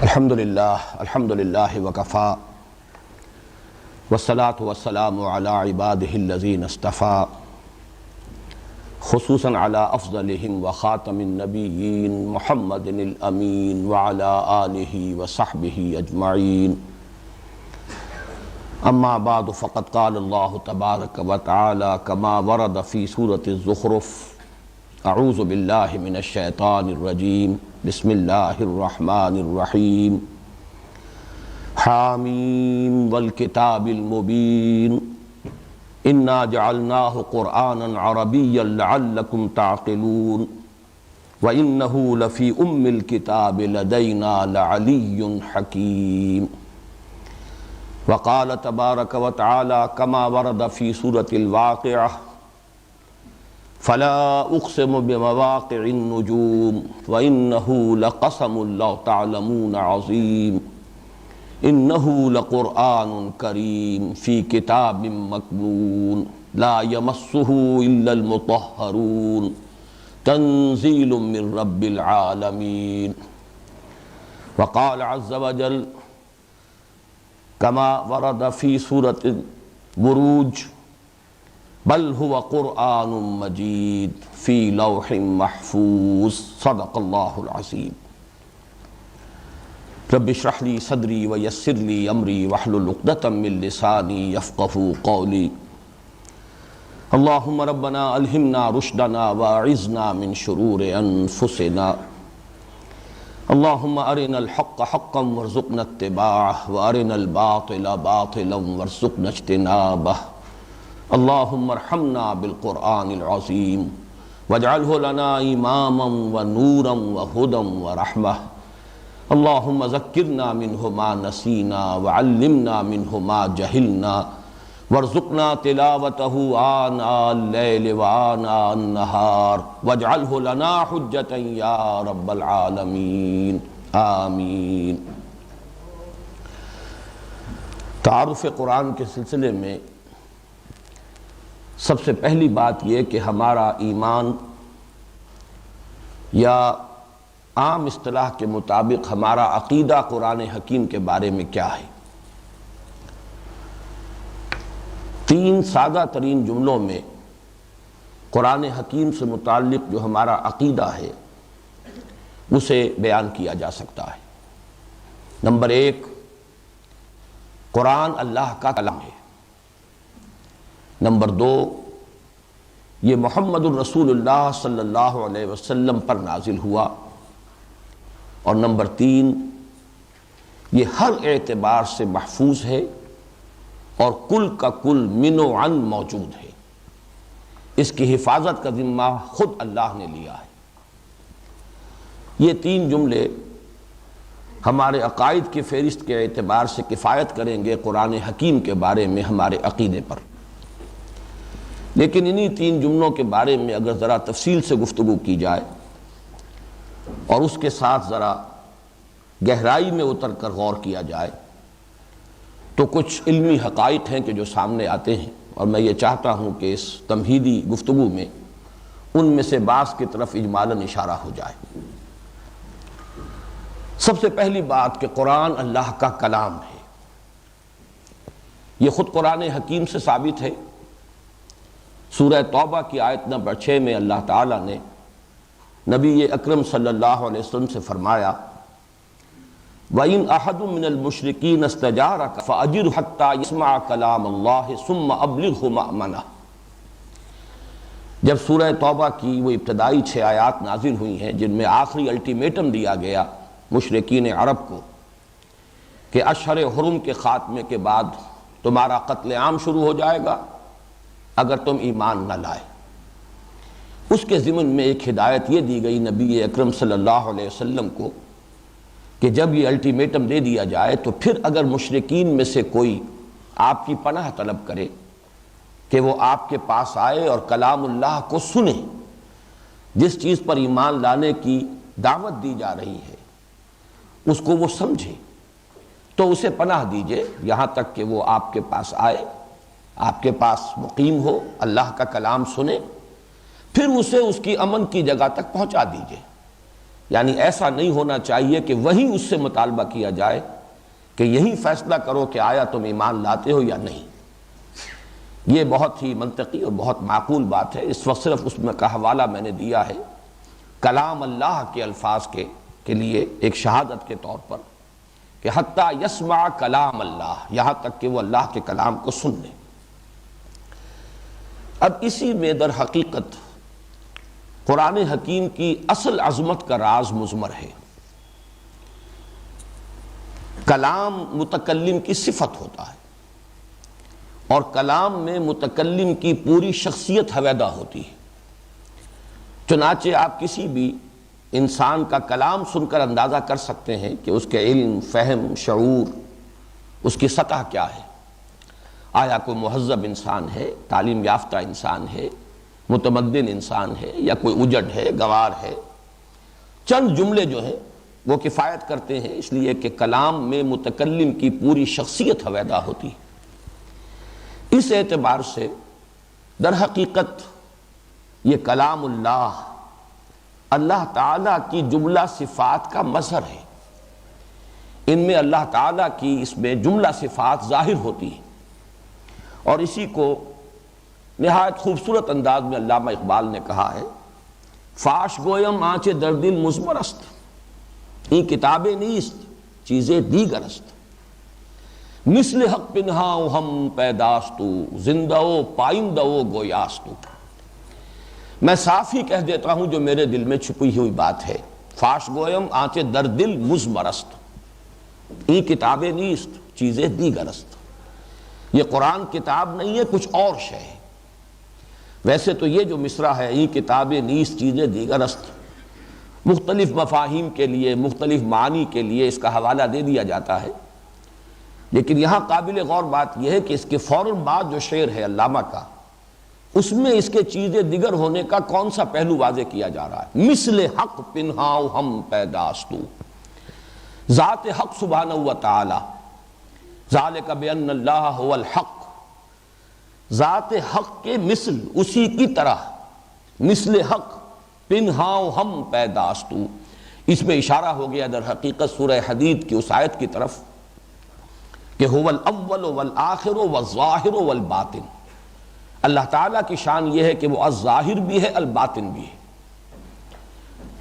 الحمدللہ وکفا والصلاة والسلام علی عباده الذین اصطفیٰ خصوصاً علی افضلہم وخاتم النبیین محمد الامین وعلی آلہ وصحبہ اجمعین اما بعد فقد قال اللہ تبارک وتعالی کما ورد فی سورة الزخرف اعوذ باللہ من الشیطان الرجیم بسم اللہ الرحمن الرحیم حامیم والکتاب المبین انا جعلناہ قرآنا عربیا لعلکم تعقلون وانہ لفی ام الکتاب لدینا لعلی حکیم وقال تبارک وتعالی کما ورد فی سورة الواقعہ فلا اقسم بمواقع النجوم وانہ لقسم لو تعلمون عظیم انہ لقرآن کریم فی کتاب مکنون لا یمسہ الا المطہرون تنزیل من رب العالمین وقال عز وجل کما ورد فی سورة البروج بل هو قرآن مجید فی لوح محفوظ صدق اللہ العظیم رب اشرح لی صدری ویسر لی امری واحلل عقدۃ من لسانی یفقہوا قولی اللہم ربنا الہمنا رشدنا واعذنا من شرور انفسنا اللہم ارنا الحق حقا وارزقنا اتباعہ وارنا الباطل باطلا وارزقنا اجتنابہ اللہم ارحمنا بالقرآن العظیم واجعلہ لنا اماما ونورا وہدا ورحمہ اللہم ذکرنا منہ ما نسینا وعلمنا منہ ما جہلنا وارزقنا تلاوتہ آناء اللیل وآناء النہار واجعلہ لنا حجتا یا رب العالمین آمین۔ تعارف قرآن کے سلسلے میں سب سے پہلی بات یہ کہ ہمارا ایمان یا عام اصطلاح کے مطابق ہمارا عقیدہ قرآن حکیم کے بارے میں کیا ہے۔ تین سادہ ترین جملوں میں قرآن حکیم سے متعلق جو ہمارا عقیدہ ہے اسے بیان کیا جا سکتا ہے۔ نمبر ایک، قرآن اللہ کا کلام ہے۔ نمبر دو، یہ محمد الرسول اللہ صلی اللہ علیہ وسلم پر نازل ہوا۔ اور نمبر تین، یہ ہر اعتبار سے محفوظ ہے اور کل کا کل من و عن موجود ہے۔ اس کی حفاظت کا ذمہ خود اللہ نے لیا ہے۔ یہ تین جملے ہمارے عقائد کی فہرست کے اعتبار سے کفایت کریں گے قرآن حکیم کے بارے میں ہمارے عقیدے پر۔ لیکن انہی تین جملوں کے بارے میں اگر ذرا تفصیل سے گفتگو کی جائے اور اس کے ساتھ ذرا گہرائی میں اتر کر غور کیا جائے تو کچھ علمی حقائق ہیں کہ جو سامنے آتے ہیں، اور میں یہ چاہتا ہوں کہ اس تمہیدی گفتگو میں ان میں سے بعض کی طرف اجمالاً اشارہ ہو جائے۔ سب سے پہلی بات کہ قرآن اللہ کا کلام ہے، یہ خود قرآن حکیم سے ثابت ہے۔ سورہ توبہ کی آیت نمبر 6 میں اللہ تعالیٰ نے نبی اکرم صلی اللہ علیہ وسلم سے فرمایا وَإِنْ أَحَدٌ مِّنَ الْمُشْرِكِينَ اسْتَجَارَكَ فَأَجِرْهُ حَتَّى يَسْمَعَ كَلَامَ اللَّهِ ثُمَّ أَبْلِغْهُ مَأْمَنَهُ۔ جب سورہ توبہ کی وہ ابتدائی 6 آیات نازل ہوئی ہیں جن میں آخری الٹیمیٹم دیا گیا مشرکین عرب کو کہ اشہر حرم کے خاتمے کے بعد تمہارا قتل عام شروع ہو جائے گا اگر تم ایمان نہ لائے، اس کے ضمن میں ایک ہدایت یہ دی گئی نبی اکرم صلی اللہ علیہ وسلم کو کہ جب یہ الٹیمیٹم دے دیا جائے تو پھر اگر مشرکین میں سے کوئی آپ کی پناہ طلب کرے کہ وہ آپ کے پاس آئے اور کلام اللہ کو سنے، جس چیز پر ایمان لانے کی دعوت دی جا رہی ہے اس کو وہ سمجھے، تو اسے پناہ دیجئے یہاں تک کہ وہ آپ کے پاس آئے، آپ کے پاس مقیم ہو، اللہ کا کلام سنے، پھر اسے اس کی امن کی جگہ تک پہنچا دیجئے۔ یعنی ایسا نہیں ہونا چاہیے کہ وہی اس سے مطالبہ کیا جائے کہ یہی فیصلہ کرو کہ آیا تم ایمان لاتے ہو یا نہیں۔ یہ بہت ہی منطقی اور بہت معقول بات ہے۔ اس وقت صرف اس میں کا حوالہ میں نے دیا ہے کلام اللہ کے الفاظ کے لیے ایک شہادت کے طور پر کہ حتیٰ یسمع کلام اللہ، یہاں تک کہ وہ اللہ کے کلام کو سن لیں۔ اب اسی میں در حقیقت قرآن حکیم کی اصل عظمت کا راز مضمر ہے۔ کلام متکلم کی صفت ہوتا ہے اور کلام میں متکلم کی پوری شخصیت حویدہ ہوتی ہے۔ چنانچہ آپ کسی بھی انسان کا کلام سن کر اندازہ کر سکتے ہیں کہ اس کے علم، فہم، شعور، اس کی سطح کیا ہے۔ آیا کوئی مہذب انسان ہے، تعلیم یافتہ انسان ہے، متمدن انسان ہے، یا کوئی اجڑ ہے، گوار ہے۔ چند جملے جو ہیں وہ کفایت کرتے ہیں، اس لیے کہ کلام میں متکلم کی پوری شخصیت حویدہ ہوتی ہے۔ اس اعتبار سے در حقیقت یہ کلام اللہ، اللہ تعالیٰ کی جملہ صفات کا مظہر ہے۔ ان میں اللہ تعالیٰ کی اس میں جملہ صفات ظاہر ہوتی ہیں، اور اسی کو نہایت خوبصورت انداز میں علامہ اقبال نے کہا ہے، فاش گویم آنچ در دل مضمر است، این کتابیں نیست چیزیں دیگر است، مثل حق پنہاؤ ہم پیداستو، زندہ و پائندہ و گویاستو۔ میں صاف ہی کہہ دیتا ہوں جو میرے دل میں چھپی ہوئی بات ہے۔ فاش گویم آنچ در دل مضمر است، این کتابیں نیست چیزیں دیگر است۔ یہ قرآن کتاب نہیں ہے، کچھ اور شے ہے۔ ویسے تو یہ جو مصرع ہے، این کتابیں نیست چیزیں دیگر است، مختلف مفاہیم کے لیے، مختلف معنی کے لیے اس کا حوالہ دے دیا جاتا ہے، لیکن یہاں قابل غور بات یہ ہے کہ اس کے فوراً بعد جو شعر ہے علامہ کا، اس میں اس کے چیزیں دیگر ہونے کا کون سا پہلو واضح کیا جا رہا ہے؟ مثل حق پنہاؤ ہم پیداستو، ذات حق سبحانہ و تعالی، ذالک بان اللہ هو الحق، ذات حق کے مثل، اسی کی طرح، مثل حق پنہاؤ ہم پیداستو۔ اس میں اشارہ ہو گیا در حقیقت سورہ حدید کی اس آیت کی طرف کہ هو الاول والآخر والظاہر والباطن۔ اللہ تعالیٰ کی شان یہ ہے کہ وہ الظاہر بھی ہے، الباطن بھی ہے۔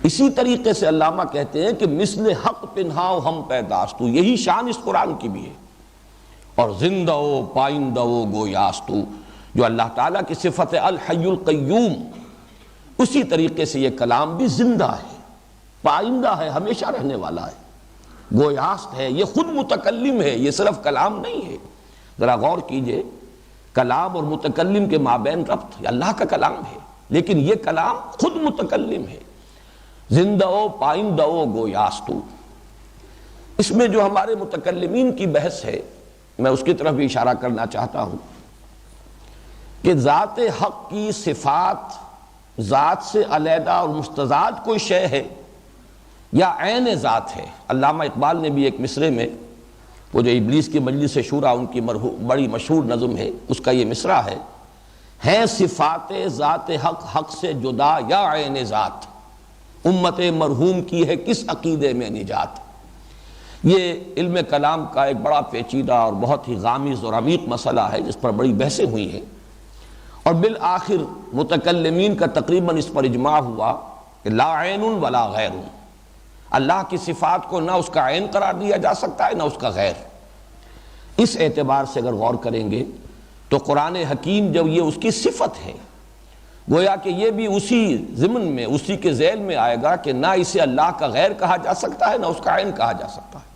اسی طریقے سے علامہ کہتے ہیں کہ مثل حق پنہاؤ ہم پیداستو، یہی شان اس قرآن کی بھی ہے۔ اور زندہ و پائندہ و گویاستو، جو اللہ تعالیٰ کی صفت الحی القیوم، اسی طریقے سے یہ کلام بھی زندہ ہے، پائندہ ہے، ہمیشہ رہنے والا ہے، گویاست ہے، یہ خود متکلم ہے، یہ صرف کلام نہیں ہے۔ ذرا غور کیجئے، کلام اور متکلم کے مابین ربط، یہ اللہ کا کلام ہے، لیکن یہ کلام خود متکلم ہے، زندہ و پائندہ و گویاستو۔ اس میں جو ہمارے متکلمین کی بحث ہے، میں اس کی طرف بھی اشارہ کرنا چاہتا ہوں کہ ذات حق کی صفات ذات سے علیحدہ اور مستضاد کوئی شے ہے یا عین ذات ہے۔ علامہ اقبال نے بھی ایک مصرے میں، وہ جو ابلیس کی مجلس شورا ان کی بڑی مشہور نظم ہے، اس کا یہ مصرع ہے، ہیں صفات ذات حق حق سے جدا یا عین ذات، امت مرحوم کی ہے کس عقیدے میں نجات۔ یہ علم کلام کا ایک بڑا پیچیدہ اور بہت ہی غامض اور عمیق مسئلہ ہے جس پر بڑی بحثیں ہوئی ہیں، اور بالآخر متکلمین کا تقریباً اس پر اجماع ہوا کہ لا عین ولا غیر، اللہ کی صفات کو نہ اس کا عین قرار دیا جا سکتا ہے نہ اس کا غیر۔ اس اعتبار سے اگر غور کریں گے تو قرآن حکیم جب یہ اس کی صفت ہے، گویا کہ یہ بھی اسی ضمن میں، اسی کے ذیل میں آئے گا کہ نہ اسے اللہ کا غیر کہا جا سکتا ہے نہ اس کا عین کہا جا سکتا ہے۔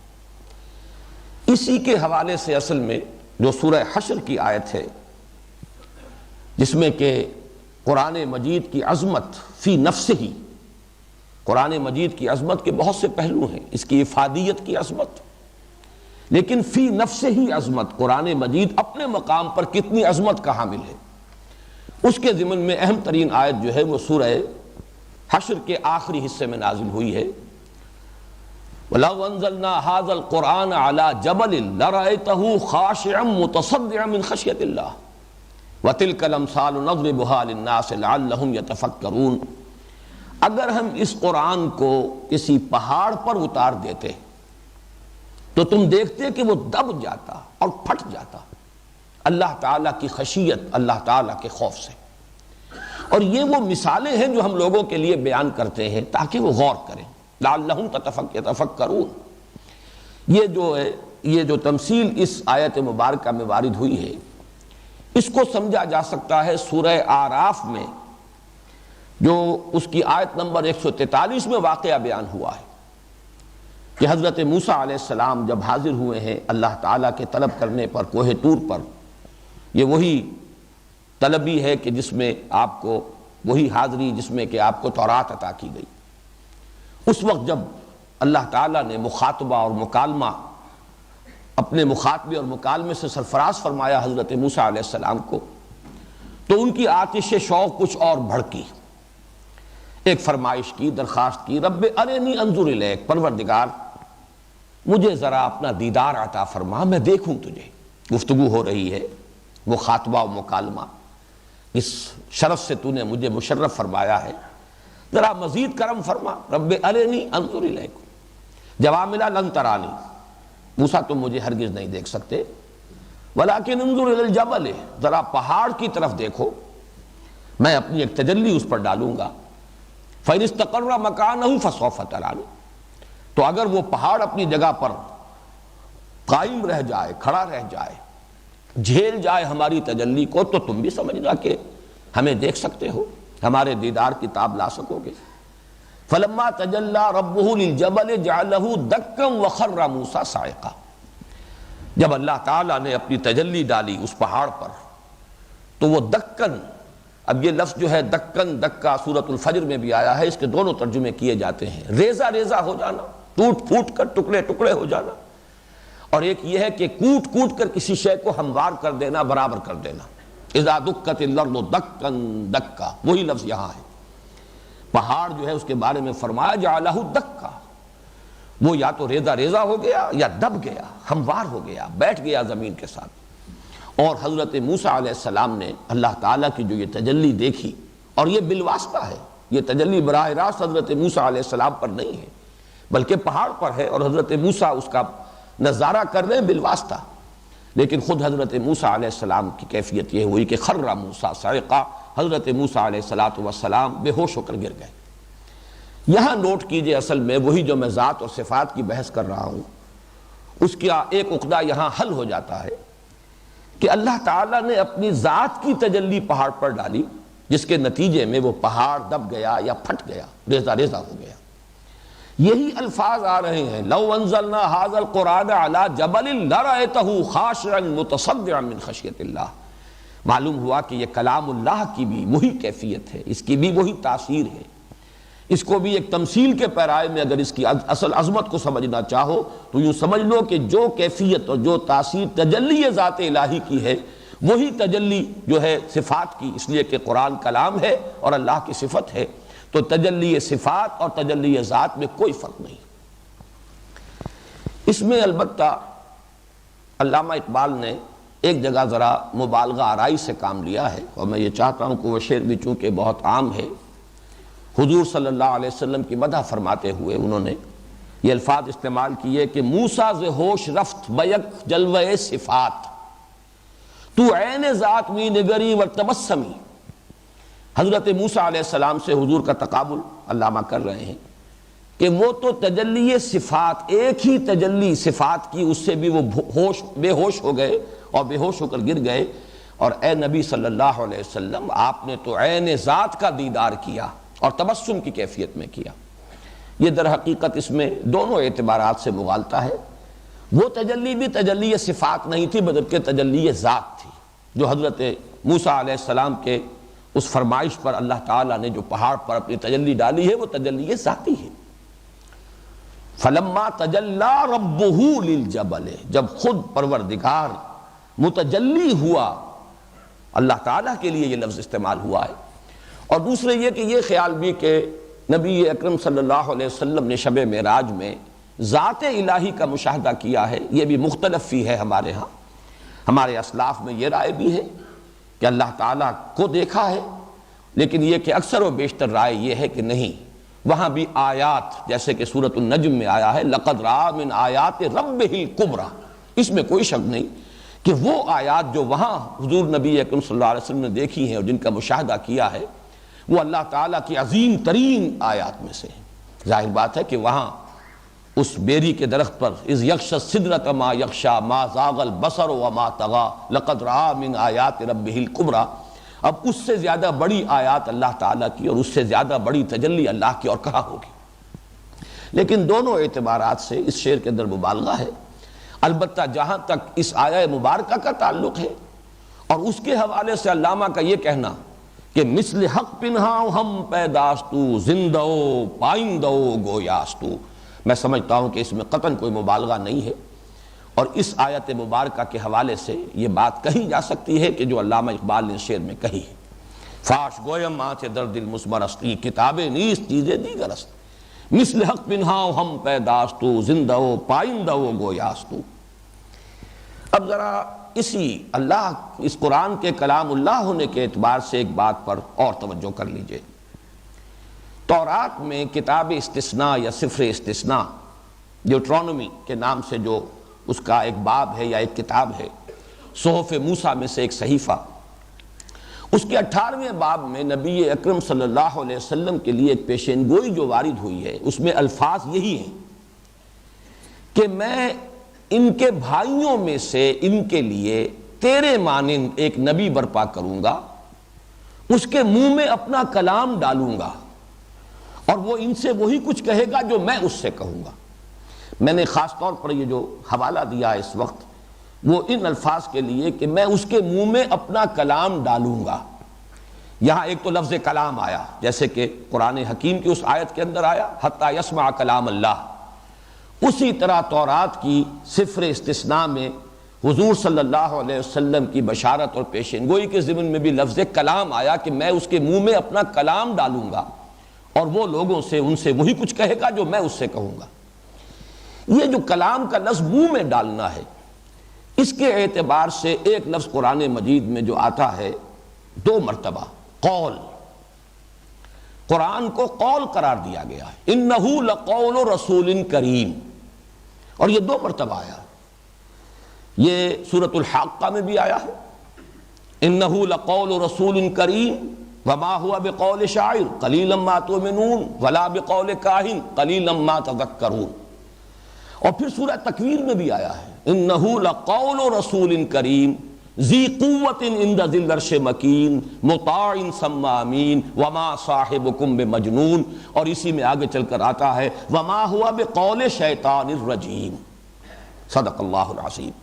اسی کے حوالے سے اصل میں جو سورہ حشر کی آیت ہے، جس میں کہ قرآن مجید کی عظمت فی نفسہ ہی، قرآن مجید کی عظمت کے بہت سے پہلو ہیں، اس کی افادیت کی عظمت، لیکن فی نفسہ ہی عظمت، قرآن مجید اپنے مقام پر کتنی عظمت کا حامل ہے، اس کے ضمن میں اہم ترین آیت جو ہے وہ سورہ حشر کے آخری حصے میں نازل ہوئی ہے۔ وَلَوْ أَنزَلْنَا هَذَا الْقُرْآنَ عَلَى جَبَلٍ لَرَأَيْتَهُ خَاشِعًا مُتَصَدِّعًا مِنْ خَشْيَةِ اللَّهِ وَتِلْكَ الْأَمْثَالُ نَضْرِبُهَا لِلنَّاسِ لَعَلَّهُمْ يَتَفَكَّرُونَ۔ اگر ہم اس قرآن کو کسی پہاڑ پر اتار دیتے تو تم دیکھتے کہ وہ دب جاتا اور پھٹ جاتا اللہ تعالیٰ کی خشیت، اللہ تعالیٰ کے خوف سے۔ اور یہ وہ مثالیں ہیں جو ہم لوگوں کے لیے بیان کرتے ہیں تاکہ وہ غور کریں، لعلہم یتفکرون۔ یہ جو تمثیل اس آیت مبارکہ میں وارد ہوئی ہے، اس کو سمجھا جا سکتا ہے سورہ اعراف میں جو اس کی آیت نمبر 143 میں واقعہ بیان ہوا ہے کہ حضرت موسیٰ علیہ السلام جب حاضر ہوئے ہیں اللہ تعالیٰ کے طلب کرنے پر کوہ طور پر۔ یہ وہی طلبی ہے کہ جس میں آپ کو وہی حاضری جس میں کہ آپ کو تورات عطا کی گئی۔ اس وقت جب اللہ تعالیٰ نے مخاطبہ اور مکالمہ اپنے مخاطبے اور مکالمے سے سرفراز فرمایا حضرت موسیٰ علیہ السلام کو، تو ان کی آتش شوق کچھ اور بھڑکی، ایک فرمائش کی، درخواست کی، رب ارنی انظر الیک، پروردگار مجھے ذرا اپنا دیدار عطا فرما، میں دیکھوں تجھے۔ گفتگو ہو رہی ہے، مخاطبہ و مکالمہ، اس شرف سے تو نے مجھے مشرف فرمایا ہے، ذرا مزید کرم فرما، رب ارنی انظر الیک۔ جواب ملا لن ترانی، موسیٰ تم مجھے ہرگز نہیں دیکھ سکتے، ولیکن انظر الی الجبل، ذرا پہاڑ کی طرف دیکھو، میں اپنی ایک تجلی اس پر ڈالوں گا، فَإِنِ اسْتَقَرَّ مَكَانَهُ فَسَوْفَ تَرَانِی، تو اگر وہ پہاڑ اپنی جگہ پر قائم رہ جائے، کھڑا رہ جائے، جھیل جائے ہماری تجلی کو، تو تم بھی سمجھنا کہ ہمیں دیکھ سکتے ہو، ہمارے دیدار کی تاب لا سکو گے۔ فَلَمَّا تَجَلَّى رَبُّهُ لِلْجَبَلِ جَعَلَهُ دَكًّا وَخَرَّ مُوسَىٰ صَاعِقًا، جب اللہ تعالیٰ نے اپنی تجلی ڈالی اس پہاڑ پر تو وہ دکن، اب یہ لفظ جو ہے دکن، دکا سورۃ الفجر میں بھی آیا ہے، اس کے دونوں ترجمے کیے جاتے ہیں، ریزہ ریزہ ہو جانا، ٹوٹ پھوٹ کر ٹکڑے ٹکڑے ہو جانا، اور ایک یہ ہے کہ کوٹ کوٹ کر کسی شے کو ہموار کر دینا، برابر کر دینا۔ اذا دکت الارض دکن دکا، وہی لفظ یہاں ہے۔ پہاڑ جو ہے اس کے بارے میں فرمایا جعلہ دکا، وہ یا تو ریزہ ریزہ ہو گیا یا دب گیا، ہموار ہو گیا، بیٹھ گیا زمین کے ساتھ۔ اور حضرت موسیٰ علیہ السلام نے اللہ تعالیٰ کی جو یہ تجلی دیکھی، اور یہ بالواسطہ ہے، یہ تجلی براہ راست حضرت موسیٰ علیہ السلام پر نہیں ہے بلکہ پہاڑ پر ہے، اور حضرت موسیٰ اس کا نظارہ کر رہے ہیں بالواسطہ، لیکن خود حضرت موسیٰ علیہ السلام کی کیفیت یہ ہوئی کہ خر موسیٰ صاعقا، حضرت موسیٰ علیہ السلام بے ہوش ہو کر گر گئے۔ یہاں نوٹ کیجئے، اصل میں وہی جو میں ذات اور صفات کی بحث کر رہا ہوں، اس کا ایک عقدہ یہاں حل ہو جاتا ہے کہ اللہ تعالیٰ نے اپنی ذات کی تجلی پہاڑ پر ڈالی، جس کے نتیجے میں وہ پہاڑ دب گیا یا پھٹ گیا، ریزہ ریزہ ہو گیا۔ یہی الفاظ آ رہے ہیں، لو انزلنا ھذا القرآن علی جبل لرأیتہ خاشعا متصدعا من خشیۃ اللہ۔ معلوم ہوا کہ یہ کلام اللہ کی بھی وہی کیفیت ہے، اس کی بھی وہی تاثیر ہے۔ اس کو بھی ایک تمثیل کے پیرائے میں اگر اس کی اصل عظمت کو سمجھنا چاہو تو یوں سمجھ لو کہ جو کیفیت اور جو تاثیر تجلی ذات الہی کی ہے، وہی تجلی جو ہے صفات کی، اس لیے کہ قرآن کلام ہے اور اللہ کی صفت ہے، تو تجلی صفات اور تجلی ذات میں کوئی فرق نہیں۔ اس میں البتہ علامہ اقبال نے ایک جگہ ذرا مبالغہ آرائی سے کام لیا ہے، اور میں یہ چاہتا ہوں کہ وہ شعر بھی چونکہ بہت عام ہے، حضور صلی اللہ علیہ وسلم کی مدح فرماتے ہوئے انہوں نے یہ الفاظ استعمال کیے کہ موسیٰ ز ہوش رفت بیک جلوہ صفات، تو عین ذات می نگری و تبسمی۔ حضرت موسیٰ علیہ السلام سے حضور کا تقابل علامہ کر رہے ہیں کہ وہ تو تجلی صفات، ایک ہی تجلی صفات کی، اس سے بھی وہ بے ہوش ہو گئے اور بے ہوش ہو کر گر گئے، اور اے نبی صلی اللہ علیہ وسلم آپ نے تو عین ذات کا دیدار کیا اور تبسم کی کیفیت میں کیا۔ یہ در حقیقت اس میں دونوں اعتبارات سے مغالطہ ہے۔ وہ تجلی بھی تجلی صفات نہیں تھی بلکہ تجلی ذات تھی، جو حضرت موسیٰ علیہ السلام کے اس فرمائش پر اللہ تعالیٰ نے جو پہاڑ پر اپنی تجلی ڈالی ہے وہ تجلی ذاتی ہے۔ فلما تجلی ربہ للجبل، جب خود پروردگار متجلی ہوا، اللہ تعالیٰ کے لیے یہ لفظ استعمال ہوا ہے۔ اور دوسرے یہ کہ یہ خیال بھی کہ نبی اکرم صلی اللہ علیہ وسلم نے شب معراج میں ذات الہی کا مشاہدہ کیا ہے، یہ بھی مختلف فی ہے ہمارے ہاں۔ ہمارے اسلاف میں یہ رائے بھی ہے کہ اللہ تعالیٰ کو دیکھا ہے، لیکن یہ کہ اکثر و بیشتر رائے یہ ہے کہ نہیں، وہاں بھی آیات، جیسے کہ سورۃ النجم میں آیا ہے لقد رأى من آیات ربہ الکبریٰ، اس میں کوئی شک نہیں کہ وہ آیات جو وہاں حضور نبی اکرم صلی اللہ علیہ وسلم نے دیکھی ہیں اور جن کا مشاہدہ کیا ہے، وہ اللہ تعالیٰ کی عظیم ترین آیات میں سے ہیں۔ ظاہر بات ہے کہ وہاں اس بیری کے درخت پر اذ یغشی السدرۃ ما یغشی ما زاغ البصر وما طغی لقد رأى من آیات ربہ الکبریٰ، اب اس سے زیادہ بڑی آیات اللہ تعالیٰ کی اور اس سے زیادہ بڑی تجلی اللہ کی اور کہاں ہوگی؟ لیکن دونوں اعتبارات سے اس شعر کے اندر مبالغہ ہے۔ البتہ جہاں تک اس آیہ مبارکہ کا تعلق ہے اور اس کے حوالے سے علامہ کا یہ کہنا کہ مثل حق پنہاؤ ہم پیداستو زندو پائندو گویاستو، میں سمجھتا ہوں کہ اس میں قطعاً کوئی مبالغہ نہیں ہے، اور اس آیت مبارکہ کے حوالے سے یہ بات کہی جا سکتی ہے کہ جو علامہ اقبال نے شعر میں کہی ہے، فاش گویم آنچ در دل مسمرستی کتابیں نیست چیزیں دیگر است، مثل حق پنہاؤ ہم پیداستو زندو پائندو گویاستو۔ اب ذرا اسی اللہ، اس قرآن کے کلام اللہ ہونے کے اعتبار سے ایک بات پر اور توجہ کر لیجئے۔ تورات میں کتاب استثناء یا سفر استثناء، ڈیوٹرانومی کے نام سے جو اس کا ایک باب ہے یا ایک کتاب ہے، صحف موسیٰ میں سے ایک صحیفہ، اس کے 18ویں باب میں نبی اکرم صلی اللہ علیہ وسلم کے لیے ایک پیشین گوئی جو وارد ہوئی ہے، اس میں الفاظ یہی ہیں کہ میں ان کے بھائیوں میں سے ان کے لیے تیرے مانند ایک نبی برپا کروں گا، اس کے منہ میں اپنا کلام ڈالوں گا اور وہ ان سے وہی کچھ کہے گا جو میں اس سے کہوں گا۔ میں نے خاص طور پر یہ جو حوالہ دیا ہے اس وقت وہ ان الفاظ کے لیے کہ میں اس کے منہ میں اپنا کلام ڈالوں گا۔ یہاں ایک تو لفظ کلام آیا، جیسے کہ قرآن حکیم کی اس آیت کے اندر آیا حتی یسمع کلام اللہ، اسی طرح تورات کی سفر استثناء میں حضور صلی اللہ علیہ وسلم کی بشارت اور پیشین گوئی کے ضمن میں بھی لفظ کلام آیا کہ میں اس کے منہ میں اپنا کلام ڈالوں گا اور وہ لوگوں سے ان سے وہی کچھ کہے گا جو میں اس سے کہوں گا۔ یہ جو کلام کا لفظ منہ میں ڈالنا ہے، اس کے اعتبار سے ایک لفظ قرآن مجید میں جو آتا ہے 2 مرتبہ، قول، قرآن کو قول قرار دیا گیا ہے، انہ لقول رسول کریم، اور یہ 2 مرتبہ آیا۔ یہ سورۃ الحاقہ میں بھی آیا ہے، انہ لقول رسول کریم وما هو بقول شاعر قلیلا ما تؤمنون ولا بقول کاہن قلیلا ما تذکرون، اور پھر سورہ تکویر میں بھی آیا ہے انہ لقول رسول کریم ذی قوت عند ذی العرش مکین مطاع ثم امین وما صاحبکم بمجنون، اور اسی میں آگے چل کر آتا ہے وما هو بقول شیطان الرجیم، صدق اللہ العظیم۔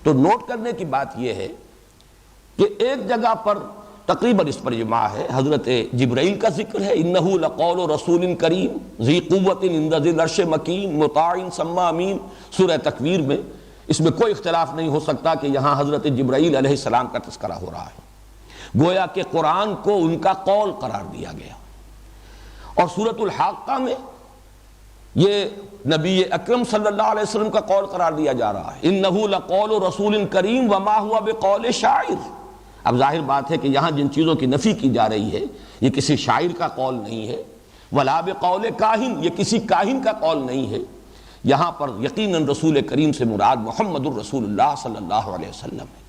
تو نوٹ کرنے کی بات یہ ہے کہ ایک جگہ پر تقریباً اس پر اجماع ہے، حضرت جبرائیل کا ذکر ہے انہ لقول رسول کریم ذی قوت عند ذی العرش مکین مطاع ثم امین، سورہ تکویر میں اس میں کوئی اختلاف نہیں ہو سکتا کہ یہاں حضرت جبرائیل علیہ السلام کا تذکرہ ہو رہا ہے، گویا کہ قرآن کو ان کا قول قرار دیا گیا۔ اور سورۃ الحاقہ میں یہ نبی اکرم صلی اللہ علیہ وسلم کا قول قرار دیا جا رہا ہے انہ لقول رسول کریم وما هو بقول شاعر۔ اب ظاہر بات ہے کہ یہاں جن چیزوں کی نفی کی جا رہی ہے یہ کسی شاعر کا قول نہیں ہے، ولا بقول کاہن، یہ کسی کاہن کا قول نہیں ہے، یہاں پر یقیناً رسول کریم سے مراد محمد الرسول اللہ صلی اللہ علیہ وسلم ہے۔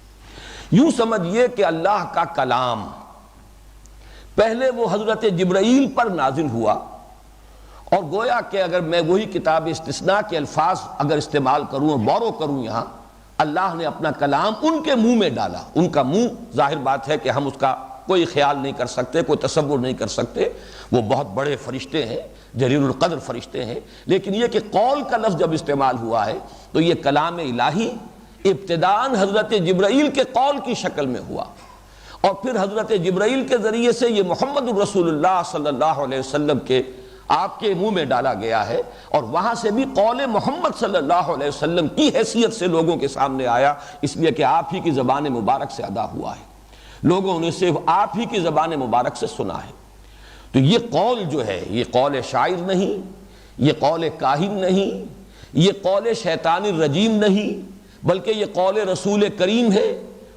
یوں سمجھیے کہ اللہ کا کلام پہلے وہ حضرت جبرائیل پر نازل ہوا، اور گویا کہ اگر میں وہی کتاب استثناء کے الفاظ اگر استعمال کروں اور بورو کروں، یہاں اللہ نے اپنا کلام ان کے منہ میں ڈالا۔ ان کا منہ ظاہر بات ہے کہ ہم اس کا کوئی خیال نہیں کر سکتے، کوئی تصور نہیں کر سکتے، وہ بہت بڑے فرشتے ہیں، جلیل القدر فرشتے ہیں، لیکن یہ کہ قول کا لفظ جب استعمال ہوا ہے تو یہ کلام الہی ابتداءً حضرت جبرائیل کے قول کی شکل میں ہوا، اور پھر حضرت جبرائیل کے ذریعے سے یہ محمد الرسول اللہ صلی اللہ علیہ وسلم کے آپ کے منہ میں ڈالا گیا ہے، اور وہاں سے بھی قول محمد صلی اللہ علیہ وسلم کی حیثیت سے لوگوں کے سامنے آیا، اس لیے کہ آپ ہی کی زبان مبارک سے ادا ہوا ہے، لوگوں نے صرف آپ ہی کی زبان مبارک سے سنا ہے۔ تو یہ قول جو ہے یہ قول شاعر نہیں، یہ قول کاہن نہیں، یہ قول شیطان الرجیم نہیں، بلکہ یہ قول رسول کریم ہے،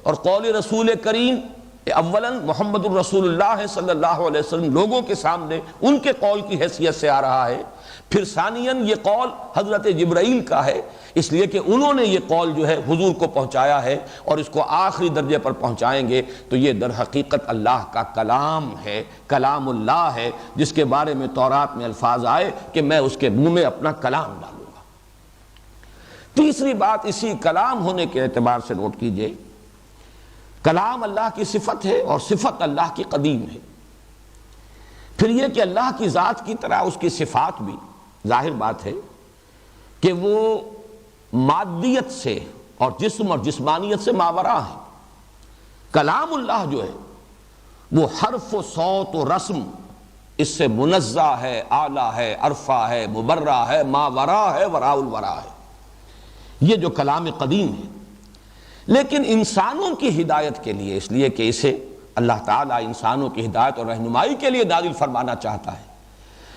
اور قول رسول کریم اولاً محمد الرسول اللہ صلی اللہ علیہ وسلم لوگوں کے سامنے ان کے قول کی حیثیت سے آ رہا ہے، پھر ثانیاً یہ قول حضرت جبرائیل کا ہے، اس لیے کہ انہوں نے یہ قول جو ہے حضور کو پہنچایا ہے اور اس کو آخری درجے پر پہنچائیں گے، تو یہ در حقیقت اللہ کا کلام ہے، کلام اللہ ہے، جس کے بارے میں تورات میں الفاظ آئے کہ میں اس کے منہ میں اپنا کلام ڈالوں گا۔ تیسری بات اسی کلام ہونے کے اعتبار سے نوٹ کیجئے، کلام اللہ کی صفت ہے اور صفت اللہ کی قدیم ہے۔ پھر یہ کہ اللہ کی ذات کی طرح اس کی صفات بھی ظاہر بات ہے کہ وہ مادیت سے اور جسم اور جسمانیت سے ماورا ہے۔ کلام اللہ جو ہے وہ حرف و صوت و رسم اس سے منزہ ہے، اعلیٰ ہے، عرفہ ہے، مبرہ ہے، ماورا ہے، وراء الورا ہے، یہ جو کلام قدیم ہے۔ لیکن انسانوں کی ہدایت کے لیے، اس لیے کہ اسے اللہ تعالیٰ انسانوں کی ہدایت اور رہنمائی کے لیے نازل فرمانا چاہتا ہے،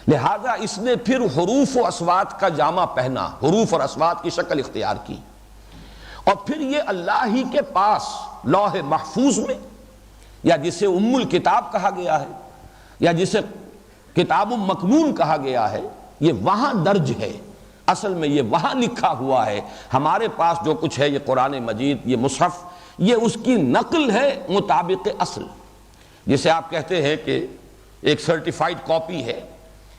لہذا اس نے پھر حروف و اصوات کا جامہ پہنا، حروف اور اصوات کی شکل اختیار کی، اور پھر یہ اللہ ہی کے پاس لوح محفوظ میں، یا جسے ام الکتاب کہا گیا ہے یا جسے کتاب مکنون کہا گیا ہے، یہ وہاں درج ہے، اصل میں یہ وہاں لکھا ہوا ہے۔ ہمارے پاس جو کچھ ہے، یہ قرآن مجید، یہ مصحف، یہ اس کی نقل ہے مطابق اصل، جسے آپ کہتے ہیں کہ ایک سرٹیفائیڈ کاپی ہے،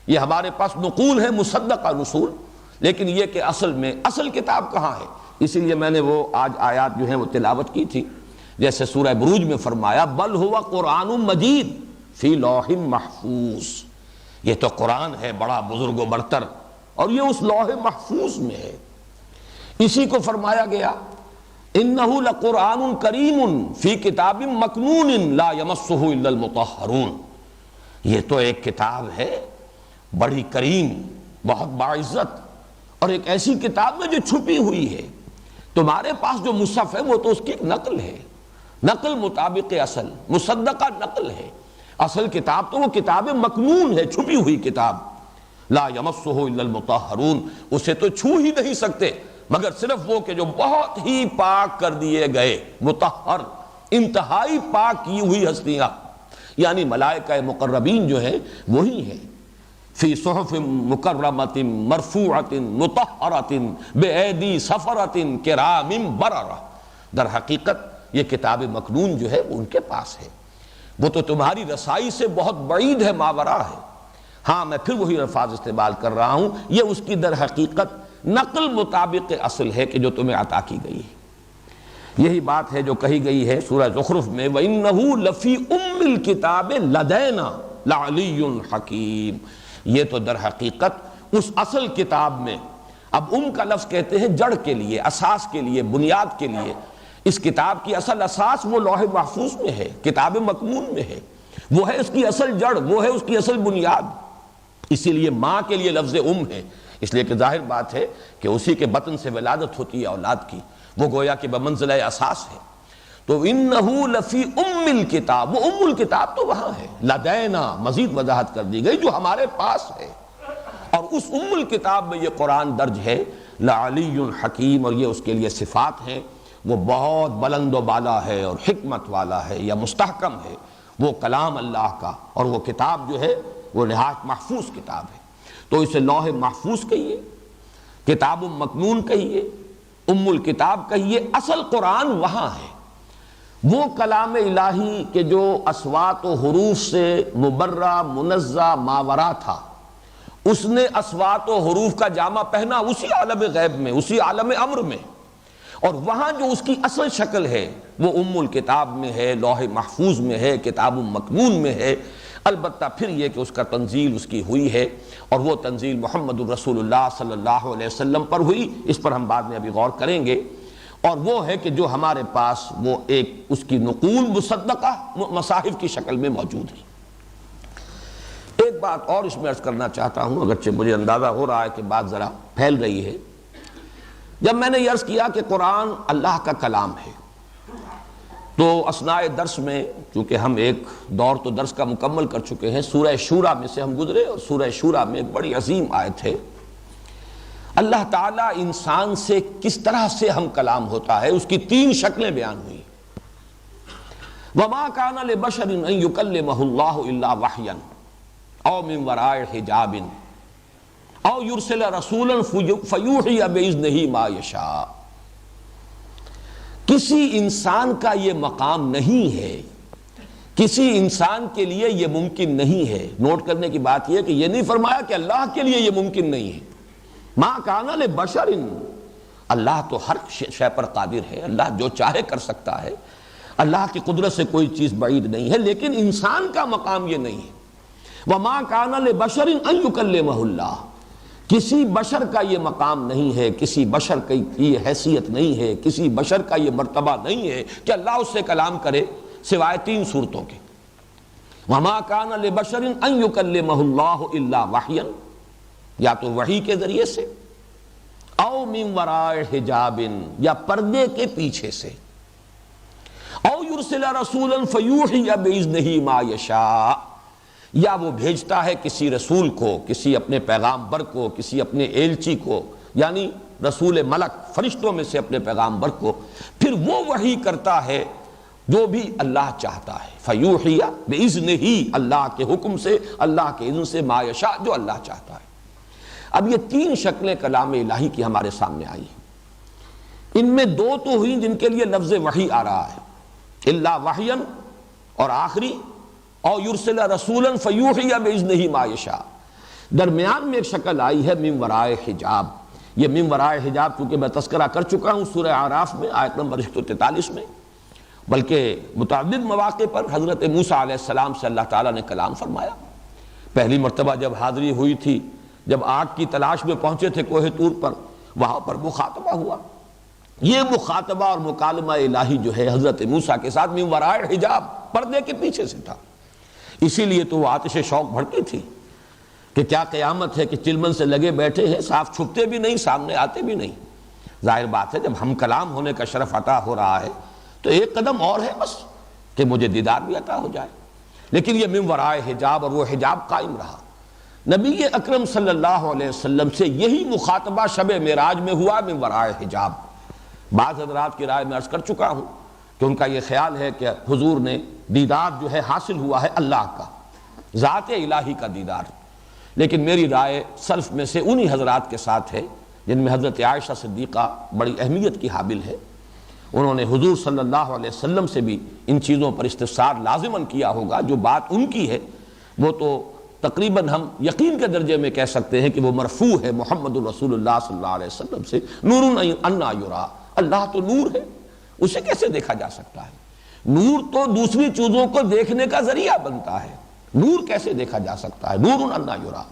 یہ ہمارے پاس نقول ہے مصدقہ رسول، لیکن یہ کہ اصل میں اصل کتاب کہاں ہے؟ اسی لیے میں نے وہ آج آیات جو ہیں وہ تلاوت کی تھی، جیسے سورہ بروج میں فرمایا بل ہوا قرآن مجید فی لوح محفوظ، یہ تو قرآن ہے بڑا بزرگ و برتر اور یہ اس لوح محفوظ میں ہے۔ اسی کو فرمایا گیا انہ لقرآن کریم فی کتاب مکنون لا یمسہ الا المطہرون، یہ تو ایک کتاب ہے بڑی کریم، بہت باعزت، اور ایک ایسی کتاب میں جو چھپی ہوئی ہے۔ تمہارے پاس جو مصحف ہے وہ تو اس کی ایک نقل ہے، نقل مطابق اصل، مصدقہ نقل ہے۔ اصل کتاب تو وہ کتاب مکنون ہے، چھپی ہوئی کتاب، لا یمسہ الا المطہرون، اسے تو چھو ہی نہیں سکتے مگر صرف وہ کہ جو بہت ہی پاک کر دیے گئے، مطہر، انتہائی پاک کی ہوئی ہستیاں، یعنی ملائکہ مقربین جو ہیں وہی ہیں۔ فی صحف مکرمۃ مرفوعۃ مطہرۃ بایدی سفرۃ کرام بررہ، در حقیقت یہ کتاب مکنون جو ہے وہ ان کے پاس ہے، وہ تو تمہاری رسائی سے بہت بعید ہے، ماورا ہے۔ ہاں میں پھر وہی الفاظ استعمال کر رہا ہوں، یہ اس کی در حقیقت نقل مطابق اصل ہے کہ جو تمہیں عطا کی گئی ہے۔ یہی بات ہے جو کہی گئی ہے سورہ زخرف میں وَإِنَّهُ لَفِي أُمِّ الْكِتَابِ لَدَيْنَا لَعَلِيٌّ حَكِيمٌ، یہ تو در حقیقت اس اصل کتاب میں، اب کا لفظ کہتے ہیں جڑ کے لیے، اساس کے لیے، بنیاد کے لیے، اس کتاب کی اصل اساس وہ لوح محفوظ میں ہے، کتاب مکنون میں ہے، وہ ہے اس کی اصل جڑ، وہ ہے اس کی اصل بنیاد۔ اسی لیے ماں کے لیے لفظ ہے، اس لیے کہ ظاہر بات ہے کہ اسی کے بطن سے ولادت ہوتی ہے اولاد کی، وہ گویا کہ بمنزلہ اساس ہے۔ تو انہو لفی ام الکتاب، وہ ام الکتاب تو وہاں ہے، لدینا مزید وضاحت کر دی گئی، جو ہمارے پاس ہے، اور اس ام الکتاب میں یہ قرآن درج ہے، لعلی حکیم، اور یہ اس کے لیے صفات ہیں، وہ بہت بلند و بالا ہے اور حکمت والا ہے یا مستحکم ہے، وہ کلام اللہ کا، اور وہ کتاب جو ہے وہ نہایت محفوظ کتاب ہے۔ تو اسے لوح محفوظ کہیے، کتاب مکنون کہیے، ام الکتاب کہیے، اصل قرآن وہاں ہے، وہ کلام الہی کے جو اصوات و حروف سے مبرہ منزہ ماورا تھا، اس نے اصوات و حروف کا جامہ پہنا اسی عالم غیب میں، اسی عالم امر میں، اور وہاں جو اس کی اصل شکل ہے وہ ام الکتاب میں ہے، لوح محفوظ میں ہے، کتاب مکنون میں ہے۔ البتہ پھر یہ کہ اس کا تنزیل اس کی ہوئی ہے، اور وہ تنزیل محمد الرسول اللہ صلی اللہ علیہ وسلم پر ہوئی، اس پر ہم بعد میں ابھی غور کریں گے، اور وہ ہے کہ جو ہمارے پاس وہ ایک اس کی نقول مصدقہ مصاحف کی شکل میں موجود ہے۔ ایک بات اور اس میں عرض کرنا چاہتا ہوں، اگرچہ مجھے اندازہ ہو رہا ہے کہ بات ذرا پھیل رہی ہے۔ جب میں نے یہ عرض کیا کہ قرآن اللہ کا کلام ہے، تو اثناء درس میں چونکہ ہم ایک دور تو درس کا مکمل کر چکے ہیں، سورہ شورا میں سے ہم گزرے، اور سورہ شورا میں ایک بڑی عظیم آیت ہے، اللہ تعالیٰ انسان سے کس طرح سے ہم کلام ہوتا ہے، اس کی 3 شکلیں بیان ہوئی۔ وما كان لبشر ان يكلمه الله الا وحيا او من وراء حجاب او يرسل رسولا فيوحي باذنه ما يشاء. کسی انسان کا یہ مقام نہیں ہے، کسی انسان کے لیے یہ ممکن نہیں ہے. نوٹ کرنے کی بات یہ کہ یہ نہیں فرمایا کہ اللہ کے لیے یہ ممکن نہیں ہے. ما کان لبشر، اللہ تو ہر شے پر قادر ہے، اللہ جو چاہے کر سکتا ہے، اللہ کی قدرت سے کوئی چیز بعید نہیں ہے، لیکن انسان کا مقام یہ نہیں ہے. وما کان لبشر ان یکلمہ اللہ، کسی بشر کا یہ مقام نہیں ہے، کسی بشر کی یہ حیثیت نہیں ہے، کسی بشر کا یہ مرتبہ نہیں ہے کہ اللہ اس سے کلام کرے سوائے 3 صورتوں کے. وما کان لبشر ان یکلمہ اللہ الا وحیا، یا تو وحی کے ذریعے سے، او من وراء حجاب، یا پردے کے پیچھے سے، او یرسل رسولا فیوحی باذنہ ما یشاء، یا وہ بھیجتا ہے کسی رسول کو، کسی اپنے پیغامبر کو، کسی اپنے ایلچی کو، یعنی رسول ملک فرشتوں میں سے اپنے پیغامبر کو، پھر وہ وحی کرتا ہے جو بھی اللہ چاہتا ہے. فیوحی باذنہ، اللہ کے حکم سے، اللہ کے اذن سے، ما یشاء، جو اللہ چاہتا ہے. اب یہ 3 شکلیں کلام الہی کی ہمارے سامنے آئی ہیں. ان میں 2 تو ہوئی جن کے لیے لفظ وحی آ رہا ہے، الا وحیا، اور آخری او یرسل رسولا فیوحی باذنہ ما یشاء. درمیان میں ایک شکل آئی ہے من وراء حجاب. یہ من وراء حجاب چونکہ میں تذکرہ کر چکا ہوں سورہ اعراف میں آیت نمبر 143 میں، بلکہ متعدد مواقع پر حضرت موسیٰ علیہ السلام سے اللہ تعالیٰ نے کلام فرمایا. پہلی مرتبہ جب حاضری ہوئی تھی، جب آگ کی تلاش میں پہنچے تھے کوہ طور پر، وہاں پر مخاطبہ ہوا. یہ مخاطبہ اور مکالمہ الہی جو ہے حضرت موسیٰ کے ساتھ من وراء حجاب، پردے کے پیچھے سے تھا. اسی لیے تو وہ آتش شوق بھڑکی تھی کہ کیا قیامت ہے کہ چلمن سے لگے بیٹھے ہیں، صاف چھپتے بھی نہیں، سامنے آتے بھی نہیں. ظاہر بات ہے جب ہم کلام ہونے کا شرف عطا ہو رہا ہے تو ایک قدم اور ہے بس کہ مجھے دیدار بھی عطا ہو جائے. لیکن یہ من وراء حجاب، اور وہ حجاب قائم رہا. نبی اکرم صلی اللہ علیہ وسلم سے یہی مخاطبہ شب معراج میں ہوا من وراء حجاب. بعض حضرات کی رائے میں عرض کر چکا ہوں کہ ان کا یہ خیال ہے کہ حضور نے دیدار جو ہے حاصل ہوا ہے اللہ کا، ذات الہی کا دیدار. لیکن میری رائے سلف میں سے انہی حضرات کے ساتھ ہے جن میں حضرت عائشہ صدیقہ بڑی اہمیت کی حامل ہے. انہوں نے حضور صلی اللہ علیہ وسلم سے بھی ان چیزوں پر استفسار لازماً کیا ہوگا. جو بات ان کی ہے وہ تو تقریباً ہم یقین کے درجے میں کہہ سکتے ہیں کہ وہ مرفوع ہے محمد الرسول اللہ صلی اللہ علیہ وسلم سے. نور انا یرا، اللہ تو نور ہے، اسے کیسے دیکھا جا سکتا ہے؟ نور تو دوسری چیزوں کو دیکھنے کا ذریعہ بنتا ہے، نور کیسے دیکھا جا سکتا ہے؟ نور انا یرا.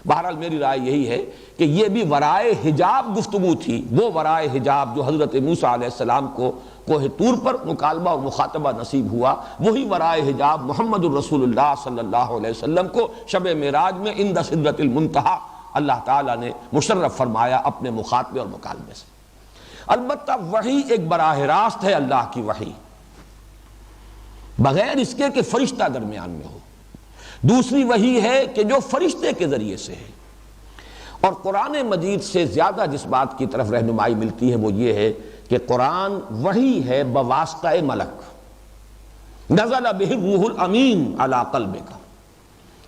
بہرحال میری رائے یہی ہے کہ یہ بھی ورائے حجاب گفتگو تھی، وہ ورائے حجاب جو حضرت موسیٰ علیہ السلام کو کوہ طور پر مکالمہ اور مخاطبہ نصیب ہوا، وہی ورائے حجاب محمد الرسول اللہ صلی اللہ علیہ وسلم کو شب معراج میں عند سدرۃ المنتہی اللہ تعالیٰ نے مشرف فرمایا اپنے مخاطبے اور مکالمے سے. البتہ وحی ایک براہ راست ہے اللہ کی وحی، بغیر اس کے کہ فرشتہ درمیان میں ہو. دوسری وحی ہے کہ جو فرشتے کے ذریعے سے ہے. اور قرآن مجید سے زیادہ جس بات کی طرف رہنمائی ملتی ہے وہ یہ ہے کہ قرآن وحی ہے بواسطہ ملک. نزل بہ الروح الامین علی قلبک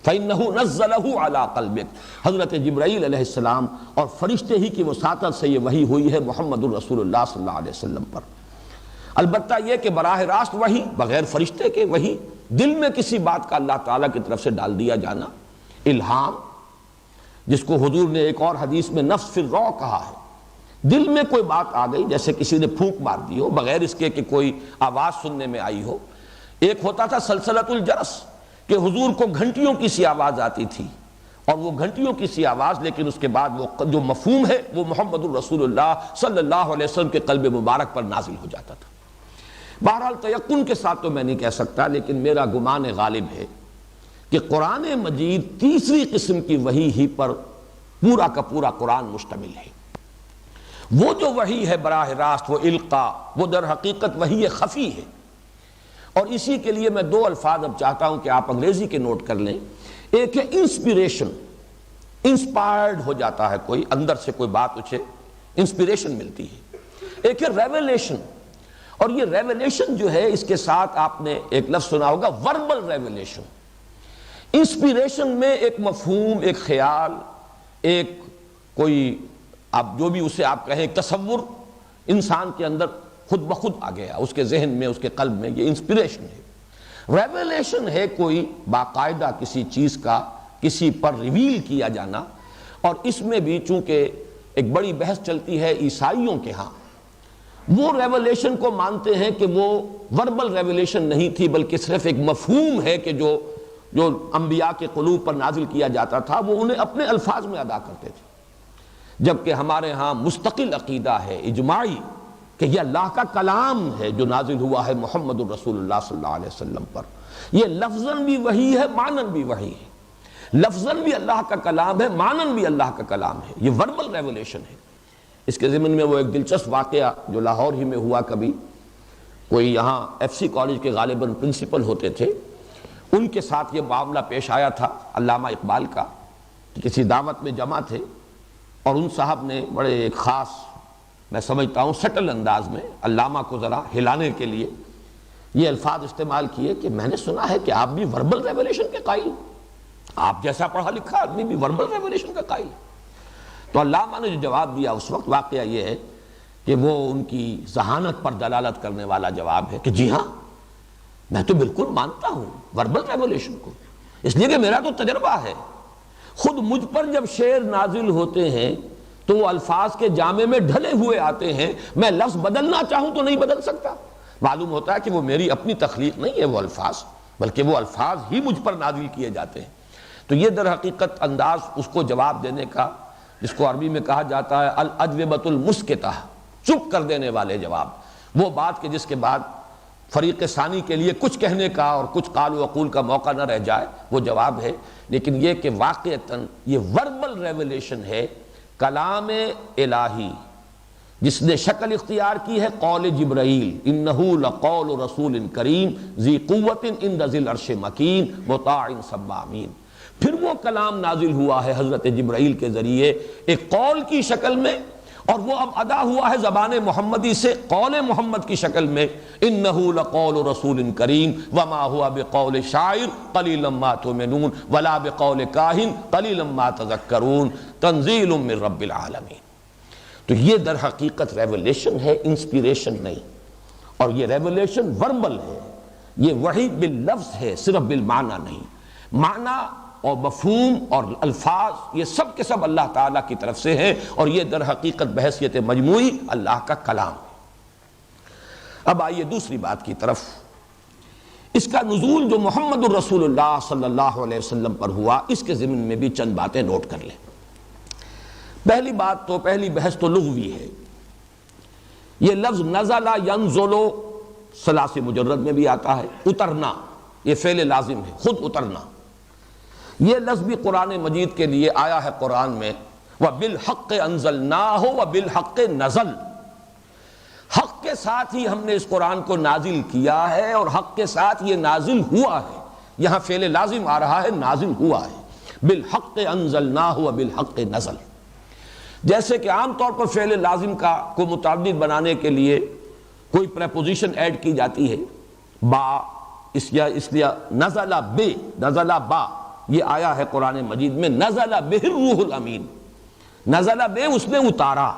فإنہ نزلہ علی قلبک. حضرت جبرائیل علیہ السلام اور فرشتے ہی کی وساطت سے یہ وحی ہوئی ہے محمد الرسول اللہ صلی اللہ علیہ وسلم پر. البتہ یہ کہ براہ راست وحی بغیر فرشتے کے وحی دل میں کسی بات کا اللہ تعالیٰ کی طرف سے ڈال دیا جانا، الہام، جس کو حضور نے ایک اور حدیث میں نفس فی الروع کہا ہے. دل میں کوئی بات آ گئی، جیسے کسی نے پھونک مار دی ہو بغیر اس کے کہ کوئی آواز سننے میں آئی ہو. ایک ہوتا تھا سلسلۃ الجرس کہ حضور کو گھنٹیوں کی سی آواز آتی تھی، اور وہ گھنٹیوں کی سی آواز، لیکن اس کے بعد وہ جو مفہوم ہے وہ محمد الرسول اللہ صلی اللہ علیہ وسلم کے قلب مبارک پر نازل ہو جاتا تھا. بہرحال تیقن کے ساتھ تو میں نہیں کہہ سکتا، لیکن میرا گمان غالب ہے کہ قرآن مجید تیسری قسم کی وحی ہی پر پورا کا پورا قرآن مشتمل ہے. وہ جو وحی ہے براہ راست، وہ القا، وہ در حقیقت وحی خفی ہے. اور اسی کے لیے میں 2 الفاظ اب چاہتا ہوں کہ آپ انگریزی کے نوٹ کر لیں. ایک ہے انسپیریشن، انسپائرڈ ہو جاتا ہے کوئی، اندر سے کوئی بات اسے انسپیریشن ملتی ہے. ایک ہے ریویلیشن، اور یہ ریولیشن جو ہے اس کے ساتھ آپ نے ایک لفظ سنا ہوگا وربل ریولیشن. انسپیریشن میں ایک مفہوم، ایک خیال، ایک کوئی آپ جو بھی اسے آپ کہیں ایک تصور انسان کے اندر خود بخود آ گیا، اس کے ذہن میں، اس کے قلب میں، یہ انسپیریشن ہے. ریولیشن ہے کوئی باقاعدہ کسی چیز کا کسی پر ریویل کیا جانا. اور اس میں بھی چونکہ ایک بڑی بحث چلتی ہے عیسائیوں کے ہاں، وہ ریولیشن کو مانتے ہیں کہ وہ وربل ریولیشن نہیں تھی بلکہ صرف ایک مفہوم ہے کہ جو انبیاء کے قلوب پر نازل کیا جاتا تھا وہ انہیں اپنے الفاظ میں ادا کرتے تھے. جبکہ ہمارے ہاں مستقل عقیدہ ہے اجماعی کہ یہ اللہ کا کلام ہے جو نازل ہوا ہے محمد الرسول اللہ صلی اللہ علیہ وسلم پر. یہ لفظاً بھی وحی ہے، معناً بھی وحی ہے. لفظاً بھی اللہ کا کلام ہے، معناً بھی اللہ کا کلام ہے. یہ وربل ریولیشن ہے. اس کے ضمن میں وہ ایک دلچسپ واقعہ جو لاہور ہی میں ہوا، کبھی کوئی یہاں ایف سی کالج کے غالباً پرنسپل ہوتے تھے، ان کے ساتھ یہ معاملہ پیش آیا تھا علامہ اقبال کا، کہ کسی دعوت میں جمع تھے اور ان صاحب نے بڑے ایک خاص، میں سمجھتا ہوں سٹل انداز میں علامہ کو ذرا ہلانے کے لیے یہ الفاظ استعمال کیے کہ میں نے سنا ہے کہ آپ بھی وربل ریولیشن کے قائل، آپ جیسا پڑھا لکھا آدمی بھی وربل ریولیشن کا قائل. تو علامہ نے جو جواب دیا اس وقت، واقعہ یہ ہے کہ وہ ان کی ذہانت پر دلالت کرنے والا جواب ہے کہ جی ہاں میں تو بالکل مانتا ہوں وربل ریولیشن کو، اس لیے کہ میرا تو تجربہ ہے. خود مجھ پر جب شعر نازل ہوتے ہیں تو وہ الفاظ کے جامے میں ڈھلے ہوئے آتے ہیں، میں لفظ بدلنا چاہوں تو نہیں بدل سکتا. معلوم ہوتا ہے کہ وہ میری اپنی تخلیق نہیں ہے وہ الفاظ، بلکہ وہ الفاظ ہی مجھ پر نازل کیے جاتے ہیں. تو یہ در حقیقت انداز اس کو جواب دینے کا جس کو عربی میں کہا جاتا ہے الاجوبۃ المسکتہ، چپ کر دینے والے جواب. وہ بات کہ جس کے بعد فریق ثانی کے لیے کچھ کہنے کا اور کچھ قال و قول کا موقع نہ رہ جائے، وہ جواب ہے. لیکن یہ کہ واقعتاً یہ وربل ریولیشن ہے، کلام الہی جس نے شکل اختیار کی ہے قول جبرائیل، انہ لقول رسول کریم ذی قوت عند ذی العرش مکین مطاع ثم امین. پھر وہ کلام نازل ہوا ہے حضرت جبرائیل کے ذریعے ایک قول کی شکل میں، اور وہ اب ادا ہوا ہے زبان محمدی سے قول محمد کی شکل میں، انہ لقول رسول کریم وما هو بقول شاعر قلیلا ما تؤمنون ولا بقول کاہن قلیلا ما تذکرون تنزیل من رب العالمین. تو یہ در حقیقت ریولیشن ہے، انسپیریشن نہیں. اور یہ ریولیشن وربل ہے، یہ وحی باللفظ ہے، صرف بالمعنی نہیں. معنی اور مفہوم اور الفاظ یہ سب کے سب اللہ تعالیٰ کی طرف سے ہیں، اور یہ در حقیقت بحیثیت مجموعی اللہ کا کلام ہے. اب آئیے دوسری بات کی طرف. اس کا نزول جو محمد الرسول اللہ صلی اللہ علیہ وسلم پر ہوا، اس کے ضمن میں بھی چند باتیں نوٹ کر لیں. پہلی بحث تو لغوی ہے. یہ لفظ نزل ینزل ثلاثی مجرد میں بھی آتا ہے، اترنا، یہ فعل لازم ہے، خود اترنا. یہ لفظ بھی قرآن مجید کے لیے آیا ہے قرآن میں، وَبِالْحَقِّ أَنزَلْنَاهُ وَبِالْحَقِّ نَزَلَ. حق کے ساتھ ہی ہم نے اس قرآن کو نازل کیا ہے اور حق کے ساتھ یہ نازل ہوا ہے. یہاں فعل لازم آ رہا ہے، نازل ہوا ہے. بِالْحَقِّ أَنزَلْنَاهُ وَبِالْحَقِّ نَزَلَ. جیسے کہ عام طور پر فعل لازم کو متعدد بنانے کے لیے کوئی پریپوزیشن ایڈ کی جاتی ہے، با، اس لیے نزل بے، نزل با، یہ آیا ہے قرآن مجید میں نزل بہ الروح الامین. نزل بے اس نے اتارا،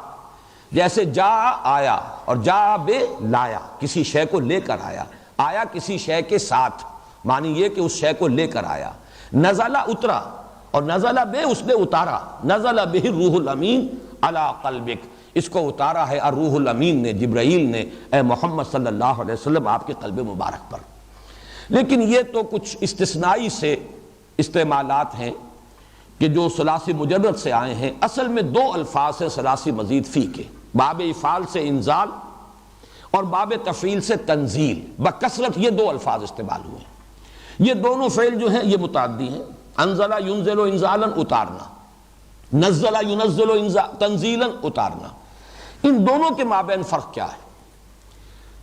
جیسے جا آیا اور جا بے لایا، کسی شے کو لے کر آیا. آیا کسی شے کے ساتھ، معنی یہ کہ اس شے کو لے کر آیا. نزل اترا اور نزل بے اس نے اتارا. نزل بہ الروح الامین علی قلبک، اس کو اتارا ہے الروح الامین نے، جبرائیل نے، اے محمد صلی اللہ علیہ وسلم آپ کے قلب مبارک پر. لیکن یہ تو کچھ استثنائی سے استعمالات ہیں کہ جو ثلاثی مجرد سے آئے ہیں. اصل میں دو الفاظ ہیں ثلاثی مزید فی کے، باب افعال سے انزال اور باب تفعیل سے تنزیل. بکثرت یہ دو الفاظ استعمال ہوئے ہیں. یہ دونوں فعل جو ہیں یہ متعدی ہیں. انزل ینزل انزالا اتارنا، نزل ینزل تنزیلا اتارنا. ان دونوں کے مابین فرق کیا ہے؟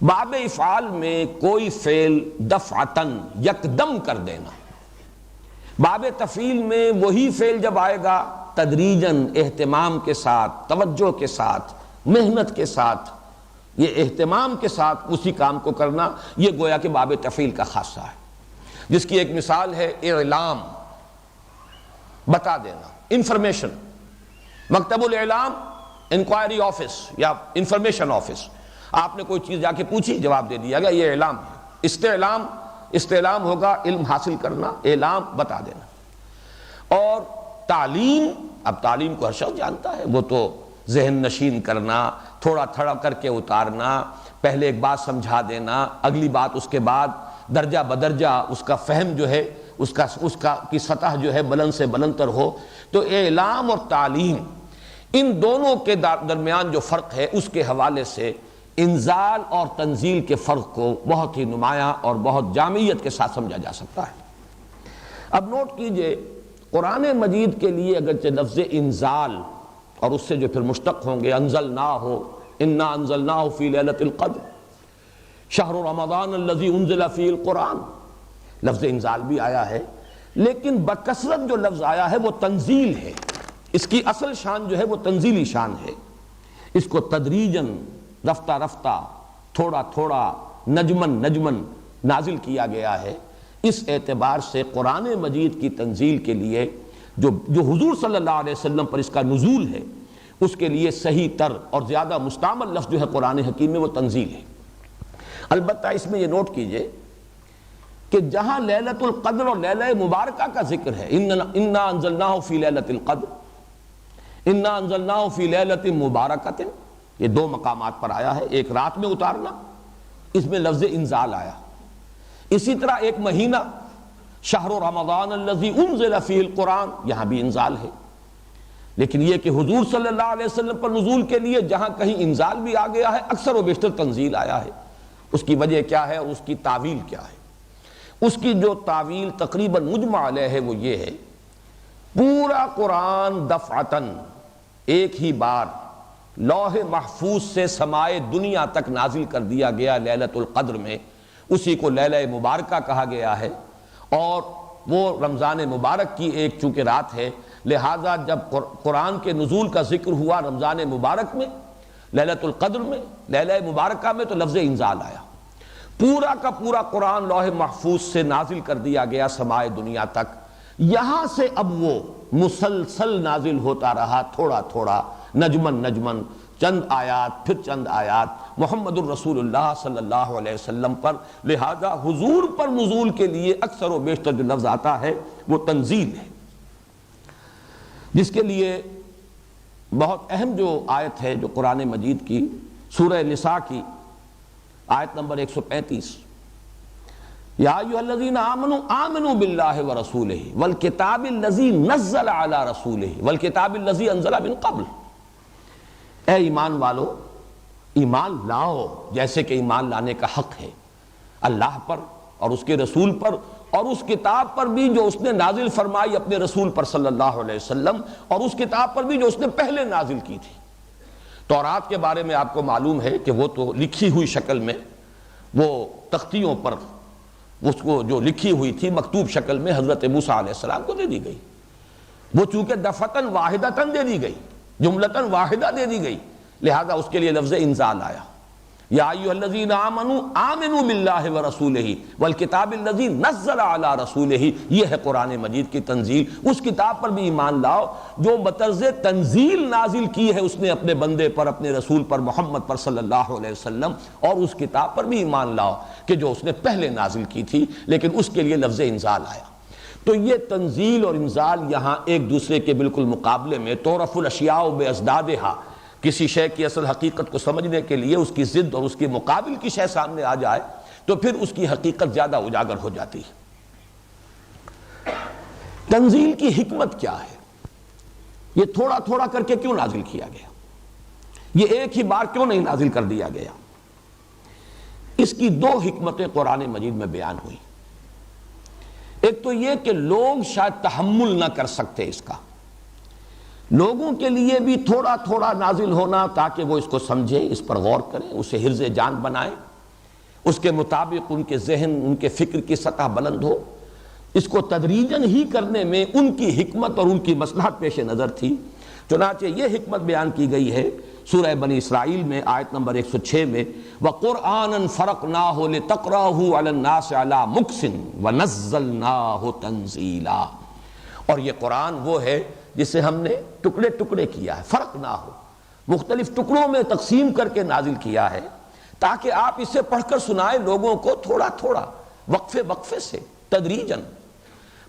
باب افعال میں کوئی فعل دفعتاً یکدم کر دینا، باب تفعیل میں وہی فعل جب آئے گا تدریجاً، اہتمام کے ساتھ، توجہ کے ساتھ، محنت کے ساتھ، یہ اہتمام کے ساتھ اسی کام کو کرنا، یہ گویا کہ باب تفعیل کا خاصہ ہے، جس کی ایک مثال ہے اعلام، بتا دینا، انفارمیشن۔ مکتب الاعلام انکوائری آفس یا انفارمیشن آفس، آپ نے کوئی چیز جا کے پوچھی، جواب دے دیا گیا، یہ اعلام ہے۔ استعلام ہوگا علم حاصل کرنا، اعلام بتا دینا۔ اور تعلیم، اب تعلیم کو ہر شخص جانتا ہے، وہ تو ذہن نشین کرنا، تھوڑا تھوڑا کر کے اتارنا، پہلے ایک بات سمجھا دینا، اگلی بات اس کے بعد درجہ بدرجہ اس کا فہم جو ہے اس کی سطح جو ہے بلند سے بلند تر ہو۔ تو اعلام اور تعلیم، ان دونوں کے درمیان جو فرق ہے، اس کے حوالے سے انزال اور تنزیل کے فرق کو بہت ہی نمایاں اور بہت جامعیت کے ساتھ سمجھا جا سکتا ہے۔ اب نوٹ کیجئے، قرآن مجید کے لیے اگرچہ لفظ انزال اور اس سے جو پھر مشتق ہوں گے انزلناہ، انا انزلناہ فی لیلۃ القدر، شہر رمضان الذی انزل فیہ القرآن، لفظ انزال بھی آیا ہے، لیکن بکثرت جو لفظ آیا ہے وہ تنزیل ہے۔ اس کی اصل شان جو ہے وہ تنزیلی شان ہے۔ اس کو تدریجاً، رفتہ رفتہ، تھوڑا تھوڑا، نجمن نازل کیا گیا ہے۔ اس اعتبار سے قرآن مجید کی تنزیل کے لیے جو حضور صلی اللہ علیہ وسلم پر اس کا نزول ہے، اس کے لیے صحیح تر اور زیادہ مستعمل لفظ جو ہے قرآن حکیم میں وہ تنزیل ہے۔ البتہ اس میں یہ نوٹ کیجئے کہ جہاں لیلۃ القدر اور لیلہ مبارکہ کا ذکر ہے، انا انزلناہ فی لیلۃ القدر، انا انزلناہ فی لیلۃ مبارکۃ، یہ دو مقامات پر آیا ہے، ایک رات میں اتارنا، اس میں لفظ انزال آیا۔ اسی طرح ایک مہینہ، شہر رمضان الذی انزل فیہ القرآن، یہاں بھی انزال ہے۔ لیکن یہ کہ حضور صلی اللہ علیہ وسلم پر نزول کے لیے جہاں کہیں انزال بھی آ گیا ہے، اکثر و بیشتر تنزیل آیا ہے۔ اس کی وجہ کیا ہے اور اس کی تعویل کیا ہے؟ اس کی جو تعویل تقریباً مجمع علیہ ہے وہ یہ ہے، پورا قرآن دفعتاً، ایک ہی بار لوح محفوظ سے سمائے دنیا تک نازل کر دیا گیا لیلۃ القدر میں، اسی کو لیلہ مبارکہ کہا گیا ہے۔ اور وہ رمضان مبارک کی ایک چونکہ رات ہے، لہٰذا جب قرآن کے نزول کا ذکر ہوا رمضان مبارک میں، لیلۃ القدر میں، لیلہ مبارکہ میں، تو لفظ انزال آیا۔ پورا کا پورا قرآن لوح محفوظ سے نازل کر دیا گیا سمائے دنیا تک، یہاں سے اب وہ مسلسل نازل ہوتا رہا، تھوڑا تھوڑا، نجمن، چند آیات پھر چند آیات محمد الرسول اللہ صلی اللہ علیہ وسلم پر۔ لہذا حضور پر نزول کے لیے اکثر و بیشتر جو لفظ آتا ہے وہ تنزیل ہے، جس کے لیے بہت اہم جو آیت ہے جو قرآن مجید کی سورہ نساء کی آیت نمبر 135، یا ایھا الذین آمنوا آمنوا باللہ ورسولہ والکتاب الذی نزل علی رسولہ والکتاب الذی انزل من قبل، اے ایمان والو، ایمان لاؤ جیسے کہ ایمان لانے کا حق ہے اللہ پر اور اس کے رسول پر، اور اس کتاب پر بھی جو اس نے نازل فرمائی اپنے رسول پر صلی اللہ علیہ وسلم، اور اس کتاب پر بھی جو اس نے پہلے نازل کی تھی۔ تورات کے بارے میں آپ کو معلوم ہے کہ وہ تو لکھی ہوئی شکل میں، وہ تختیوں پر اس کو جو لکھی ہوئی تھی مکتوب شکل میں حضرت موسیٰ علیہ السلام کو دے دی گئی۔ وہ چونکہ دفعتاً واحدتاً دے دی گئی، جملتاً واحدہ دے دی گئی، لہذا اس کے لیے لفظ انزال آیا۔ یا ایھا الذین آمنوا آمنوا باللہ ورسولہ والکتاب الذی نزل علی رسولہ، یہ ہے قرآن مجید کی تنزیل۔ اس کتاب پر بھی ایمان لاؤ جو بطرز تنزیل نازل کی ہے اس نے اپنے بندے پر، اپنے رسول پر، محمد پر صلی اللہ علیہ وسلم، اور اس کتاب پر بھی ایمان لاؤ کہ جو اس نے پہلے نازل کی تھی، لیکن اس کے لیے لفظ انزال آیا۔ تو یہ تنزیل اور انزال یہاں ایک دوسرے کے بالکل مقابلے میں، تعرف الاشیاء بازدادہا، کسی شے کی اصل حقیقت کو سمجھنے کے لیے اس کی ضد اور اس کے مقابل کی شے سامنے آ جائے تو پھر اس کی حقیقت زیادہ اجاگر ہو جاتی ہے۔ تنزیل کی حکمت کیا ہے؟ یہ تھوڑا تھوڑا کر کے کیوں نازل کیا گیا؟ یہ ایک ہی بار کیوں نہیں نازل کر دیا گیا؟ اس کی دو حکمتیں قرآن مجید میں بیان ہوئی۔ ایک تو یہ کہ لوگ شاید تحمل نہ کر سکتے اس کا، لوگوں کے لیے بھی تھوڑا تھوڑا نازل ہونا تاکہ وہ اس کو سمجھیں، اس پر غور کریں، اسے حرز جان بنائیں، اس کے مطابق ان کے ذہن، ان کے فکر کی سطح بلند ہو۔ اس کو تدریجاً ہی کرنے میں ان کی حکمت اور ان کی مصلحت پیش نظر تھی۔ چنانچہ یہ حکمت بیان کی گئی ہے سورہ بنی اسرائیل میں آیت نمبر 106 میں وَقُرْآنًا فَرَقْنَاهُ لِتَقْرَأَهُ عَلَى النَّاسِ عَلَى مُكْثٍ وَنَزَّلْنَاهُ تَنزِيلًا، اور یہ قرآن وہ ہے جسے ہم نے ٹکڑے ٹکڑے کیا ہے، فرقناہ مختلف ٹکڑوں میں تقسیم کر کے نازل کیا ہے تاکہ آپ اسے پڑھ کر سنائیں لوگوں کو تھوڑا تھوڑا، وقفے وقفے سے، تدریجاً۔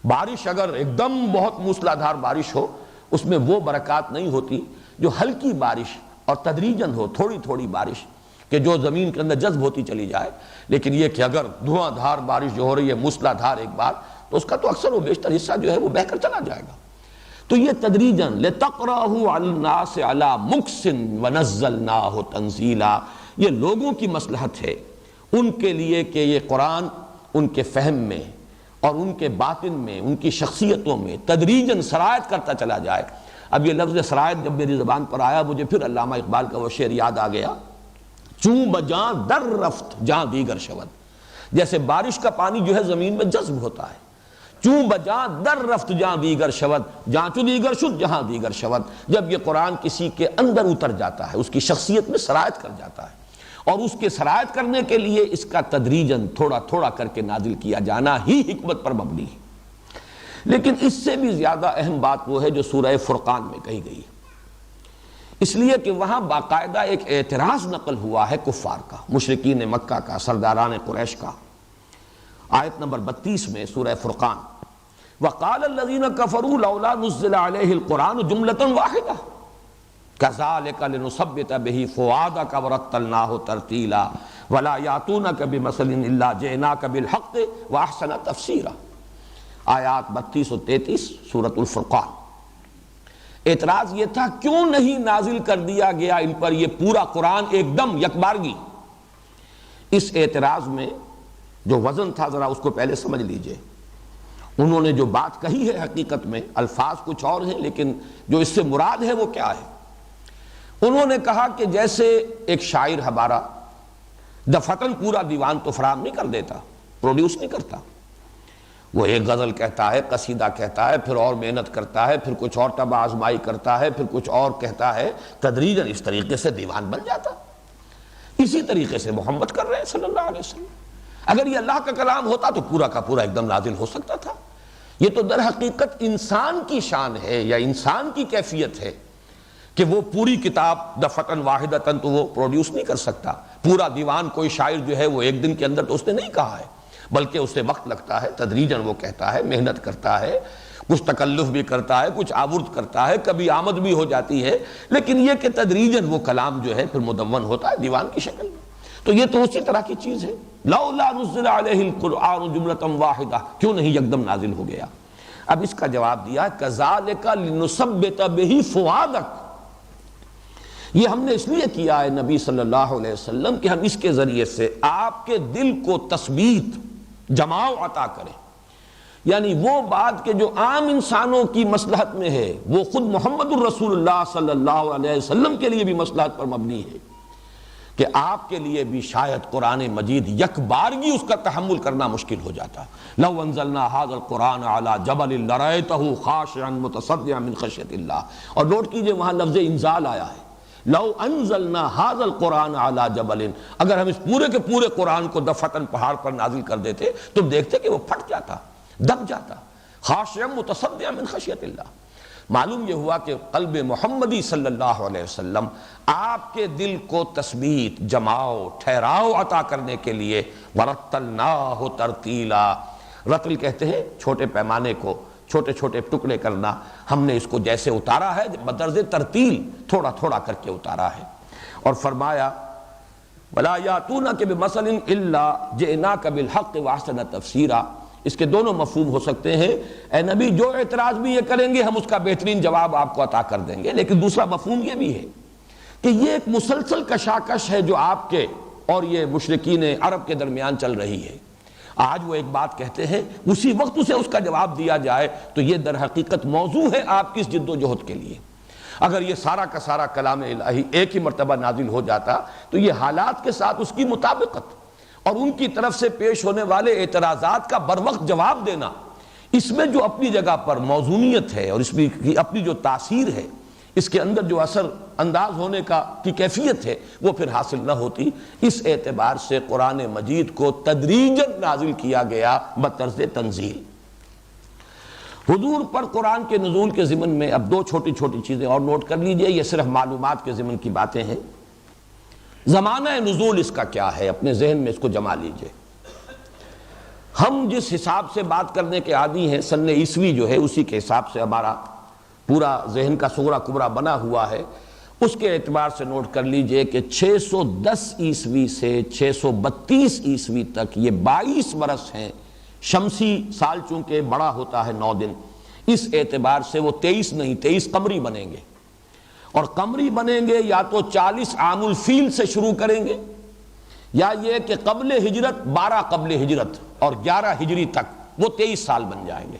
بارش اگر ایک دم بہت موسلادھار بارش ہو اس میں وہ برکات نہیں ہوتی جو ہلکی بارش اور تدریجاً ہو، تھوڑی تھوڑی بارش کہ جو زمین کے اندر جذب ہوتی چلی جائے۔ لیکن یہ کہ اگر دھواں دھار بارش جو ہو رہی ہے موسلادھار ایک بار، تو اس کا تو اکثر و بیشتر حصہ جو ہے وہ بہہ کر چلا جائے گا۔ تو یہ تدریجاً لِتَقْرَأَهُ عَلَى النَّاسِ عَلَى مُكْثٍ وَنَزَّلْنَاهُ تَنزِيلًا، یہ لوگوں کی مصلحت ہے ان کے لیے کہ یہ قرآن ان کے فہم میں اور ان کے باطن میں، ان کی شخصیتوں میں تدریجاً سرایت کرتا چلا جائے۔ اب یہ لفظ سرایت جب میری زبان پر آیا مجھے پھر علامہ اقبال کا وہ شعر یاد آ گیا، چوں بجاں در رفت جاں دیگر شود، جیسے بارش کا پانی جو ہے زمین میں جذب ہوتا ہے، چوں بجاں در رفت جاں دیگر شود، جاں چو دیگر شد جہاں دیگر شود، جب یہ قرآن کسی کے اندر اتر جاتا ہے، اس کی شخصیت میں سرایت کر جاتا ہے، اور اس کے سرایت کرنے کے لیے اس کا تدریجاً تھوڑا تھوڑا کر کے نازل کیا جانا ہی حکمت پر مبنی ہے۔ لیکن اس سے بھی زیادہ اہم بات وہ ہے جو سورہ فرقان میں کہی گئی، اس لیے کہ وہاں باقاعدہ ایک اعتراض نقل ہوا ہے کفار کا، مشرکین مکہ کا، سرداران قریش کا۔ آیت نمبر 32 میں سورہ فرقان، وَقَالَ الَّذِينَ كَفَرُوا لَوْلَا نُزِّلَ عَلَيْهِ الْقُرْآنُ جُمْلَةً وَاحِدَةً كَذَلِكَ لِنُثَبِّتَ بِهِ فُؤَادَكَ وَرَتَّلْنَاهُ تَرْتِيلًا وَلَا يَأْتُونَكَ بِمَثَلٍ إِلَّا جِئْنَاكَ بِالْحَقِّ وَأَحْسَنَ تَفْسِيرًا، آیات 32 اور 33 سورۃ الفرقان۔ اعتراض یہ تھا کیوں نہیں نازل کر دیا گیا ان پر یہ پورا قرآن ایک دم یکبارگی۔ اس اعتراض میں جو وزن تھا ذرا اس کو پہلے سمجھ لیجئے۔ انہوں نے جو بات کہی ہے حقیقت میں الفاظ کچھ اور ہیں، لیکن جو اس سے مراد ہے وہ کیا ہے؟ انہوں نے کہا کہ جیسے ایک شاعر ہمارا دفعتاً پورا دیوان تو فراہم نہیں کر دیتا، پروڈیوس نہیں کرتا، وہ ایک غزل کہتا ہے، قصیدہ کہتا ہے، پھر اور محنت کرتا ہے، پھر کچھ اور طبع آزمائی کرتا ہے، پھر کچھ اور کہتا ہے، تدریجاً اس طریقے سے دیوان بن جاتا۔ اسی طریقے سے محمد کر رہے ہیں صلی اللہ علیہ وسلم۔ اگر یہ اللہ کا کلام ہوتا تو پورا کا پورا ایک دم نازل ہو سکتا تھا۔ یہ تو در حقیقت انسان کی شان ہے یا انسان کی کیفیت ہے کہ وہ پوری کتاب دفعتاً واحدتاً تو وہ پروڈیوس نہیں کر سکتا۔ پورا دیوان کوئی شاعر جو ہے وہ ایک دن کے اندر تو اس نے نہیں کہا ہے، بلکہ اسے وقت لگتا ہے، تدریجاً وہ کہتا ہے، محنت کرتا ہے، کچھ تکلف بھی کرتا ہے، کچھ آورد کرتا ہے، کبھی آمد بھی ہو جاتی ہے، لیکن یہ کہ تدریجاً وہ کلام جو ہے پھر مدون ہوتا ہے دیوان کی شکل میں۔ تو یہ تو اسی طرح کی چیز ہے، لولا نزل علیہ القرآن جملۃ واحدہ، کیوں نہیں یکدم نازل ہو گیا؟ اب اس کا جواب دیا کذالک لنثبت بہ فؤادک، یہ ہم نے اس لیے کیا ہے نبی صلی اللہ علیہ وسلم کہ ہم اس کے ذریعے سے آپ کے دل کو تثبیت، جماؤ عطا کریں، یعنی وہ بات کہ جو عام انسانوں کی مصلحت میں ہے وہ خود محمد الرسول اللہ صلی اللہ علیہ وسلم کے لیے بھی مصلحت پر مبنی ہے کہ آپ کے لیے بھی شاید قرآن مجید یک بارگی اس کا تحمل کرنا مشکل ہو جاتا۔ لو انزلنا هذا القرآن على جبل لرأيته خاشعا متصدعا من خشیۃ اللہ، اور نوٹ کیجئے وہاں لفظ انزال آیا ہے، لو انزلنا هذا القرآن على جبل، اگر ہم اس پورے کے پورے قرآن کو دفعتاً پہاڑ پر نازل کر دیتے تم دیکھتے کہ وہ پھٹ جاتا، دب جاتا، خاشعا متصدعا من خشیۃ اللہ۔ معلوم یہ ہوا کہ قلب محمدی صلی اللہ علیہ وسلم آپ کے دل کو تثبیت، جماؤ، ٹھہراؤ عطا کرنے کے لیے ورتلناہ ترتیلا، رتل کہتے ہیں چھوٹے پیمانے کو، چھوٹے چھوٹے ٹکڑے کرنا، ہم نے اس کو جیسے اتارا ہے بدرج ترتیل، تھوڑا تھوڑا کر کے اتارا ہے۔ اور فرمایا وَلَا يَأْتُونَكَ بِمَثَلٍ إِلَّا جِئْنَاكَ بِالْحَقِّ وَأَحْسَنَ تَفْسِيرًا، اس کے دونوں مفہوم ہو سکتے ہیں، اے نبی جو اعتراض بھی یہ کریں گے ہم اس کا بہترین جواب آپ کو عطا کر دیں گے، لیکن دوسرا مفہوم یہ بھی ہے کہ یہ ایک مسلسل کشاکش ہے جو آپ کے اور یہ مشرکین عرب کے درمیان چل رہی ہے۔ آج وہ ایک بات کہتے ہیں اسی وقت اسے اس کا جواب دیا جائے، تو یہ در حقیقت موضوع ہے آپ کی اس جد و جہد کے لیے۔ اگر یہ سارا کا سارا کلام الہی ایک ہی مرتبہ نازل ہو جاتا تو یہ حالات کے ساتھ اس کی مطابقت اور ان کی طرف سے پیش ہونے والے اعتراضات کا بروقت جواب دینا، اس میں جو اپنی جگہ پر موزونیت ہے اور اس میں اپنی جو تاثیر ہے، اس کے اندر جو اثر انداز ہونے کی کیفیت ہے وہ پھر حاصل نہ ہوتی۔ اس اعتبار سے قرآن مجید کو تدریجاً نازل کیا گیا بطرز تنزیل۔ حضور پر قرآن کے نزول کے ضمن میں اب دو چھوٹی چھوٹی چیزیں اور نوٹ کر لیجئے، یہ صرف معلومات کے ضمن کی باتیں ہیں۔ زمانہ نزول اس کا کیا ہے، اپنے ذہن میں اس کو جما لیجئے۔ ہم جس حساب سے بات کرنے کے عادی ہیں، سن عیسوی جو ہے اسی کے حساب سے ہمارا پورا ذہن کا صغرا کبرا بنا ہوا ہے، اس کے اعتبار سے نوٹ کر لیجئے کہ 610 عیسوی سے 632 عیسوی تک یہ 22 برس ہیں۔ شمسی سال چونکہ بڑا ہوتا ہے 9 دن، اس اعتبار سے وہ 23 نہیں 23 قمری بنیں گے، اور قمری بنیں گے یا تو 40 عام الفیل سے شروع کریں گے، یا یہ کہ قبل ہجرت 12 قبل ہجرت اور 11 ہجری تک وہ 23 سال بن جائیں گے۔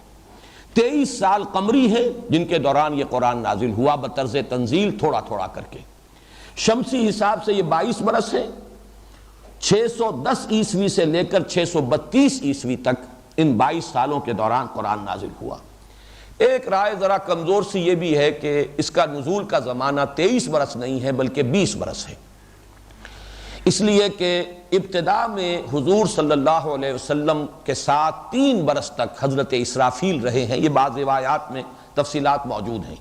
23 سال قمری ہیں جن کے دوران یہ قرآن نازل ہوا بطرز تنزیل، تھوڑا تھوڑا کر کے۔ شمسی حساب سے یہ 22 برس ہیں۔ 610 عیسوی سے لے کر 632 عیسوی تک ان 22 سالوں کے دوران قرآن نازل ہوا۔ ایک رائے ذرا کمزور سی یہ بھی ہے کہ اس کا نزول کا زمانہ 23 برس نہیں ہے بلکہ 20 برس ہے، اس لیے کہ ابتدا میں حضور صلی اللہ علیہ وسلم کے ساتھ 3 برس تک حضرت اسرافیل رہے ہیں، یہ بعض روایات میں تفصیلات موجود ہیں،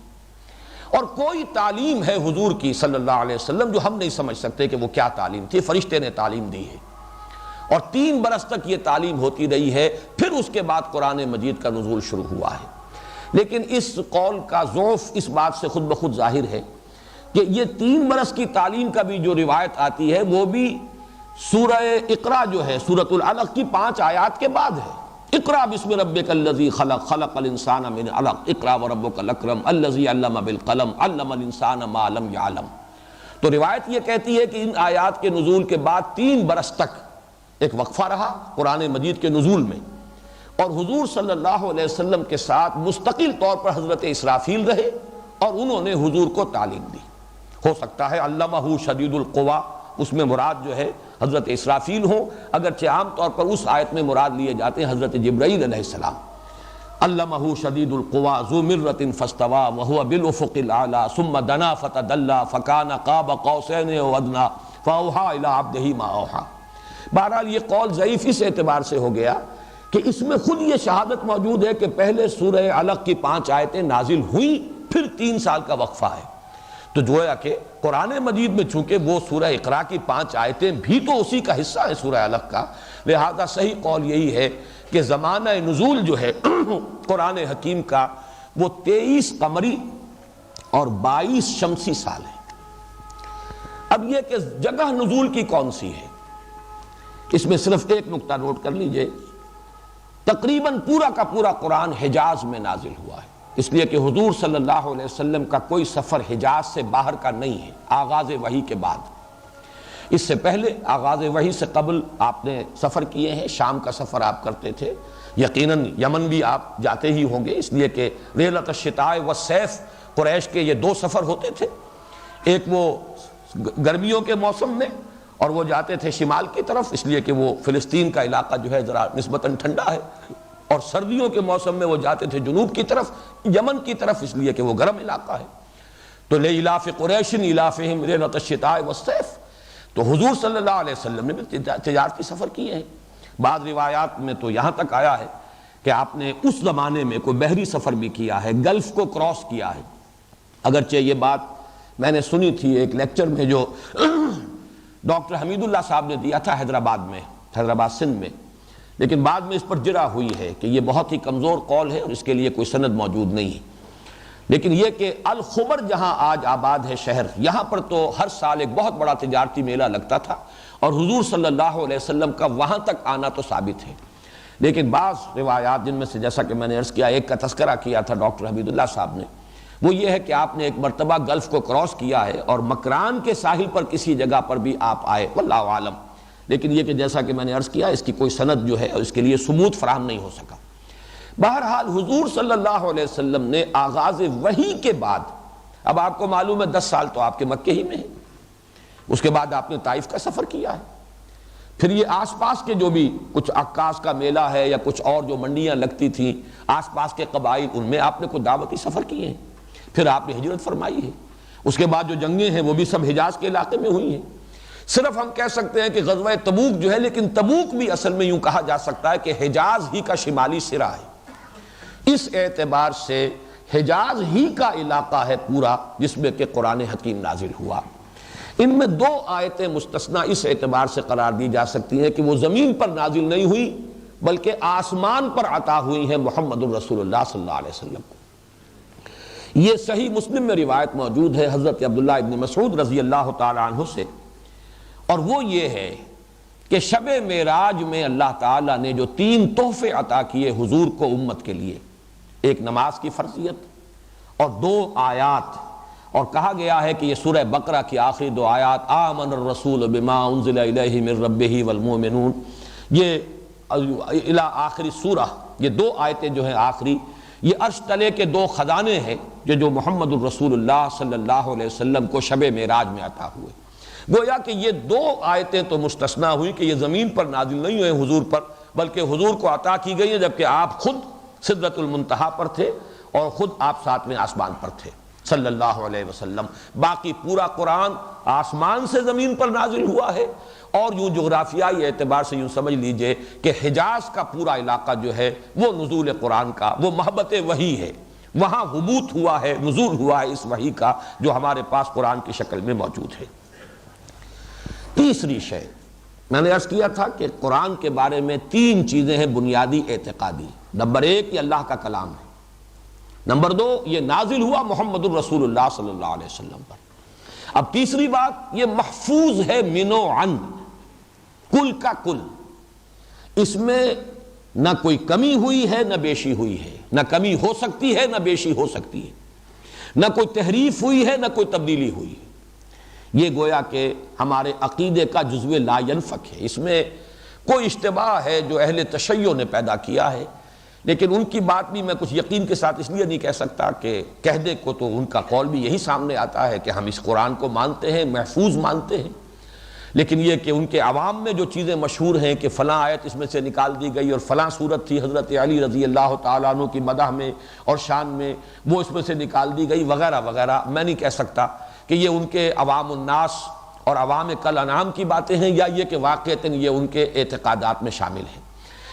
اور کوئی تعلیم ہے حضور کی صلی اللہ علیہ وسلم جو ہم نہیں سمجھ سکتے کہ وہ کیا تعلیم تھی، فرشتے نے تعلیم دی ہے، اور 3 برس تک یہ تعلیم ہوتی رہی ہے، پھر اس کے بعد قرآن مجید کا نزول شروع ہوا ہے۔ لیکن اس قول کا ضعف اس بات سے خود بخود ظاہر ہے کہ یہ 3 برس کی تعلیم کا بھی جو روایت آتی ہے وہ بھی سورہ اقرا جو ہے سورۃ العلق کی 5 آیات کے بعد ہے۔ اقرا بسم ربک الذی خلق، خلق الانسان من علق، اقرا وربک الاکرم الذی علم بالقلم، علم الانسان ما لم یعلم۔ تو روایت یہ کہتی ہے کہ ان آیات کے نزول کے بعد 3 برس تک ایک وقفہ رہا قرآن مجید کے نزول میں، اور حضور صلی اللہ علیہ وسلم کے ساتھ مستقل طور پر حضرت اسرافیل رہے اور انہوں نے حضور کو تعلیم دی۔ ہو سکتا ہے علمہ شدید القوا اس میں مراد جو ہے حضرت اسرافیل ہوں، اگرچہ عام طور پر اس آیت میں مراد لیے جاتے ہیں حضرت جبرائیل علیہ السلام۔ علمہ شدید القوا ذو مرۃ فاستوى وهو بالافق الاعلى ثم دنا فتدلى فكان قاب قوسين او ادنى فاوحى الى عبده ما اوحى۔ بہرحال یہ قول ضعیف اس اعتبار سے ہو گیا کہ اس میں خود یہ شہادت موجود ہے کہ پہلے سورہ علق کی 5 آیتیں نازل ہوئیں، پھر 3 سال کا وقفہ ہے۔ تو گویا کہ قرآن مجید میں چونکہ وہ سورہ اقرا کی 5 آیتیں بھی تو اسی کا حصہ ہے سورہ علق کا، لہذا صحیح قول یہی ہے کہ زمانہ نزول جو ہے قرآن حکیم کا وہ 23 قمری اور 22 شمسی سال ہے۔ اب یہ کہ جگہ نزول کی کون سی ہے، اس میں صرف ایک نقطہ نوٹ کر لیجئے، تقریباً پورا کا پورا قرآن حجاز میں نازل ہوا ہے، اس لیے کہ حضور صلی اللہ علیہ وسلم کا کوئی سفر حجاز سے باہر کا نہیں ہے آغاز وحی کے بعد۔ اس سے پہلے آغاز وحی سے قبل آپ نے سفر کیے ہیں، شام کا سفر آپ کرتے تھے، یقیناً یمن بھی آپ جاتے ہی ہوں گے، اس لیے کہ ریلۃ الشتاء والصیف قریش کے یہ 2 سفر ہوتے تھے، ایک وہ گرمیوں کے موسم میں اور وہ جاتے تھے شمال کی طرف، اس لیے کہ وہ فلسطین کا علاقہ جو ہے ذرا نسبتاً ٹھنڈا ہے، اور سردیوں کے موسم میں وہ جاتے تھے جنوب کی طرف، یمن کی طرف، اس لیے کہ وہ گرم علاقہ ہے۔ تو لإلاف قریش إِلَافِهِمْ رِحْلَةَ الشِّتَاءِ وَالصَّيْفِ، تو حضور صلی اللہ علیہ وسلم نے بھی تجارتی سفر کیے ہیں۔ بعض روایات میں تو یہاں تک آیا ہے کہ آپ نے اس زمانے میں کوئی بحری سفر بھی کیا ہے، گلف کو کراس کیا ہے۔ اگرچہ یہ بات میں نے سنی تھی ایک لیکچر میں جو ڈاکٹر حمید اللہ صاحب نے دیا تھا حیدرآباد میں، حیدرآباد سندھ میں، لیکن بعد میں اس پر جرح ہوئی ہے کہ یہ بہت ہی کمزور قول ہے اور اس کے لیے کوئی سند موجود نہیں ہے۔ لیکن یہ کہ الخبر جہاں آج آباد ہے شہر، یہاں پر تو ہر سال ایک بہت بڑا تجارتی میلہ لگتا تھا، اور حضور صلی اللہ علیہ وسلم کا وہاں تک آنا تو ثابت ہے۔ لیکن بعض روایات جن میں سے جیسا کہ میں نے عرض کیا ایک کا تذکرہ کیا تھا ڈاکٹر حمید اللہ صاحب نے، وہ یہ ہے کہ آپ نے ایک مرتبہ گلف کو کراس کیا ہے اور مکران کے ساحل پر کسی جگہ پر بھی آپ آئے، واللہ عالم۔ لیکن یہ کہ جیسا کہ میں نے عرض کیا اس کی کوئی سند جو ہے اس کے لیے ثبوت فراہم نہیں ہو سکا۔ بہرحال حضور صلی اللہ علیہ وسلم نے آغاز وحی کے بعد، اب آپ کو معلوم ہے 10 سال تو آپ کے مکے ہی میں ہیں، اس کے بعد آپ نے طائف کا سفر کیا ہے، پھر یہ آس پاس کے جو بھی کچھ عکاس کا میلہ ہے یا کچھ اور جو منڈیاں لگتی تھیں آس پاس کے قبائل، ان میں آپ نے کوئی دعوتی سفر کیے ہیں، پھر آپ نے ہجرت فرمائی ہے، اس کے بعد جو جنگیں ہیں وہ بھی سب حجاز کے علاقے میں ہوئی ہیں۔ صرف ہم کہہ سکتے ہیں کہ غزوہ تبوک جو ہے، لیکن تبوک بھی اصل میں یوں کہا جا سکتا ہے کہ حجاز ہی کا شمالی سرا ہے، اس اعتبار سے حجاز ہی کا علاقہ ہے پورا جس میں کہ قرآن حکیم نازل ہوا۔ ان میں دو آیتیں مستثنیٰ اس اعتبار سے قرار دی جا سکتی ہیں کہ وہ زمین پر نازل نہیں ہوئی بلکہ آسمان پر عطا ہوئی ہیں محمد الرسول اللہ صلی اللہ علیہ وسلم کو۔ یہ صحیح مسلم میں روایت موجود ہے حضرت عبداللہ ابن مسعود رضی اللہ تعالیٰ عنہ سے، اور وہ یہ ہے کہ شب معراج میں اللہ تعالیٰ نے جو 3 تحفے عطا کیے حضور کو امت کے لیے، ایک نماز کی فرضیت اور 2 آیات، اور کہا گیا ہے کہ یہ سورہ بقرہ کی آخری 2 آیات آمن الرسول بما انزل الیہ من ربہ والمؤمنون، یہ الی آخری سورہ، یہ 2 آیتیں جو ہیں آخری، یہ عرش تلے کے 2 خزانے ہیں جو محمد الرسول اللہ صلی اللہ علیہ وسلم کو شب معراج میں عطا ہوئے۔ گویا کہ یہ 2 آیتیں تو مستثنیٰ ہوئی کہ یہ زمین پر نازل نہیں ہوئے حضور پر بلکہ حضور کو عطا کی گئی ہیں، جبکہ آپ خود سدرۃ المنتہا پر تھے اور خود آپ 7ویں آسمان پر تھے صلی اللہ علیہ وسلم۔ باقی پورا قرآن آسمان سے زمین پر نازل ہوا ہے، اور یوں جغرافیائی اعتبار سے یوں سمجھ لیجئے کہ حجاز کا پورا علاقہ جو ہے وہ نزول قرآن کا، وہ محبت وحی ہے، وہاں حبوط ہوا ہے، نزول ہوا ہے اس وحی کا جو ہمارے پاس قرآن کی شکل میں موجود ہے۔ تیسری شے میں نے عرض کیا تھا کہ قرآن کے بارے میں 3 چیزیں ہیں بنیادی اعتقادی۔ نمبر 1 یہ اللہ کا کلام ہے، نمبر 2 یہ نازل ہوا محمد الرسول اللہ صلی اللہ علیہ وسلم پر، اب تیسری بات یہ محفوظ ہے من و عن، کل کا کل، اس میں نہ کوئی کمی ہوئی ہے نہ بیشی ہوئی ہے، نہ کمی ہو سکتی ہے نہ بیشی ہو سکتی ہے، نہ کوئی تحریف ہوئی ہے نہ کوئی تبدیلی ہوئی ہے۔ یہ گویا کہ ہمارے عقیدے کا جزو لا ینفک ہے، اس میں کوئی اشتباہ ہے جو اہل تشیع نے پیدا کیا ہے، لیکن ان کی بات بھی میں کچھ یقین کے ساتھ اس لیے نہیں کہہ سکتا کہ کہہ دے کو تو ان کا قول بھی یہی سامنے آتا ہے کہ ہم اس قرآن کو مانتے ہیں، محفوظ مانتے ہیں، لیکن یہ کہ ان کے عوام میں جو چیزیں مشہور ہیں کہ فلاں آیت اس میں سے نکال دی گئی اور فلاں صورت تھی حضرت علی رضی اللہ تعالیٰ عنہ کی مدح میں اور شان میں وہ اس میں سے نکال دی گئی وغیرہ وغیرہ، میں نہیں کہہ سکتا کہ یہ ان کے عوام الناس اور عوام کل انعام کی باتیں ہیں یا یہ کہ واقعتاً یہ ان کے اعتقادات میں شامل ہیں،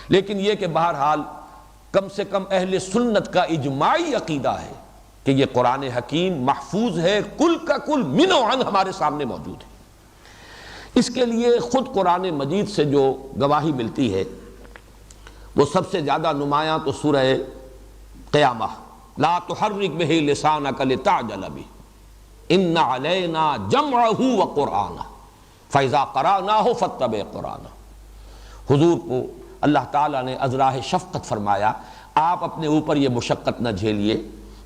لیکن یہ کہ بہرحال کم سے کم اہل سنت کا اجماعی عقیدہ ہے کہ یہ قرآن حکیم محفوظ ہے، کل کا کل من و عن ہمارے سامنے موجود ہے۔ اس کے لیے خود قرآن مجید سے جو گواہی ملتی ہے وہ سب سے زیادہ نمایاں تو سورہ قیامہ، لا تحرک بہ لسانک لتعجل بہ ان علینا جمعہ وقرآنہ فاذا قرأناہ فاتبع قرآنہ۔ حضور کو اللہ تعالیٰ نے ازراہ شفقت فرمایا آپ اپنے اوپر یہ مشقت نہ جھیلیے،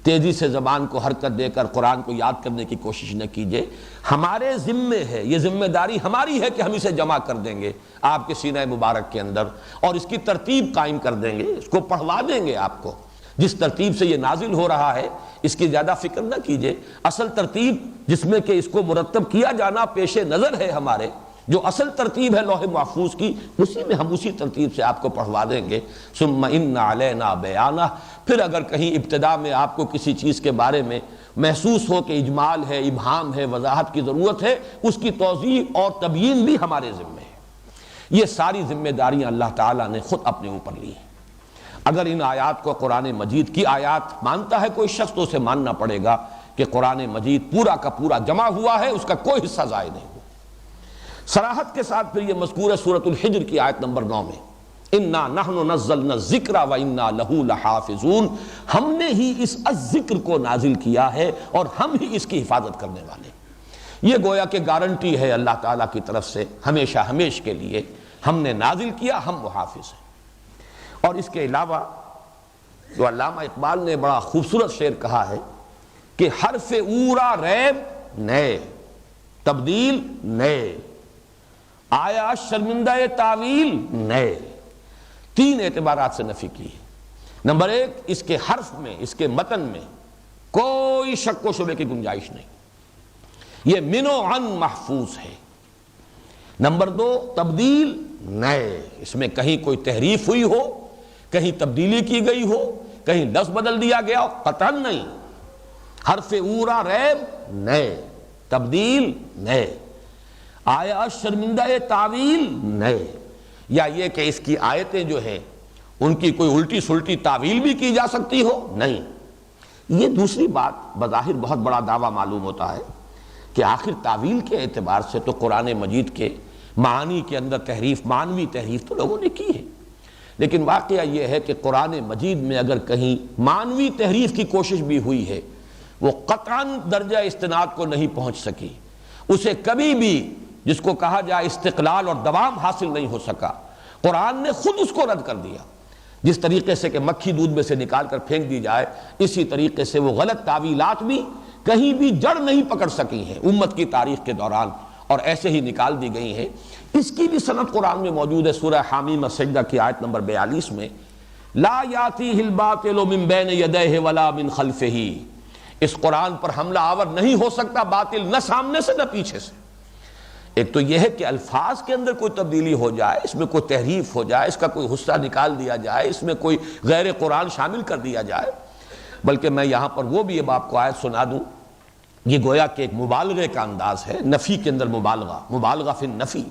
تیزی سے زبان کو حرکت دے کر قرآن کو یاد کرنے کی کوشش نہ کیجیے، ہمارے ذمے ہے، یہ ذمہ داری ہماری ہے کہ ہم اسے جمع کر دیں گے آپ کے سینہ مبارک کے اندر اور اس کی ترتیب قائم کر دیں گے، اس کو پڑھوا دیں گے آپ کو جس ترتیب سے یہ نازل ہو رہا ہے، اس کی زیادہ فکر نہ کیجیے۔ اصل ترتیب جس میں کہ اس کو مرتب کیا جانا پیش نظر ہے ہمارے، جو اصل ترتیب ہے لوح محفوظ کی، اسی میں ہم اسی ترتیب سے آپ کو پڑھوا دیں گے۔ ثم ان علینا بیانہ، پھر اگر کہیں ابتدا میں آپ کو کسی چیز کے بارے میں محسوس ہو کہ اجمال ہے، ابہام ہے، وضاحت کی ضرورت ہے، اس کی توضیح اور تبیین بھی ہمارے ذمہ ہے۔ یہ ساری ذمہ داریاں اللہ تعالیٰ نے خود اپنے اوپر لی ہیں۔ اگر ان آیات کو قرآن مجید کی آیات مانتا ہے کوئی شخص تو اسے ماننا پڑے گا کہ قرآن مجید پورا کا پورا جمع ہوا ہے، اس کا کوئی حصہ ضائع نہیں ہوا۔ صراحت کے ساتھ پھر یہ مذکور ہے سورۃ الحجر کی آیت نمبر 9 میں، انا نحن نزلنا الذکر وانا لہ لحافظون، ہم نے ہی اس الذکر کو نازل کیا ہے اور ہم ہی اس کی حفاظت کرنے والے۔ یہ گویا کہ گارنٹی ہے اللہ تعالیٰ کی طرف سے ہمیشہ ہمیش کے لیے، ہم نے نازل کیا، ہم محافظ ہیں۔ اور اس کے علاوہ جو علامہ اقبال نے بڑا خوبصورت شعر کہا ہے کہ حرف اورا ریب نئے، تبدیل نئے، آیا شرمندہ تعویل نئے، 3 اعتبارات سے نفی کی ہے۔ نمبر 1 اس کے حرف میں، اس کے متن میں کوئی شک و شبے کی گنجائش نہیں، یہ من و عن محفوظ ہے۔ نمبر 2 تبدیل نئے، اس میں کہیں کوئی تحریف ہوئی ہو، کہیں تبدیلی کی گئی ہو، کہیں لفظ بدل دیا گیا ہو، قطعاً نہیں۔ حرف اورا ریب نئے، تبدیل نئے، آیا شرمندہ تعویل نئے، یا یہ کہ اس کی آیتیں جو ہیں ان کی کوئی الٹی سلٹی تعویل بھی کی جا سکتی ہو، نہیں۔ یہ دوسری بات بظاہر بہت بڑا دعویٰ معلوم ہوتا ہے کہ آخر تعویل کے اعتبار سے تو قرآن مجید کے معانی کے اندر تحریف، معنوی تحریف تو لوگوں نے کی ہے، لیکن واقعہ یہ ہے کہ قرآن مجید میں اگر کہیں معنوی تحریف کی کوشش بھی ہوئی ہے، وہ قطعاً درجہ استناد کو نہیں پہنچ سکی، اسے کبھی بھی جس کو کہا جائے استقلال اور دوام حاصل نہیں ہو سکا۔ قرآن نے خود اس کو رد کر دیا، جس طریقے سے کہ مکھی دودھ میں سے نکال کر پھینک دی جائے، اسی طریقے سے وہ غلط تعویلات بھی کہیں بھی جڑ نہیں پکڑ سکی ہیں امت کی تاریخ کے دوران، اور ایسے ہی نکال دی گئی ہیں۔ اس کی بھی سند قرآن میں موجود ہے، سورہ حامیم السجدہ کی آیت نمبر 42 میں، لا یاتیہ الباطل من بین یدیہ ولا من خلفہ، اس قرآن پر حملہ آور نہیں ہو سکتا باطل، نہ سامنے سے نہ پیچھے سے۔ ایک تو یہ ہے کہ الفاظ کے اندر کوئی تبدیلی ہو جائے، اس میں کوئی تحریف ہو جائے، اس کا کوئی حصہ نکال دیا جائے، اس میں کوئی غیر قرآن شامل کر دیا جائے، بلکہ میں یہاں پر وہ بھی اب آپ کو آیت سنا دوں، یہ گویا کہ ایک مبالغے کا انداز ہے، نفی کے اندر مبالغہ فی النفی۔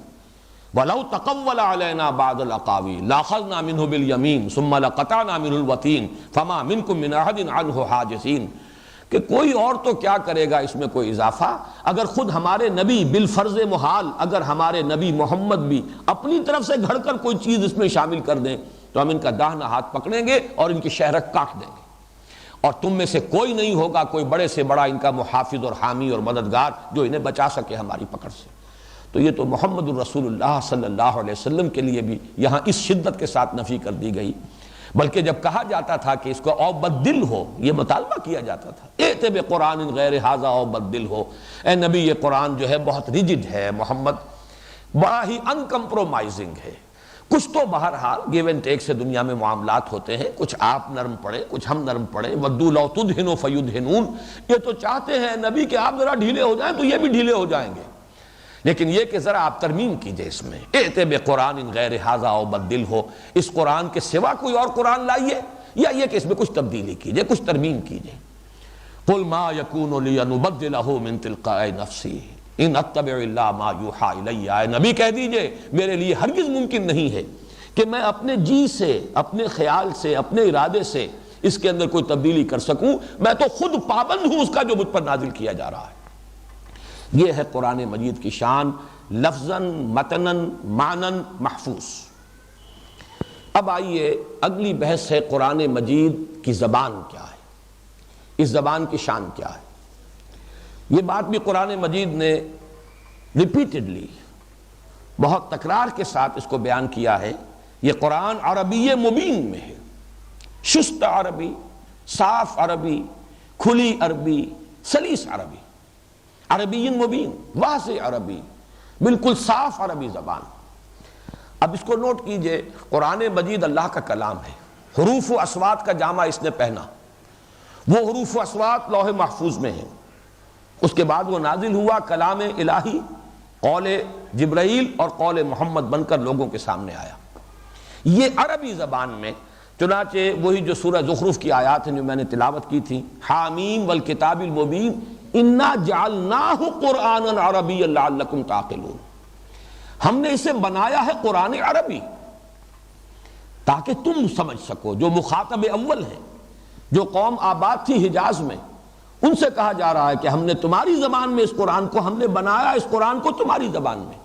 وَلَوْ تَقَوَّلَ عَلَيْنَا بَعْضَ الْأَقَاوِيلِ لَأَخَذْنَا مِنْهُ بِالْيَمِينِ ثُمَّ لَقَطَعْنَا مِنْهُ الْوَتِينَ فَمَا مِنْكُمْ مِنْ أَحَدٍ عَنْهُ حَاجِزِينَ، کہ کوئی اور تو کیا کرے گا اس میں کوئی اضافہ، اگر خود ہمارے نبی بالفرض محال، اگر ہمارے نبی محمد بھی اپنی طرف سے گھڑ کر کوئی چیز اس میں شامل کر دیں تو ہم ان کا داہنا ہاتھ پکڑیں گے اور ان کی شہرک کاٹ دیں گے، اور تم میں سے کوئی نہیں ہوگا کوئی بڑے سے بڑا ان کا محافظ اور حامی اور مددگار جو انہیں بچا سکے ہماری پکڑ سے۔ تو یہ تو محمد الرسول اللہ صلی اللہ علیہ وسلم کے لیے بھی یہاں اس شدت کے ساتھ نفی کر دی گئی، بلکہ جب کہا جاتا تھا کہ اس کو او بدل ہو، یہ مطالبہ کیا جاتا تھا، ایت بقرآن غیر ھذا او بدل ہو، اے نبی یہ قرآن جو ہے بہت ریجڈ ہے، محمد بڑا ہی ان کمپرومائزنگ ہے۔ کچھ تو بہرحال گیو اینڈ ٹیک سے دنیا میں معاملات ہوتے ہیں، کچھ آپ نرم پڑے کچھ ہم نرم پڑے، ودوا لو تدہنوا فیدہنون، یہ تو چاہتے ہیں نبی کہ آپ ذرا ڈھیلے ہو جائیں تو یہ بھی ڈھیلے ہو جائیں گے، لیکن یہ کہ ذرا آپ ترمیم کیجئے اس میں، ائت بقرآن غیر ھذا او بدل ہو، اس قرآن کے سوا کوئی اور قرآن لائیے، یا یہ کہ اس میں کچھ تبدیلی کیجئے، کچھ ترمیم کیجئے۔ قل ما یکون لی ان ابدلہ من تلقاء نفسی ان اتبع الا ما یوحی الی، اے نبی کہہ دیجئے میرے لیے ہرگز ممکن نہیں ہے کہ میں اپنے جی سے، اپنے خیال سے، اپنے ارادے سے اس کے اندر کوئی تبدیلی کر سکوں، میں تو خود پابند ہوں اس کا جو مجھ پر نازل کیا جا رہا ہے۔ یہ ہے قرآن مجید کی شان، لفظاً متناً معناً محفوظ۔ اب آئیے اگلی بحث ہے قرآن مجید کی زبان کیا ہے، اس زبان کی شان کیا ہے۔ یہ بات بھی قرآن مجید نے ریپیٹڈلی بہت تکرار کے ساتھ اس کو بیان کیا ہے، یہ قرآن عربی مبین میں ہے، شست عربی، صاف عربی، کھلی عربی، سلیس عربی، عربی مبین، واضح عربی، بالکل صاف عربی زبان۔ اب اس کو نوٹ کیجئے، قرآن مجید اللہ کا کلام ہے، حروف و اصوات کا جامع اس نے پہنا، وہ حروف و اصوات لوح محفوظ میں ہیں، اس کے بعد وہ نازل ہوا کلام الہی، قول جبرائیل اور قول محمد بن کر لوگوں کے سامنے آیا، یہ عربی زبان میں۔ چنانچہ وہی جو سورہ زخرف کی آیات ہیں جو میں نے تلاوت کی تھی، حامیم والکتاب المبین انا جعلناہ قرآنا عربیا لعلکم تعقلون، ہم نے اسے بنایا ہے قرآن عربی تاکہ تم سمجھ سکو۔ جو مخاطب اول ہیں، جو قوم آباد تھی حجاز میں، ان سے کہا جا رہا ہے کہ ہم نے تمہاری زبان میں اس قرآن کو، ہم نے بنایا اس قرآن کو تمہاری زبان میں۔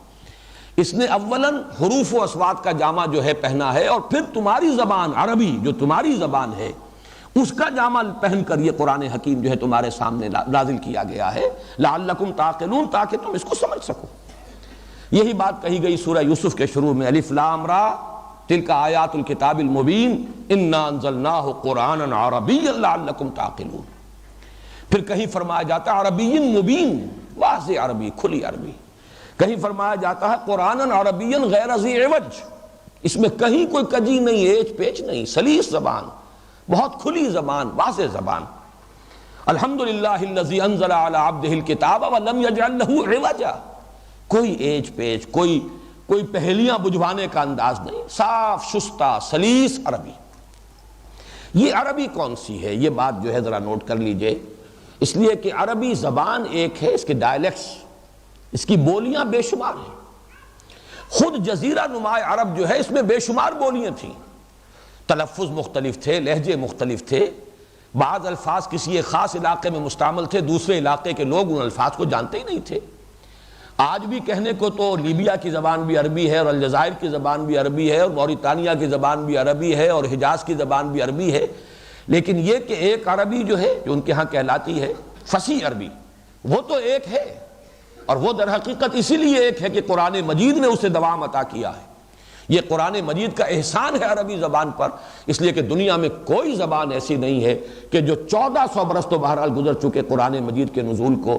اس نے اولاً حروف و اصوات کا جامع جو ہے پہنا ہے، اور پھر تمہاری زبان عربی جو تمہاری زبان ہے اس کا جامع پہن کر یہ قرآن حکیم جو ہے تمہارے سامنے نازل کیا گیا ہے، لعلکم تعقلون، تاکہ تم اس کو سمجھ سکو۔ یہی بات کہی گئی سورہ یوسف کے شروع میں، الف لام را تلک آیات الکتاب المبین انا انزلناہ قرآنا عربیا لعلکم تعقلون۔ پھر کہیں فرمایا جاتا ہے عربی مبین، واضح عربی، کھلی عربی۔ کہیں فرمایا جاتا ہے قرآنا عربیا غیر ذی عوج، اس میں کہیں کوئی کجی نہیں، ایچ پیچ نہیں، سلیس زبان، بہت کھلی زبان، واضح زبان۔ الحمدللہ الذی انزل علی عبدہ الکتاب ولم یجعل لہ عوجا، کوئی ایچ پیچ، کوئی پہلیاں بجھوانے کا انداز نہیں، صاف شستہ سلیس عربی۔ یہ عربی کون سی ہے، یہ بات جو ہے ذرا نوٹ کر لیجئے۔ اس لیے کہ عربی زبان ایک ہے، اس کے ڈائلیکٹس، اس کی بولیاں بے شمار ہیں۔ خود جزیرہ نما عرب جو ہے اس میں بے شمار بولیاں تھیں، تلفظ مختلف تھے، لہجے مختلف تھے، بعض الفاظ کسی ایک خاص علاقے میں مستعمل تھے، دوسرے علاقے کے لوگ ان الفاظ کو جانتے ہی نہیں تھے۔ آج بھی کہنے کو تو لیبیا کی زبان بھی عربی ہے، اور الجزائر کی زبان بھی عربی ہے، اور موریتانیہ کی زبان بھی عربی ہے، اور حجاز کی زبان بھی عربی ہے، لیکن یہ کہ ایک عربی جو ہے جو ان کے ہاں کہلاتی ہے فصیح عربی، وہ تو ایک ہے، اور وہ در حقیقت اسی لیے ایک ہے کہ قرآن مجید نے اسے دوام عطا کیا ہے۔ یہ قرآن مجید کا احسان ہے عربی زبان پر، اس لیے کہ دنیا میں کوئی زبان ایسی نہیں ہے کہ جو 1400 برس تو بہرحال گزر چکے قرآن مجید کے نزول کو،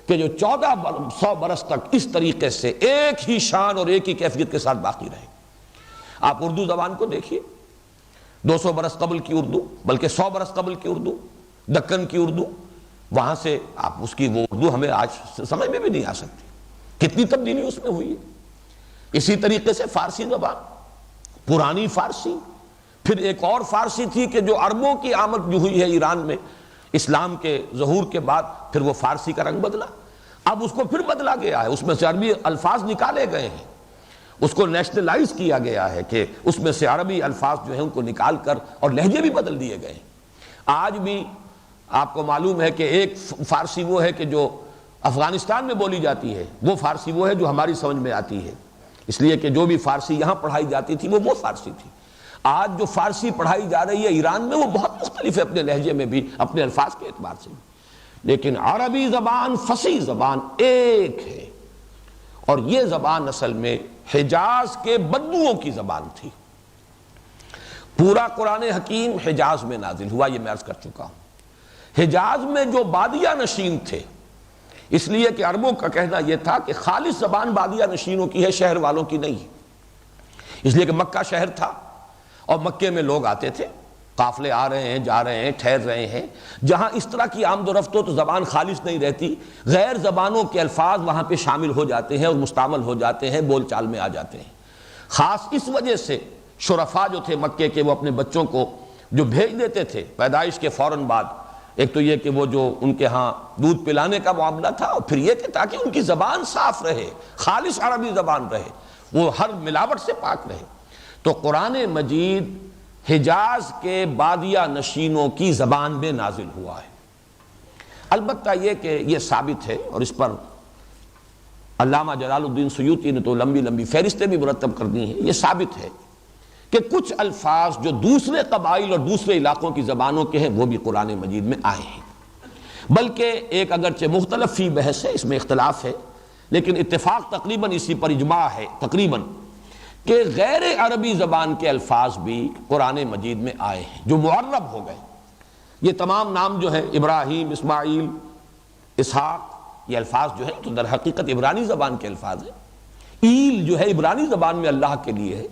کہ جو 1400 برس تک اس طریقے سے ایک ہی شان اور ایک ہی کیفیت کے ساتھ باقی رہے۔ آپ اردو زبان کو دیکھیے، 200 برس قبل کی اردو، بلکہ 100 برس قبل کی اردو، دکن کی اردو، وہاں سے آپ اس کی وہ اردو ہمیں آج سمجھ میں بھی نہیں آ سکتی، کتنی تبدیلی اس میں ہوئی ہے۔ اسی طریقے سے فارسی زبان، پرانی فارسی، پھر ایک اور فارسی تھی کہ جو عربوں کی آمد جو ہوئی ہے ایران میں اسلام کے ظہور کے بعد، پھر وہ فارسی کا رنگ بدلا، اب اس کو پھر بدلا گیا ہے، اس میں سے عربی الفاظ نکالے گئے ہیں، اس کو نیشنلائز کیا گیا ہے کہ اس میں سے عربی الفاظ جو ہیں ان کو نکال کر اور لہجے بھی بدل دیے گئے ہیں۔ آج بھی آپ کو معلوم ہے کہ ایک فارسی وہ ہے کہ جو افغانستان میں بولی جاتی ہے، وہ فارسی وہ ہے جو ہماری سمجھ میں آتی ہے، اس لیے کہ جو بھی فارسی یہاں پڑھائی جاتی تھی وہ فارسی تھی۔ آج جو فارسی پڑھائی جا رہی ہے ایران میں وہ بہت مختلف ہے اپنے لہجے میں بھی، اپنے الفاظ کے اعتبار سے بھی، لیکن عربی زبان فصیح زبان ایک ہے، اور یہ زبان اصل میں حجاز کے بدوؤں کی زبان تھی۔ پورا قرآن حکیم حجاز میں نازل ہوا، یہ میں عرض کر چکا ہوں۔ حجاز میں جو بادیہ نشین تھے، اس لیے کہ عربوں کا کہنا یہ تھا کہ خالص زبان بادیہ نشینوں کی ہے، شہر والوں کی نہیں ہے، اس لیے کہ مکہ شہر تھا اور مکے میں لوگ آتے تھے، قافلے آ رہے ہیں، جا رہے ہیں، ٹھہر رہے ہیں، جہاں اس طرح کی آمد و رفت ہو تو زبان خالص نہیں رہتی، غیر زبانوں کے الفاظ وہاں پہ شامل ہو جاتے ہیں اور مستعمل ہو جاتے ہیں، بول چال میں آ جاتے ہیں۔ خاص اس وجہ سے شرفاء جو تھے مکے کے، وہ اپنے بچوں کو جو بھیج دیتے تھے پیدائش کے فوراً بعد، ایک تو یہ کہ وہ جو ان کے ہاں دودھ پلانے کا معاملہ تھا، اور پھر یہ کہ تاکہ ان کی زبان صاف رہے، خالص عربی زبان رہے، وہ ہر ملاوٹ سے پاک رہے، تو قرآن مجید حجاز کے بادیہ نشینوں کی زبان میں نازل ہوا ہے۔ البتہ یہ کہ یہ ثابت ہے، اور اس پر علامہ جلال الدین سیوطی نے تو لمبی لمبی فہرستیں بھی مرتب کر دی ہیں، یہ ثابت ہے کہ کچھ الفاظ جو دوسرے قبائل اور دوسرے علاقوں کی زبانوں کے ہیں وہ بھی قرآن مجید میں آئے ہیں، بلکہ ایک اگرچہ مختلف فی بحث ہے، اس میں اختلاف ہے، لیکن اتفاق تقریباً اسی پر اجماع ہے تقریباً کہ غیر عربی زبان کے الفاظ بھی قرآن مجید میں آئے ہیں جو معرب ہو گئے۔ یہ تمام نام جو ہیں ابراہیم، اسماعیل، اسحاق، یہ الفاظ جو ہیں تو در حقیقت عبرانی زبان کے الفاظ ہیں۔ ایل جو ہے عبرانی زبان میں اللہ کے لیے ہے،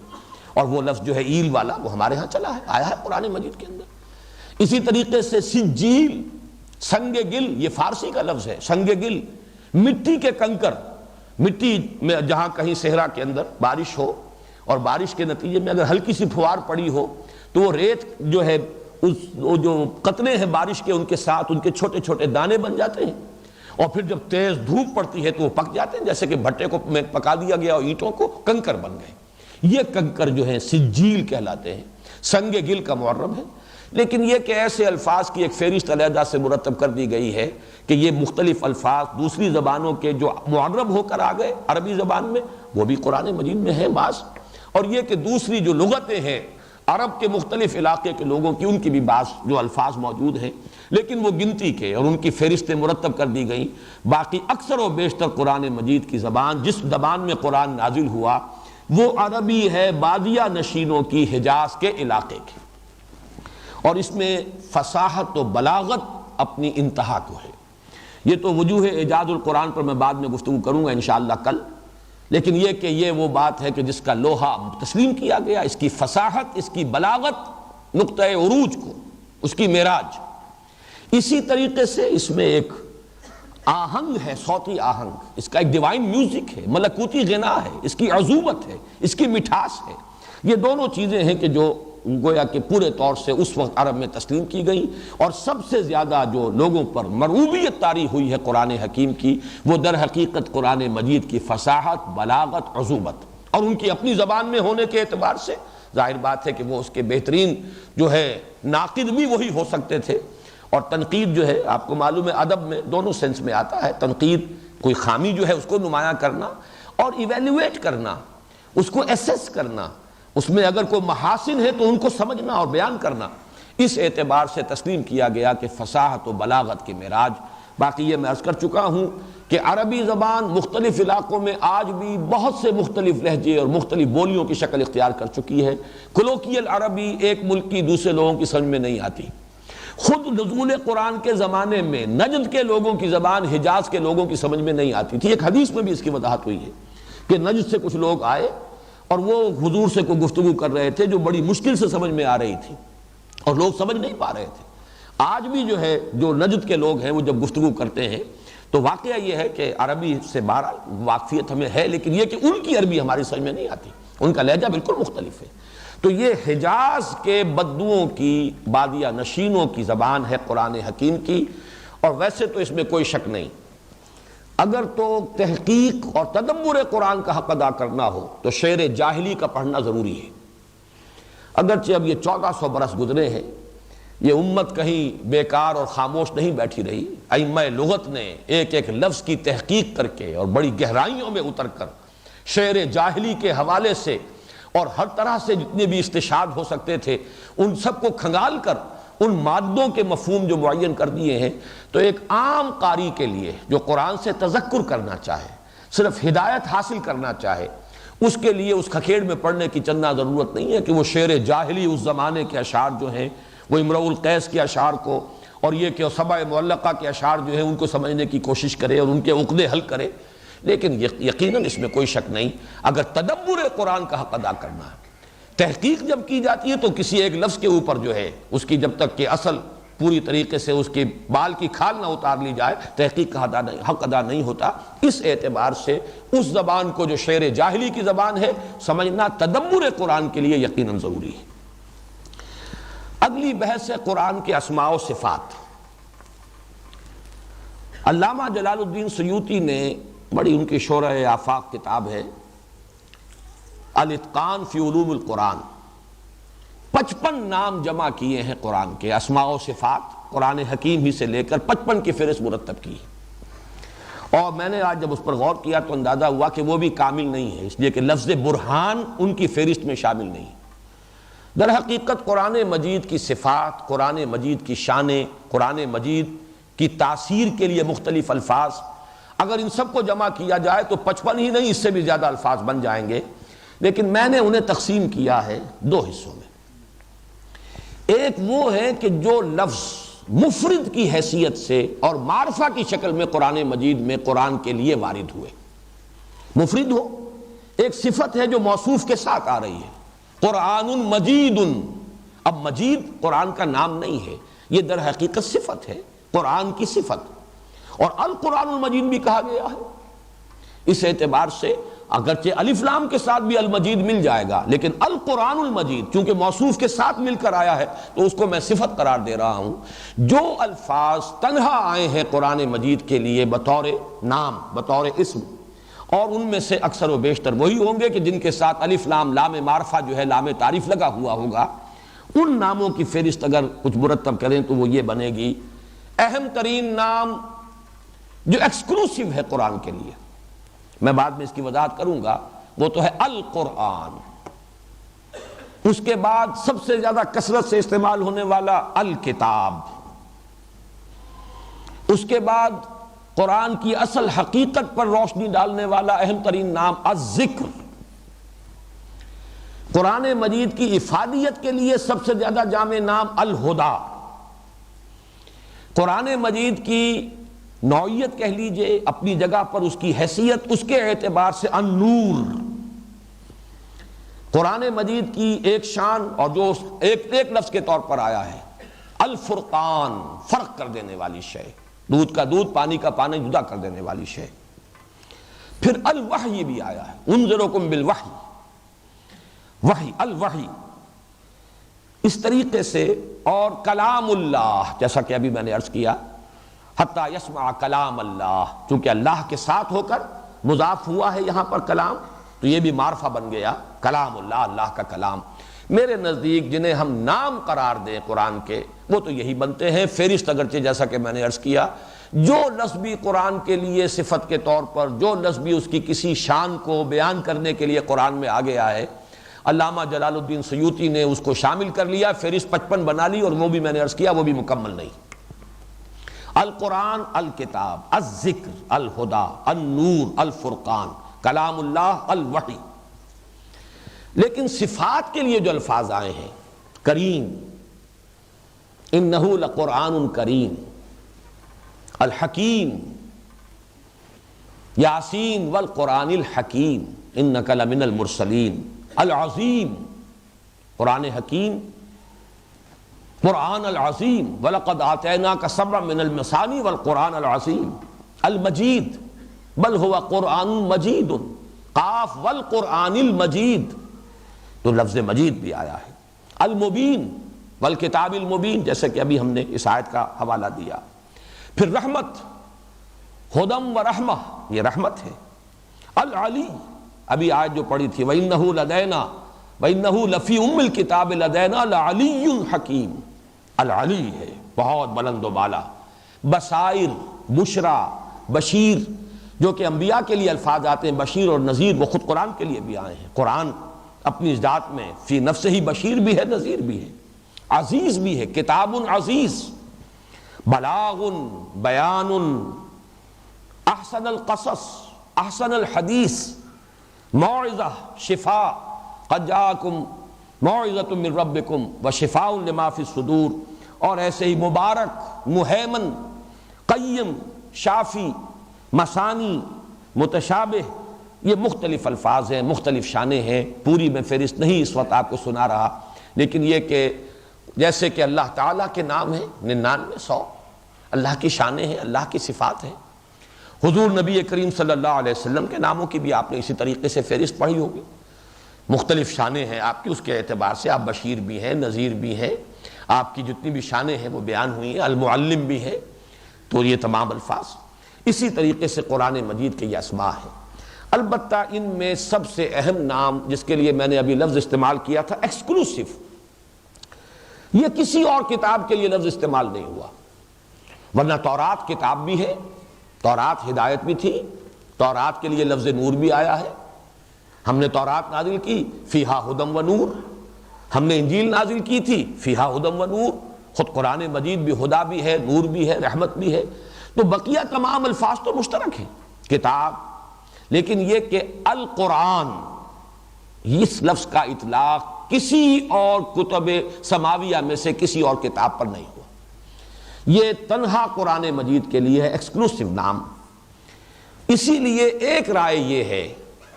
اور وہ لفظ جو ہے ایل والا وہ ہمارے ہاں چلا ہے، آیا ہے قرآن مجید کے اندر۔ اسی طریقے سے سجیل، سنگ گل، یہ فارسی کا لفظ ہے، سنگ گل، مٹی کے کنکر، مٹی میں جہاں کہیں صحرا کے اندر بارش ہو اور بارش کے نتیجے میں اگر ہلکی سی پھوار پڑی ہو تو وہ ریت جو ہے وہ جو قطرے ہیں بارش کے ان کے ساتھ ان کے چھوٹے چھوٹے دانے بن جاتے ہیں، اور پھر جب تیز دھوپ پڑتی ہے تو وہ پک جاتے ہیں، جیسے کہ بھٹے کو میں پکا دیا گیا اور اینٹوں کو کنکر بن گئے۔ یہ کنکر جو ہیں سجیل کہلاتے ہیں، سنگ گل کا معرب ہے۔ لیکن یہ کہ ایسے الفاظ کی ایک فہرست علیحدہ سے مرتب کر دی گئی ہے کہ یہ مختلف الفاظ دوسری زبانوں کے جو معرب ہو کر آ گئے عربی زبان میں وہ بھی قرآن مجید میں ہیں بعض، اور یہ کہ دوسری جو لغتیں ہیں عرب کے مختلف علاقے کے لوگوں کی ان کی بھی بعض جو الفاظ موجود ہیں، لیکن وہ گنتی کے اور ان کی فہرستیں مرتب کر دی گئیں۔ باقی اکثر و بیشتر قرآن مجید کی زبان، جس زبان میں قرآن نازل ہوا، وہ عربی ہے بادیہ نشینوں کی، حجاز کے علاقے کی، اور اس میں فصاحت و بلاغت اپنی انتہا کو ہے۔ یہ تو وجوہ اعجاز القرآن پر میں بعد میں گفتگو کروں گا انشاءاللہ کل، لیکن یہ کہ یہ وہ بات ہے کہ جس کا لوہا تسلیم کیا گیا، اس کی فصاحت، اس کی بلاغت، نقطہ عروج کو، اس کی معراج۔ اسی طریقے سے اس میں ایک آہنگ ہے، صوتی آہنگ، اس کا ایک ڈیوائن میوزک ہے، ملکوتی غنا ہے، اس کی عذوبت ہے، اس کی مٹھاس ہے۔ یہ دونوں چیزیں ہیں کہ جو گویا کہ پورے طور سے اس وقت عرب میں تسلیم کی گئیں، اور سب سے زیادہ جو لوگوں پر مرعوبیت طاری ہوئی ہے قرآن حکیم کی، وہ در حقیقت قرآن مجید کی فصاحت، بلاغت، عذوبت، اور ان کی اپنی زبان میں ہونے کے اعتبار سے ظاہر بات ہے کہ وہ اس کے بہترین جو ہے ناقد بھی وہی ہو سکتے تھے۔ اور تنقید جو ہے آپ کو معلوم ہے ادب میں دونوں سینس میں آتا ہے، تنقید کوئی خامی جو ہے اس کو نمایاں کرنا، اور ایویلیویٹ کرنا، اس کو ایسیس کرنا، اس میں اگر کوئی محاسن ہے تو ان کو سمجھنا اور بیان کرنا، اس اعتبار سے تسلیم کیا گیا کہ فصاحت و بلاغت کی معراج۔ باقی یہ میں عرض کر چکا ہوں کہ عربی زبان مختلف علاقوں میں آج بھی بہت سے مختلف لہجے اور مختلف بولیوں کی شکل اختیار کر چکی ہے۔ کولوکیل عربی ایک ملک کی دوسرے لوگوں کی سمجھ میں نہیں آتی۔ خود نزول قرآن کے زمانے میں نجد کے لوگوں کی زبان حجاز کے لوگوں کی سمجھ میں نہیں آتی تھی۔ ایک حدیث میں بھی اس کی وضاحت ہوئی ہے کہ نجد سے کچھ لوگ آئے اور وہ حضور سے کوئی گفتگو کر رہے تھے جو بڑی مشکل سے سمجھ میں آ رہی تھی، اور لوگ سمجھ نہیں پا رہے تھے۔ آج بھی جو ہے جو نجد کے لوگ ہیں وہ جب گفتگو کرتے ہیں تو واقعہ یہ ہے کہ عربی سے بہرحال واقفیت ہمیں ہے، لیکن یہ کہ ان کی عربی ہماری سمجھ میں نہیں آتی، ان کا لہجہ بالکل مختلف ہے۔ تو یہ حجاز کے بدوؤں کی، بادیہ نشینوں کی زبان ہے قرآن حکیم کی، اور ویسے تو اس میں کوئی شک نہیں، اگر تو تحقیق اور تدبر قرآن کا حق ادا کرنا ہو تو شعر جاہلی کا پڑھنا ضروری ہے۔ اگرچہ اب یہ 1400 برس گزرے ہیں، یہ امت کہیں بیکار اور خاموش نہیں بیٹھی رہی، ائمہ لغت نے ایک ایک لفظ کی تحقیق کر کے اور بڑی گہرائیوں میں اتر کر شعر جاہلی کے حوالے سے اور ہر طرح سے جتنے بھی استشہاد ہو سکتے تھے ان سب کو کھنگال کر ان مادوں کے مفہوم جو معین کر دیے ہیں۔ تو ایک عام قاری کے لیے جو قرآن سے تذکر کرنا چاہے، صرف ہدایت حاصل کرنا چاہے، اس کے لیے اس کھکھیڑ میں پڑھنے کی چندہ ضرورت نہیں ہے کہ وہ شعر جاہلی اس زمانے کے اشعار جو ہیں، وہ امرؤ القیس کے اشعار کو اور یہ کہ سبع معلقہ کے اشعار جو ہیں ان کو سمجھنے کی کوشش کرے اور ان کے عقدے حل کرے۔ لیکن یقیناً اس میں کوئی شک نہیں، اگر تدبر قرآن کا حق ادا کرنا ہے، تحقیق جب کی جاتی ہے تو کسی ایک لفظ کے اوپر جو ہے اس کی جب تک کہ اصل پوری طریقے سے اس کی بال کی کھال نہ اتار لی جائے، تحقیق کا حق ادا نہیں ہوتا۔ اس اعتبار سے اس زبان کو جو شعر جاہلی کی زبان ہے سمجھنا تدبر قرآن کے لیے یقیناً ضروری ہے۔ اگلی بحث ہے قرآن کے اسماء و صفات۔ علامہ جلال الدین سیوطی نے بڑی ان کی شورح آفاق کتاب ہے الاتقان فی علوم القرآن، 55 نام جمع کیے ہیں قرآن کے اسماء و صفات، قرآن حکیم ہی سے لے کر 55 کی فہرست مرتب کی، اور میں نے آج جب اس پر غور کیا تو اندازہ ہوا کہ وہ بھی کامل نہیں ہے، اس لیے کہ لفظ برہان ان کی فہرست میں شامل نہیں۔ در حقیقت قرآن مجید کی صفات، قرآن مجید کی شانیں، قرآن مجید کی تاثیر کے لیے مختلف الفاظ، اگر ان سب کو جمع کیا جائے تو 55 ہی نہیں، اس سے بھی زیادہ الفاظ بن جائیں گے، لیکن میں نے انہیں تقسیم کیا ہے دو حصوں میں۔ ایک وہ ہے کہ جو لفظ مفرد کی حیثیت سے اور معرفہ کی شکل میں قرآن مجید میں قرآن کے لیے وارد ہوئے، مفرد ہو، ایک صفت ہے جو موصوف کے ساتھ آ رہی ہے، قرآن مجید۔ اب مجید قرآن کا نام نہیں ہے، یہ در حقیقت صفت ہے، قرآن کی صفت، اور القرآن المجید بھی کہا گیا ہے۔ اس اعتبار سے اگرچہ الف لام کے ساتھ بھی المجید مل جائے گا، لیکن القرآن المجید چونکہ موصوف کے ساتھ مل کر آیا ہے تو اس کو میں صفت قرار دے رہا ہوں۔ جو الفاظ تنہا آئے ہیں قرآن مجید کے لیے بطور نام، بطور اسم، اور ان میں سے اکثر و بیشتر وہی ہوں گے کہ جن کے ساتھ الف لام لام معرفہ جو ہے لام تعریف لگا ہوا ہوگا، ان ناموں کی فہرست اگر کچھ مرتب کریں تو وہ یہ بنے گی۔ اہم ترین نام جو ایکسکلوسیو ہے قرآن کے لیے، میں بعد میں اس کی وضاحت کروں گا، وہ تو ہے القرآن۔ اس کے بعد سب سے زیادہ کثرت سے استعمال ہونے والا الکتاب، اس کے بعد قرآن کی اصل حقیقت پر روشنی ڈالنے والا اہم ترین نام الذکر۔ قرآن مجید کی افادیت کے لیے سب سے زیادہ جامع نام الہدیٰ۔ قرآن مجید کی نوعیت کہہ لیجئے، اپنی جگہ پر اس کی حیثیت، اس کے اعتبار سے النور۔ قرآن مجید کی ایک شان اور جو ایک لفظ کے طور پر آیا ہے، الفرقان، فرق کر دینے والی شے، دودھ کا دودھ، پانی کا پانی جدا کر دینے والی شے۔ پھر الوحی بھی آیا ہے، انذرکم بالوحی، وحی، الوحی۔ اس طریقے سے، اور کلام اللہ، جیسا کہ ابھی میں نے عرض کیا، حتیٰ یسمع کلام اللہ، چونکہ اللہ کے ساتھ ہو کر مضاف ہوا ہے یہاں پر کلام، تو یہ بھی معرفہ بن گیا کلام اللہ، اللہ کا کلام۔ میرے نزدیک جنہیں ہم نام قرار دیں قرآن کے، وہ تو یہی بنتے ہیں فہرست، اگرچہ جیسا کہ میں نے عرض کیا جو لفظ بھی قرآن کے لیے صفت کے طور پر، جو لفظ بھی اس کی کسی شان کو بیان کرنے کے لیے قرآن میں آ گیا ہے، علامہ جلال الدین سیوطی نے اس کو شامل کر لیا، فہرست 55 بنا لی، اور وہ بھی میں نے عرض کیا وہ بھی مکمل نہیں۔ القرآن، الکتاب، الذکر، الہدا، النور، الفرقان، کلام اللہ، الوحی۔ لیکن صفات کے لیے جو الفاظ آئے ہیں، کریم، انہ لقرآن کریم، الحکیم، یاسین والقرآن الحکیم انک لمن المرسلین، العظیم، قرآن حکیم، قرآن العظیم، وَلَقَدْ آتَيْنَاكَ سَبْعًا مِنَ الْمَثَانِي وَالْقُرْآنَ الْعَظِيمِ، المجید، بل هو قرآن مجید، قاف والقرآن المجید، تو لفظ مجید بھی آیا ہے، المبین والکتاب المبین، جیسے کہ ابھی ہم نے اس آیت کا حوالہ دیا۔ پھر رحمت، ہدم و رحمہ، یہ رحمت ہے۔ العلی، ابھی آیت جو پڑھی تھی وَإِنَّهُ لَدَيْنَا وَإِنَّهُ لَفِي أُمِّ الْكِتَابِ لَدَيْنَا لَعَلِيٌّ حَكِيمٌ، العلی ہے، بہت بلند و بالا۔ بصائر، بشرا، بشیر، جو کہ انبیاء کے لیے الفاظ آتے ہیں بشیر اور نذیر، وہ خود قرآن کے لیے بھی آئے ہیں۔ قرآن اپنی ذات میں فی نفسہ ہی بشیر بھی ہے، نذیر بھی ہے، عزیز بھی ہے، کتاب عزیز، بلاغ، بیان، احسن القصص، احسن الحدیث، موعظہ، شفاء، قد جاءکم موعظۃ من ربکم وشفاء لما فی الصدور، اور ایسے ہی مبارک، مہیمن، قیم، شافی، مثانی، متشابہ، یہ مختلف الفاظ ہیں، مختلف شانیں ہیں، پوری میں فہرست نہیں اس وقت آپ کو سنا رہا، لیکن یہ کہ جیسے کہ اللہ تعالیٰ کے نام ہیں 99 100، اللہ کی شانیں ہیں، اللہ کی صفات ہیں۔ حضور نبی کریم صلی اللہ علیہ وسلم کے ناموں کی بھی آپ نے اسی طریقے سے فہرست پڑھی ہوگی، مختلف شانیں ہیں آپ کی، اس کے اعتبار سے آپ بشیر بھی ہیں، نذیر بھی ہیں، آپ کی جتنی بھی شانیں ہیں وہ بیان ہوئی ہیں، المعلم بھی ہیں، تو یہ تمام الفاظ اسی طریقے سے قرآن مجید کے یہ اسماء ہیں۔ البتہ ان میں سب سے اہم نام جس کے لیے میں نے ابھی لفظ استعمال کیا تھا ایکسکلوسیو، یہ کسی اور کتاب کے لیے لفظ استعمال نہیں ہوا، ورنہ تورات کتاب بھی ہے، تورات ہدایت بھی تھی، تورات کے لیے لفظ نور بھی آیا ہے، ہم نے تورات نازل کی فیہا ہدم و نور، ہم نے انجیل نازل کی تھی فیہا ہدم و نور، خود قرآن مجید بھی ہدا بھی ہے، نور بھی ہے، رحمت بھی ہے، تو بقیہ تمام الفاظ تو مشترک ہیں، کتاب، لیکن یہ کہ القرآن، اس لفظ کا اطلاق کسی اور کتب سماویہ میں سے کسی اور کتاب پر نہیں ہوا، یہ تنہا قرآن مجید کے لیے ہے، ایکسکلوسیو نام۔ اسی لیے ایک رائے یہ ہے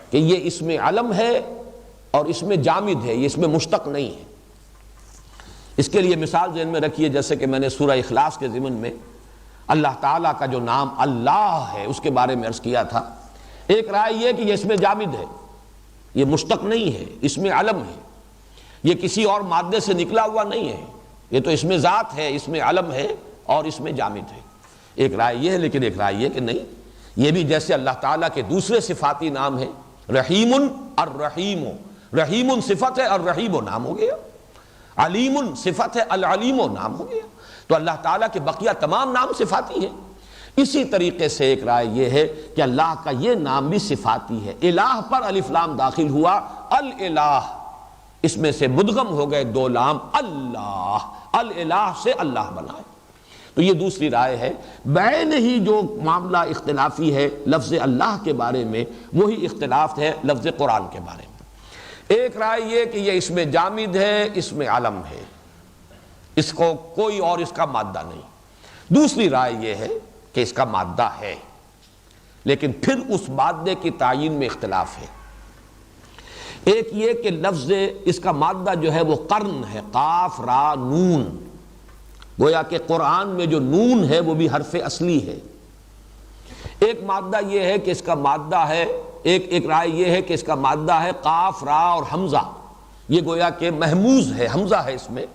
کہ یہ اسم علم ہے اور اس میں جامد ہے، یہ اس میں مشتق نہیں ہے۔ اس کے لیے مثال ذہن میں رکھیے، جیسے کہ میں نے سورہ اخلاص کے ضمن میں اللہ تعالیٰ کا جو نام اللہ ہے اس کے بارے میں عرض کیا تھا، ایک رائے یہ کہ یہ اس میں جامد ہے، یہ مشتق نہیں ہے، اس میں علم ہے، یہ کسی اور مادے سے نکلا ہوا نہیں ہے، یہ تو اس میں ذات ہے، اس میں علم ہے اور اس میں جامد ہے۔ ایک رائے یہ ہے، لیکن ایک رائے یہ کہ نہیں، یہ بھی جیسے اللہ تعالیٰ کے دوسرے صفاتی نام ہیں، رحیم، الرحیم، رحیم صفت ہے، الرحیم نام ہو گیا، علیم صفت ہے، العلیم نام ہو گیا، تو اللہ تعالیٰ کے بقیہ تمام نام صفاتی ہیں۔ اسی طریقے سے ایک رائے یہ ہے کہ اللہ کا یہ نام بھی صفاتی ہے، الہ پر الف لام داخل ہوا، الالہ، اس میں سے مدغم ہو گئے دو لام، اللہ، الالہ سے اللہ بنائے، تو یہ دوسری رائے ہے۔ بین ہی جو معاملہ اختلافی ہے لفظ اللہ کے بارے میں، وہی اختلاف ہے لفظ قرآن کے بارے میں۔ ایک رائے یہ کہ یہ اس میں جامد ہے، اس میں علم ہے، اس کو کوئی اور اس کا مادہ نہیں۔ دوسری رائے یہ ہے کہ اس کا مادہ ہے، لیکن پھر اس مادے کی تعیین میں اختلاف ہے۔ ایک یہ کہ لفظ اس کا مادہ جو ہے وہ قرن ہے، قاف را نون، گویا کہ قرآن میں جو نون ہے وہ بھی حرف اصلی ہے۔ ایک مادہ یہ ہے کہ اس کا مادہ ہے، ایک رائے یہ ہے کہ اس کا مادہ ہے قاف را اور حمزہ، یہ گویا کہ محموز ہے، حمزہ ہے اس میں،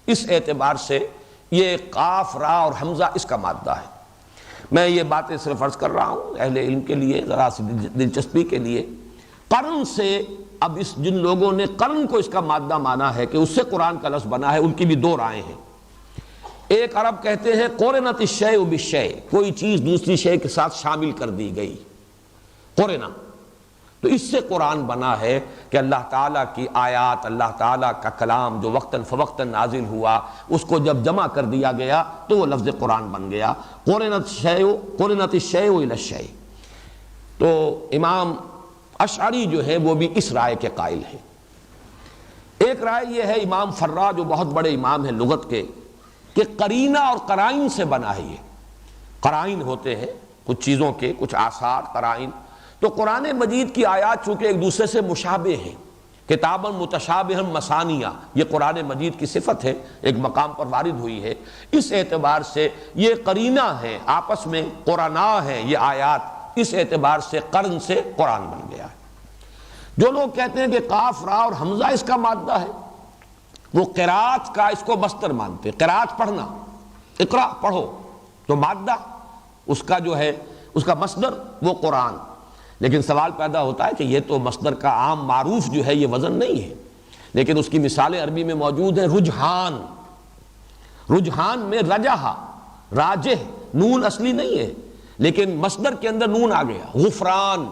اس اعتبار سے یہ قاف را اور حمزہ اس کا مادہ ہے۔ میں یہ باتیں صرف عرض کر رہا ہوں اہل علم کے لیے، ذرا سی دلچسپی کے لیے۔ قرن سے اب جن لوگوں نے قرن کو اس کا مادہ مانا ہے کہ اس سے قرآن کا لفظ بنا ہے، ان کی بھی دو رائے ہیں۔ ایک عرب کہتے ہیں قرنت الشیء بالشیء، کوئی چیز دوسری شے کے ساتھ شامل کر دی گئی، قرنہ، تو اس سے قرآن بنا ہے کہ اللہ تعالیٰ کی آیات، اللہ تعالیٰ کا کلام جو وقتاً فوقتاً نازل ہوا، اس کو جب جمع کر دیا گیا تو وہ لفظ قرآن بن گیا۔ قرنت الشیء الی الشیء۔ تو امام اشعری جو ہے وہ بھی اس رائے کے قائل ہیں۔ ایک رائے یہ ہے امام فرا جو بہت بڑے امام ہیں لغت کے، کہ قرینہ اور قرائن سے بنا ہے۔ یہ قرائن ہوتے ہیں کچھ چیزوں کے، کچھ آثار، قرائن۔ تو قرآن مجید کی آیات چونکہ ایک دوسرے سے مشابہ ہیں، کتاباً متشابہاً مثانیہ، یہ قرآن مجید کی صفت ہے، ایک مقام پر وارد ہوئی ہے، اس اعتبار سے یہ قرینہ ہے، آپس میں قرآنہ ہیں یہ آیات، اس اعتبار سے قرن سے قرآن بن گیا ہے۔ جو لوگ کہتے ہیں کہ قاف را اور حمزہ اس کا مادہ ہے، وہ قرات کا اس کو مصدر مانتے، قرات پڑھنا، اقرا پڑھو، تو مادہ اس کا جو ہے اس کا مصدر وہ قرآن۔ لیکن سوال پیدا ہوتا ہے کہ یہ تو مصدر کا عام معروف جو ہے یہ وزن نہیں ہے، لیکن اس کی مثالیں عربی میں موجود ہیں۔ رجحان، رجحان میں رجحہ، راجح، نون اصلی نہیں ہے لیکن مصدر کے اندر نون آ گیا۔ غفران،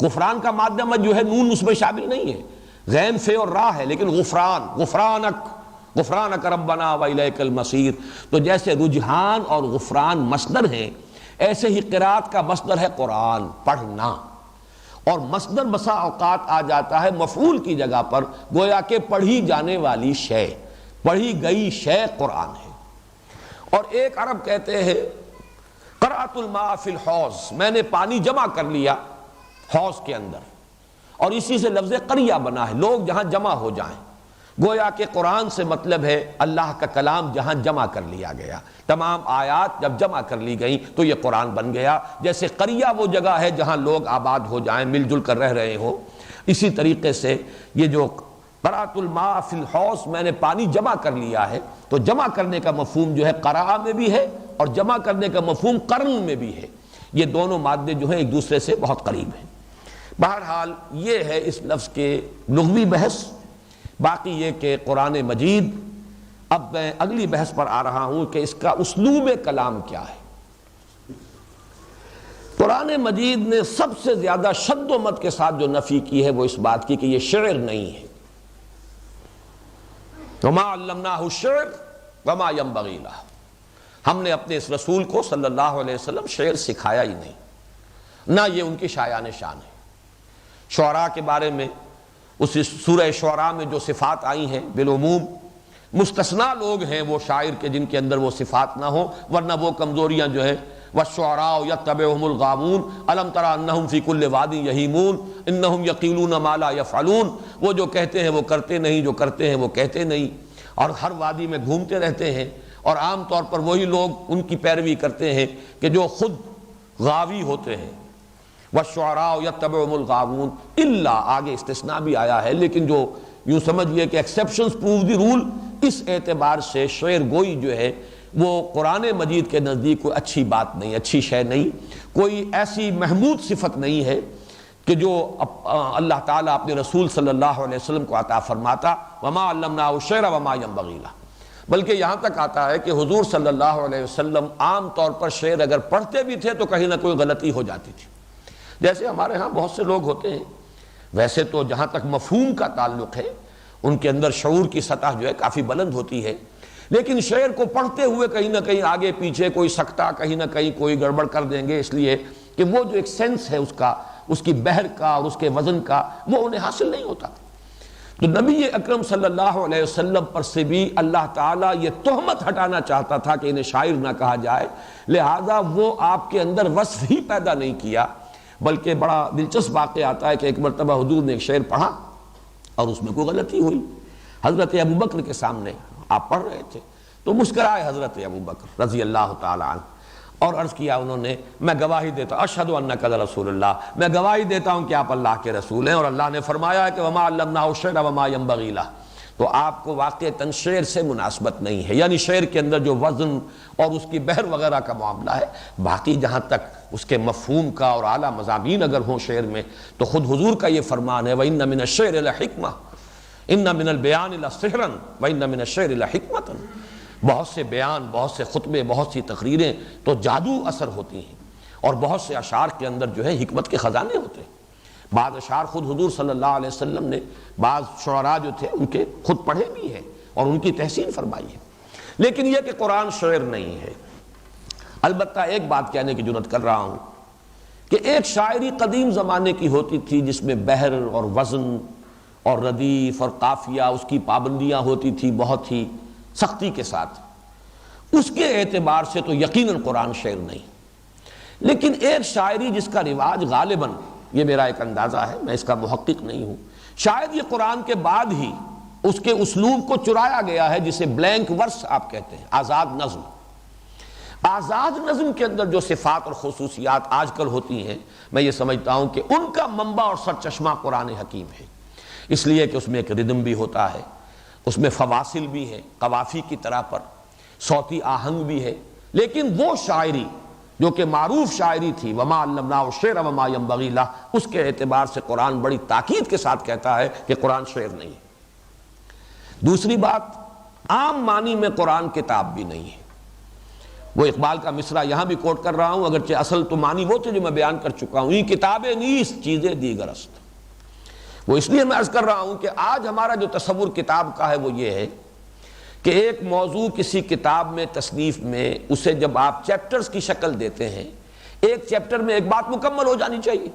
غفران کا مادہ مت جو ہے نون اس میں شامل نہیں ہے، غین فے اور را ہے، لیکن غفران، غفرانک، غفرانک ربنا والیک المصیر۔ تو جیسے رجحان اور غفران مصدر ہیں، ایسے ہی قرات کا مصدر ہے قرآن، پڑھنا۔ اور مصدر بسا اوقات آ جاتا ہے مفعول کی جگہ پر، گویا کہ پڑھی جانے والی شے، پڑھی گئی شے قرآن ہے۔ اور ایک عرب کہتے ہیں قرأت الماء فی الحوض، میں نے پانی جمع کر لیا حوض کے اندر، اور اسی سے لفظ قریہ بنا ہے، لوگ جہاں جمع ہو جائیں۔ گویا کہ قرآن سے مطلب ہے اللہ کا کلام جہاں جمع کر لیا گیا، تمام آیات جب جمع کر لی گئیں تو یہ قرآن بن گیا۔ جیسے قریہ وہ جگہ ہے جہاں لوگ آباد ہو جائیں، مل جل کر رہ رہے ہوں، اسی طریقے سے یہ جو قرأت الماء فی الحوض، میں نے پانی جمع کر لیا ہے، تو جمع کرنے کا مفہوم جو ہے قرأ میں بھی ہے اور جمع کرنے کا مفہوم قرن میں بھی ہے۔ یہ دونوں مادے جو ہیں ایک دوسرے سے بہت قریب ہیں۔ بہرحال یہ ہے اس لفظ کے لغوی بحث۔ باقی یہ کہ قرآن مجید، اب میں اگلی بحث پر آ رہا ہوں کہ اس کا اسلوب کلام کیا ہے۔ قرآن مجید نے سب سے زیادہ شد و مد کے ساتھ جو نفی کی ہے وہ اس بات کی کہ یہ شعر نہیں ہے۔ وَمَا عَلَّمْنَاهُ الشِّعْرَ وَمَا يَنبَغِي لَهُ، ہم نے اپنے اس رسول کو صلی اللہ علیہ وسلم شعر سکھایا ہی نہیں، نہ یہ ان کی شایان شان ہے۔ شعراء کے بارے میں اس سورہ شعراء میں جو صفات آئی ہیں بالعموم، مستثنیٰ لوگ ہیں وہ شاعر کے جن کے اندر وہ صفات نہ ہوں، ورنہ وہ کمزوریاں جو ہے وَالشُّعَرَاءُ يَتَّبِعُهُمُ الْغَاوُونَ أَلَمْ تَرَ أَنَّهُمْ فِي كُلِّ وَادٍ يَهِيمُونَ إِنَّهُمْ يَقِولُونَ مَا لَا يَفْعَلُونَ، وہ جو کہتے ہیں وہ کرتے نہیں، جو کرتے ہیں وہ کہتے نہیں، اور ہر وادی میں گھومتے رہتے ہیں، اور عام طور پر وہی لوگ ان کی پیروی کرتے ہیں کہ جو خود غاوی ہوتے ہیں۔ وَالشُّعَرَاءُ يَتَّبِعُهُمُ الْغَاوُونَ، الا آگے استثناء بھی آیا ہے، لیکن جو یوں سمجھئے کہ ایکسیپشنز پروو دی رول، اس اعتبار سے شعر گوئی جو ہے وہ قرآن مجید کے نزدیک کوئی اچھی بات نہیں، اچھی شے نہیں، کوئی ایسی محمود صفت نہیں ہے کہ جو اللہ تعالیٰ اپنے رسول صلی اللہ علیہ وسلم کو عطا فرماتا۔ وَمَا عَلَّمْنَاهُ الشِّعْرَ وَمَا يَنبَغِي لَهُ، بلکہ یہاں تک آتا ہے کہ حضور صلی اللہ علیہ وسلم عام طور پر شعر اگر پڑھتے بھی تھے تو کہیں نہ کوئی غلطی ہو جاتی تھی۔ جیسے ہمارے ہاں بہت سے لوگ ہوتے ہیں، ویسے تو جہاں تک مفہوم کا تعلق ہے ان کے اندر شعور کی سطح جو ہے کافی بلند ہوتی ہے، لیکن شعر کو پڑھتے ہوئے کہیں نہ کہیں آگے پیچھے کوئی سکتہ، کہیں نہ کہیں کوئی گڑبڑ کر دیں گے، اس لیے کہ وہ جو ایک سینس ہے اس کا، اس کی بحر کا اور اس کے وزن کا، وہ انہیں حاصل نہیں ہوتا۔ تو نبی اکرم صلی اللہ علیہ وسلم پر سے بھی اللہ تعالیٰ یہ تہمت ہٹانا چاہتا تھا کہ انہیں شاعر نہ کہا جائے، لہذا وہ آپ کے اندر وصف ہی پیدا نہیں کیا۔ بلکہ بڑا دلچسپ واقعہ آتا ہے کہ ایک مرتبہ حضور نے ایک شعر پڑھا اور اس میں کوئی غلطی ہوئی، حضرت ابوبکر کے سامنے آپ پڑھ رہے تھے تو مسکرائے حضرت ابوبکر رضی اللہ تعالی عنہ، اور عرض کیا انہوں نے میں گواہی دیتا ہوں اشہد انک رسول اللہ، میں گواہی دیتا ہوں کہ آپ اللہ کے رسول ہیں، اور اللہ نے فرمایا ہے کہ وما علمناہ الشعر وما ينبغی لہ، تو آپ کو واقعتاً شعر سے مناسبت نہیں ہے، یعنی شعر کے اندر جو وزن اور اس کی بحر وغیرہ کا معاملہ ہے، باقی جہاں تک اس کے مفہوم کا اور اعلیٰ مضامین اگر ہوں شعر میں تو خود حضور کا یہ فرمان ہے وَإِنَّ مِنَ الشِّعْرِ لَحِکْمَةً إِنَّ مِنَ الْبِيَانِ لَسِحْرًا وَإِنَّ مِنَ الشِّعْرِ لَحِکْمَةً، بہت سے بیان، بہت سے خطبے، بہت سی تقریریں تو جادو اثر ہوتی ہیں، اور بہت سے اشعار کے اندر جو ہے حکمت کے خزانے ہوتے ہیں۔ بعض اشعار خود حضور صلی اللہ علیہ وسلم نے بعض شعراء جو تھے ان کے خود پڑھے بھی ہیں اور ان کی تحسین فرمائی ہے، لیکن یہ کہ قرآن شعر نہیں ہے۔ البتہ ایک بات کہنے کی جرات کر رہا ہوں کہ ایک شاعری قدیم زمانے کی ہوتی تھی جس میں بحر اور وزن اور ردیف اور قافیہ اس کی پابندیاں ہوتی تھی بہت ہی سختی کے ساتھ، اس کے اعتبار سے تو یقیناً قرآن شعر نہیں، لیکن ایک شاعری جس کا رواج غالباً، یہ میرا ایک اندازہ ہے، میں اس کا محقق نہیں ہوں، شاید یہ قرآن کے بعد ہی اس کے اسلوب کو چرایا گیا ہے، جسے بلینک ورس آپ کہتے ہیں، آزاد نظم۔ آزاد نظم کے اندر جو صفات اور خصوصیات آج کل ہوتی ہیں، میں یہ سمجھتا ہوں کہ ان کا منبع اور سرچشمہ قرآن حکیم ہے، اس لیے کہ اس میں ایک ردم بھی ہوتا ہے، اس میں فواصل بھی ہیں قوافی کی طرح پر، صوتی آہنگ بھی ہے، لیکن وہ شاعری جو کہ معروف شاعری تھی وما علمناہ الشعر وما ينبغی لہ، اس کے اعتبار سے قرآن بڑی تاکید کے ساتھ کہتا ہے کہ قرآن شعر نہیں ہے۔ دوسری بات، عام معنی میں قرآن کتاب بھی نہیں ہے۔ وہ اقبال کا مصرع یہاں بھی کوٹ کر رہا ہوں، اگرچہ اصل تو معنی وہ تھے جو میں بیان کر چکا ہوں، یہ کتابیں نیست چیزیں دیگر است۔ وہ اس لیے میں عرض کر رہا ہوں کہ آج ہمارا جو تصور کتاب کا ہے وہ یہ ہے کہ ایک موضوع کسی کتاب میں، تصنیف میں، اسے جب آپ چیپٹرز کی شکل دیتے ہیں، ایک چیپٹر میں ایک بات مکمل ہو جانی چاہیے،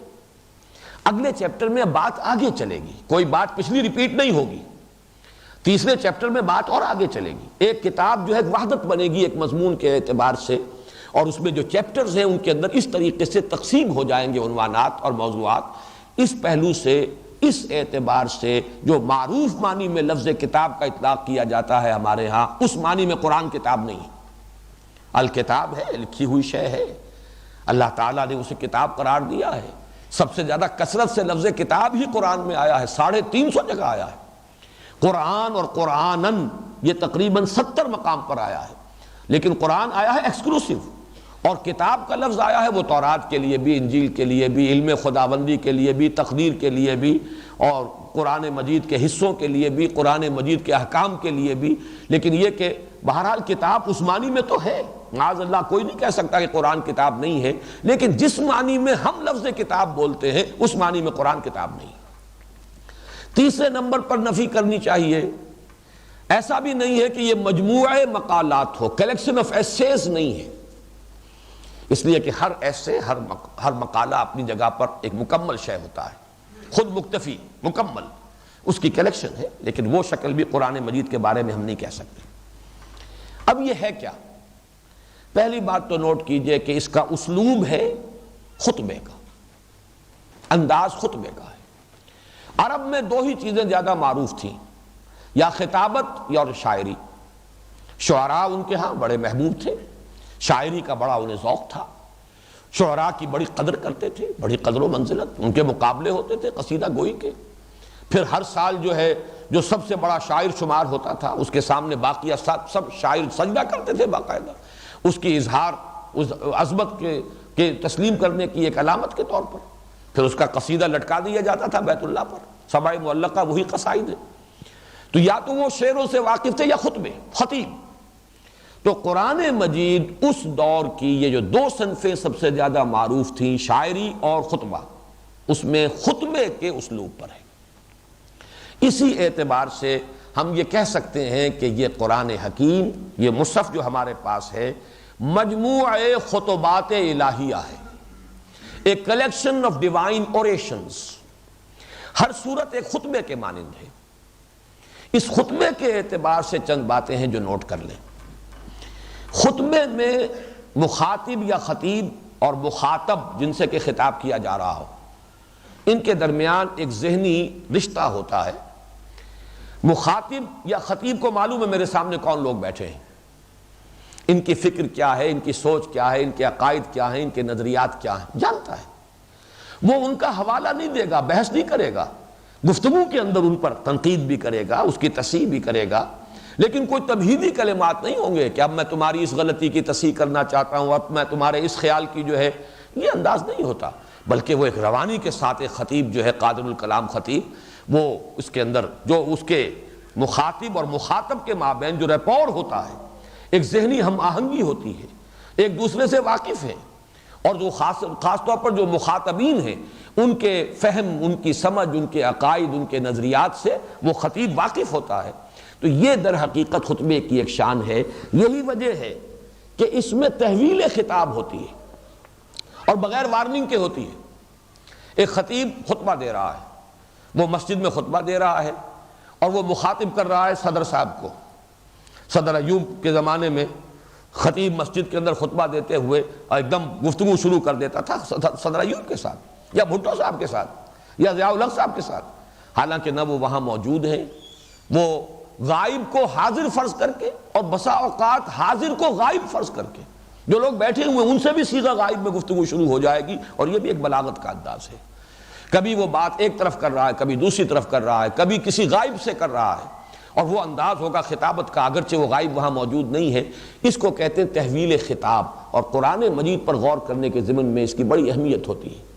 اگلے چیپٹر میں بات آگے چلے گی، کوئی بات پچھلی ریپیٹ نہیں ہوگی، تیسرے چیپٹر میں بات اور آگے چلے گی، ایک کتاب جو ہے وحدت بنے گی ایک مضمون کے اعتبار سے، اور اس میں جو چیپٹرز ہیں ان کے اندر اس طریقے سے تقسیم ہو جائیں گے عنوانات اور موضوعات۔ اس پہلو سے، اس اعتبار سے جو معروف معنی میں لفظ کتاب کا اطلاق کیا جاتا ہے ہمارے ہاں، اس معنی میں قرآن کتاب نہیں۔ الکتاب ہے، لکھی ہوئی شے ہے، اللہ تعالیٰ نے اسے کتاب قرار دیا ہے، سب سے زیادہ کثرت سے لفظ کتاب ہی قرآن میں آیا ہے، 350 جگہ آیا ہے۔ قرآن اور قرآنن یہ تقریباً 70 مقام پر آیا ہے، لیکن قرآن آیا ہے ایکسکلوسیو، اور کتاب کا لفظ آیا ہے وہ تورات کے لیے بھی، انجیل کے لیے بھی، علم خداوندی کے لیے بھی، تقدیر کے لیے بھی، اور قرآن مجید کے حصوں کے لیے بھی، قرآن مجید کے احکام کے لیے بھی، لیکن یہ کہ بہرحال کتاب اس معنی میں تو ہے، معاذ اللہ کوئی نہیں کہہ سکتا کہ قرآن کتاب نہیں ہے، لیکن جس معنی میں ہم لفظ کتاب بولتے ہیں اس معنی میں قرآن کتاب نہیں۔ تیسرے نمبر پر نفی کرنی چاہیے، ایسا بھی نہیں ہے کہ یہ مجموعہ مقالات ہو، کلیکشن آف ایسیز نہیں ہے، اس لیے کہ ہر ایسے، ہر مقالہ اپنی جگہ پر ایک مکمل شے ہوتا ہے، خود مکتفی، مکمل، اس کی کلیکشن ہے، لیکن وہ شکل بھی قرآن مجید کے بارے میں ہم نہیں کہہ سکتے۔ اب یہ ہے کیا؟ پہلی بات تو نوٹ کیجئے کہ اس کا اسلوب ہے خطبے کا، انداز خطبے کا ہے۔ عرب میں دو ہی چیزیں زیادہ معروف تھیں، یا خطابت یا شاعری۔ شعراء ان کے ہاں بڑے محبوب تھے، شاعری کا بڑا انہیں ذوق تھا، شعراء کی بڑی قدر کرتے تھے، بڑی قدر و منزلت، ان کے مقابلے ہوتے تھے قصیدہ گوئی کے، پھر ہر سال جو ہے جو سب سے بڑا شاعر شمار ہوتا تھا اس کے سامنے باقی سب شاعر سجدہ کرتے تھے باقاعدہ، اس کی اظہار، اس عظمت کے تسلیم کرنے کی ایک علامت کے طور پر، پھر اس کا قصیدہ لٹکا دیا جاتا تھا بیت اللہ پر، سبع معلقہ وہی قصائد ہے۔ تو یا تو وہ شعروں سے واقف تھے یا خطبے، خطیب۔ تو قرآن مجید اس دور کی یہ جو دو صنفیں سب سے زیادہ معروف تھیں، شاعری اور خطبہ، اس میں خطبے کے اسلوب پر ہے۔ اسی اعتبار سے ہم یہ کہہ سکتے ہیں کہ یہ قرآن حکیم، یہ مصحف جو ہمارے پاس ہے، مجموعہ خطبات الہیہ ہے، ایک کلیکشن آف ڈیوائن اوریشنز۔ ہر صورت ایک خطبے کے مانند ہے۔ اس خطبے کے اعتبار سے چند باتیں ہیں جو نوٹ کر لیں۔ خطبے میں مخاطب یا خطیب اور مخاطب جن سے کہ خطاب کیا جا رہا ہو، ان کے درمیان ایک ذہنی رشتہ ہوتا ہے۔ مخاطب یا خطیب کو معلوم ہے میرے سامنے کون لوگ بیٹھے ہیں، ان کی فکر کیا ہے، ان کی سوچ کیا ہے، ان کے عقائد کیا ہیں، ان کے نظریات کیا ہیں، جانتا ہے۔ وہ ان کا حوالہ نہیں دے گا، بحث نہیں کرے گا، گفتگو کے اندر ان پر تنقید بھی کرے گا، اس کی تصحیح بھی کرے گا، لیکن کوئی تمہیدی کلمات نہیں ہوں گے کہ اب میں تمہاری اس غلطی کی تصحیح کرنا چاہتا ہوں، اب میں تمہارے اس خیال کی جو ہے، یہ انداز نہیں ہوتا، بلکہ وہ ایک روانی کے ساتھ ایک خطیب جو ہے قادر الکلام خطیب، وہ اس کے اندر جو اس کے مخاطب اور مخاطب کے مابین جو ریپور ہوتا ہے، ایک ذہنی ہم آہنگی ہوتی ہے، ایک دوسرے سے واقف ہیں، اور جو خاص طور پر جو مخاطبین ہیں ان کے فہم، ان کی سمجھ، ان کے عقائد، ان کے نظریات سے وہ خطیب واقف ہوتا ہے۔ تو یہ در حقیقت خطبے کی ایک شان ہے، یہی وجہ ہے کہ اس میں تحویل خطاب ہوتی ہے اور بغیر وارننگ کے ہوتی ہے۔ ایک خطیب خطبہ دے رہا ہے، وہ مسجد میں خطبہ دے رہا ہے اور وہ مخاطب کر رہا ہے صدر صاحب کو۔ صدر ایوب کے زمانے میں خطیب مسجد کے اندر خطبہ دیتے ہوئے ایک دم گفتگو شروع کر دیتا تھا صدر ایوب کے ساتھ، یا بھٹو صاحب کے ساتھ، یا ضیاء الحق صاحب کے ساتھ، حالانکہ نہ وہ وہاں موجود ہیں، وہ غائب کو حاضر فرض کر کے، اور بسا اوقات حاضر کو غائب فرض کر کے، جو لوگ بیٹھے ہوئے ان سے بھی صیغہ غائب میں گفتگو شروع ہو جائے گی، اور یہ بھی ایک بلاغت کا انداز ہے۔ کبھی وہ بات ایک طرف کر رہا ہے، کبھی دوسری طرف کر رہا ہے، کبھی کسی غائب سے کر رہا ہے، اور وہ انداز ہوگا خطابت کا، اگرچہ وہ غائب وہاں موجود نہیں ہے۔ اس کو کہتے ہیں تحویل خطاب، اور قرآن مجید پر غور کرنے کے ضمن میں اس کی بڑی اہمیت ہوتی ہے۔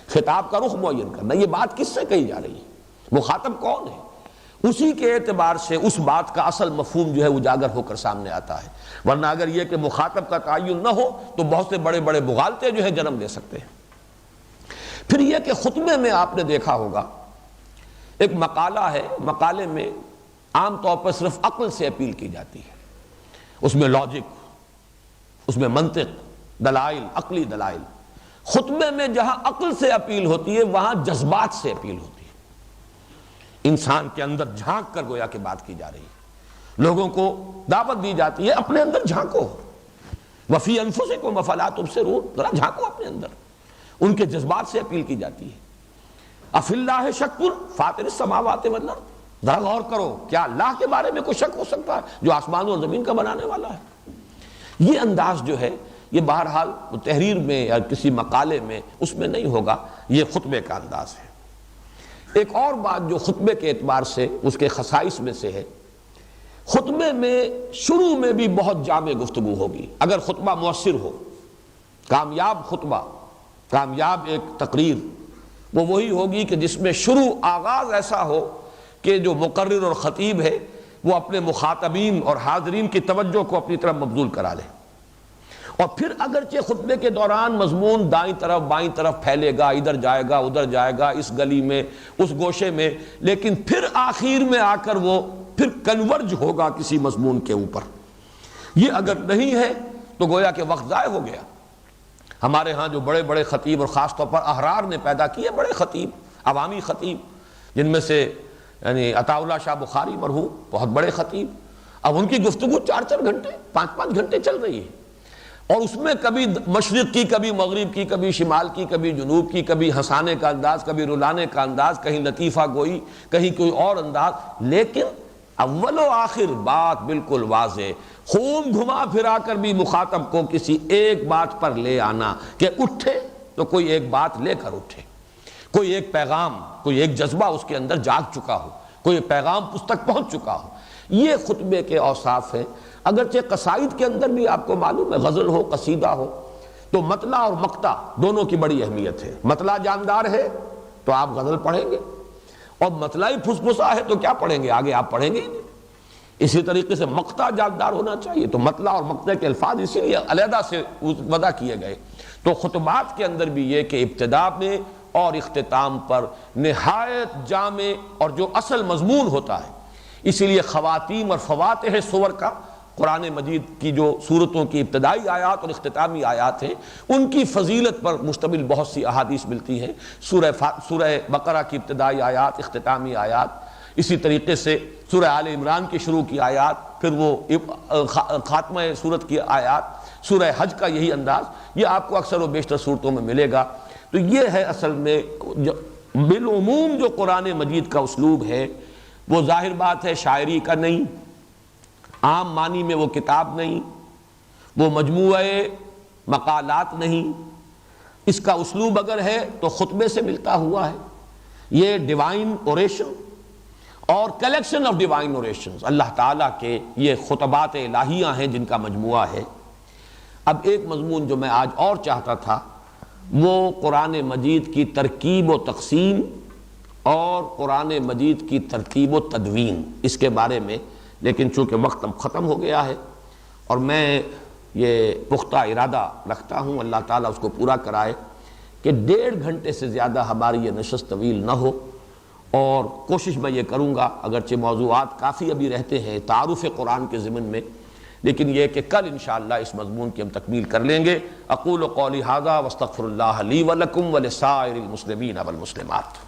خطاب کا رخ معین کرنا، یہ بات کس سے کہی جا رہی ہے، مخاطب کون ہے، اسی کے اعتبار سے اس بات کا اصل مفہوم جو ہے اجاگر ہو کر سامنے آتا ہے، ورنہ اگر یہ کہ مخاطب کا تعین نہ ہو تو بہت سے بڑے بڑے مغالطے جو ہے جنم لے سکتے ہیں۔ پھر یہ کہ خطبے میں آپ نے دیکھا ہوگا ایک مقالہ ہے، مقالے میں عام طور پر صرف عقل سے اپیل کی جاتی ہے، اس میں لاجک، اس میں منطق، دلائل، عقلی دلائل۔ خطبے میں جہاں عقل سے اپیل ہوتی ہے وہاں جذبات سے اپیل ہوتی ہے، انسان کے اندر جھانک کر گویا کہ بات کی جا رہی ہے، لوگوں کو دعوت دی جاتی ہے اپنے اندر جھانکو، وفی انفسکم افلا تبصرون، ذرا جھانکو اپنے اندر، ان کے جذبات سے اپیل کی جاتی ہے۔ اف اللہ شک فاطر السماوات والارض، ذرا غور کرو، کیا اللہ کے بارے میں کوئی شک ہو سکتا ہے جو آسمان اور زمین کا بنانے والا ہے؟ یہ انداز جو ہے یہ بہرحال تحریر میں یا کسی مقالے میں اس میں نہیں ہوگا، یہ خطبے کا انداز ہے۔ ایک اور بات جو خطبے کے اعتبار سے اس کے خصائص میں سے ہے، خطبے میں شروع میں بھی بہت جامع گفتگو ہوگی، اگر خطبہ مؤثر ہو، کامیاب خطبہ، کامیاب ایک تقریر وہ وہی ہوگی کہ جس میں شروع آغاز ایسا ہو کہ جو مقرر اور خطیب ہے وہ اپنے مخاطبین اور حاضرین کی توجہ کو اپنی طرف مبذول کرا لے، اور پھر اگرچہ خطبے کے دوران مضمون دائیں طرف بائیں طرف پھیلے گا، ادھر جائے گا ادھر جائے گا، اس گلی میں اس گوشے میں، لیکن پھر آخر میں آ کر وہ پھر کنورج ہوگا کسی مضمون کے اوپر۔ یہ اگر نہیں ہے تو گویا کہ وقت ضائع ہو گیا۔ ہمارے ہاں جو بڑے بڑے خطیب، اور خاص طور پر احرار نے پیدا کیے بڑے خطیب، عوامی خطیب، جن میں سے یعنی عطا اللہ شاہ بخاری مرحوم بہت بڑے خطیب، اب ان کی گفتگو 4 گھنٹے 5 گھنٹے چل رہی ہے، اور اس میں کبھی مشرق کی، کبھی مغرب کی، کبھی شمال کی، کبھی جنوب کی، کبھی ہنسانے کا انداز، کبھی رلانے کا انداز، کہیں لطیفہ گوئی، کہیں کوئی اور انداز، لیکن اول و آخر بات بالکل واضح، خوب گھما پھرا کر بھی مخاطب کو کسی ایک بات پر لے آنا کہ اٹھے تو کوئی ایک بات لے کر اٹھے، کوئی ایک پیغام، کوئی ایک جذبہ اس کے اندر جاگ چکا ہو، کوئی پیغام اس تک پہنچ چکا ہو۔ یہ خطبے کے اوصاف ہیں۔ اگرچہ قصائد کے اندر بھی آپ کو معلوم ہے، غزل ہو قصیدہ ہو تو مطلع اور مقطع دونوں کی بڑی اہمیت ہے۔ مطلع جاندار ہے تو آپ غزل پڑھیں گے، اور مطلع ہی پھسپھسا ہے تو کیا پڑھیں گے، آگے آپ پڑھیں گے ہی نہیں۔ اسی طریقے سے مقطع جاندار ہونا چاہیے، تو مطلع اور مقطع کے الفاظ اسی لیے علیحدہ سے وضع کیے گئے۔ تو خطبات کے اندر بھی یہ کہ ابتدا میں اور اختتام پر نہایت جامع اور جو اصل مضمون ہوتا ہے، اسی لیے خواتیم اور فواتح سور کا قرآن مجید کی جو سورتوں کی ابتدائی آیات اور اختتامی آیات ہیں ان کی فضیلت پر مشتمل بہت سی احادیث ملتی ہیں۔ سورہ بقرہ کی ابتدائی آیات، اختتامی آیات، اسی طریقے سے سورہ آل عمران کی شروع کی آیات، پھر وہ خاتمہ سورت کی آیات، سورہ حج کا یہی انداز، یہ آپ کو اکثر و بیشتر صورتوں میں ملے گا۔ تو یہ ہے اصل میں بالعموم جو قرآن مجید کا اسلوب ہے، وہ ظاہر بات ہے شاعری کا نہیں، عام معنی میں وہ کتاب نہیں، وہ مجموعہ مقالات نہیں، اس کا اسلوب اگر ہے تو خطبے سے ملتا ہوا ہے۔ یہ ڈیوائن اوریشن اور کلیکشن آف ڈیوائن اوریشنز، اللہ تعالیٰ کے یہ خطبات الہیہ ہیں جن کا مجموعہ ہے۔ اب ایک مضمون جو میں آج اور چاہتا تھا وہ قرآن مجید کی ترکیب و تقسیم اور قرآن مجید کی ترتیب و تدوین، اس کے بارے میں، لیکن چونکہ وقت اب ختم ہو گیا ہے اور میں یہ پختہ ارادہ رکھتا ہوں، اللہ تعالیٰ اس کو پورا کرائے، کہ 1.5 گھنٹے سے زیادہ ہماری یہ نشست طویل نہ ہو، اور کوشش میں یہ کروں گا، اگرچہ موضوعات کافی ابھی رہتے ہیں تعارف قرآن کے ضمن میں، لیکن یہ کہ کل انشاءاللہ اس مضمون کی ہم تکمیل کر لیں گے۔ اقول قولی ھذا واستغفر اللہ لی ولکم ولسائر المسلمین والمسلمات۔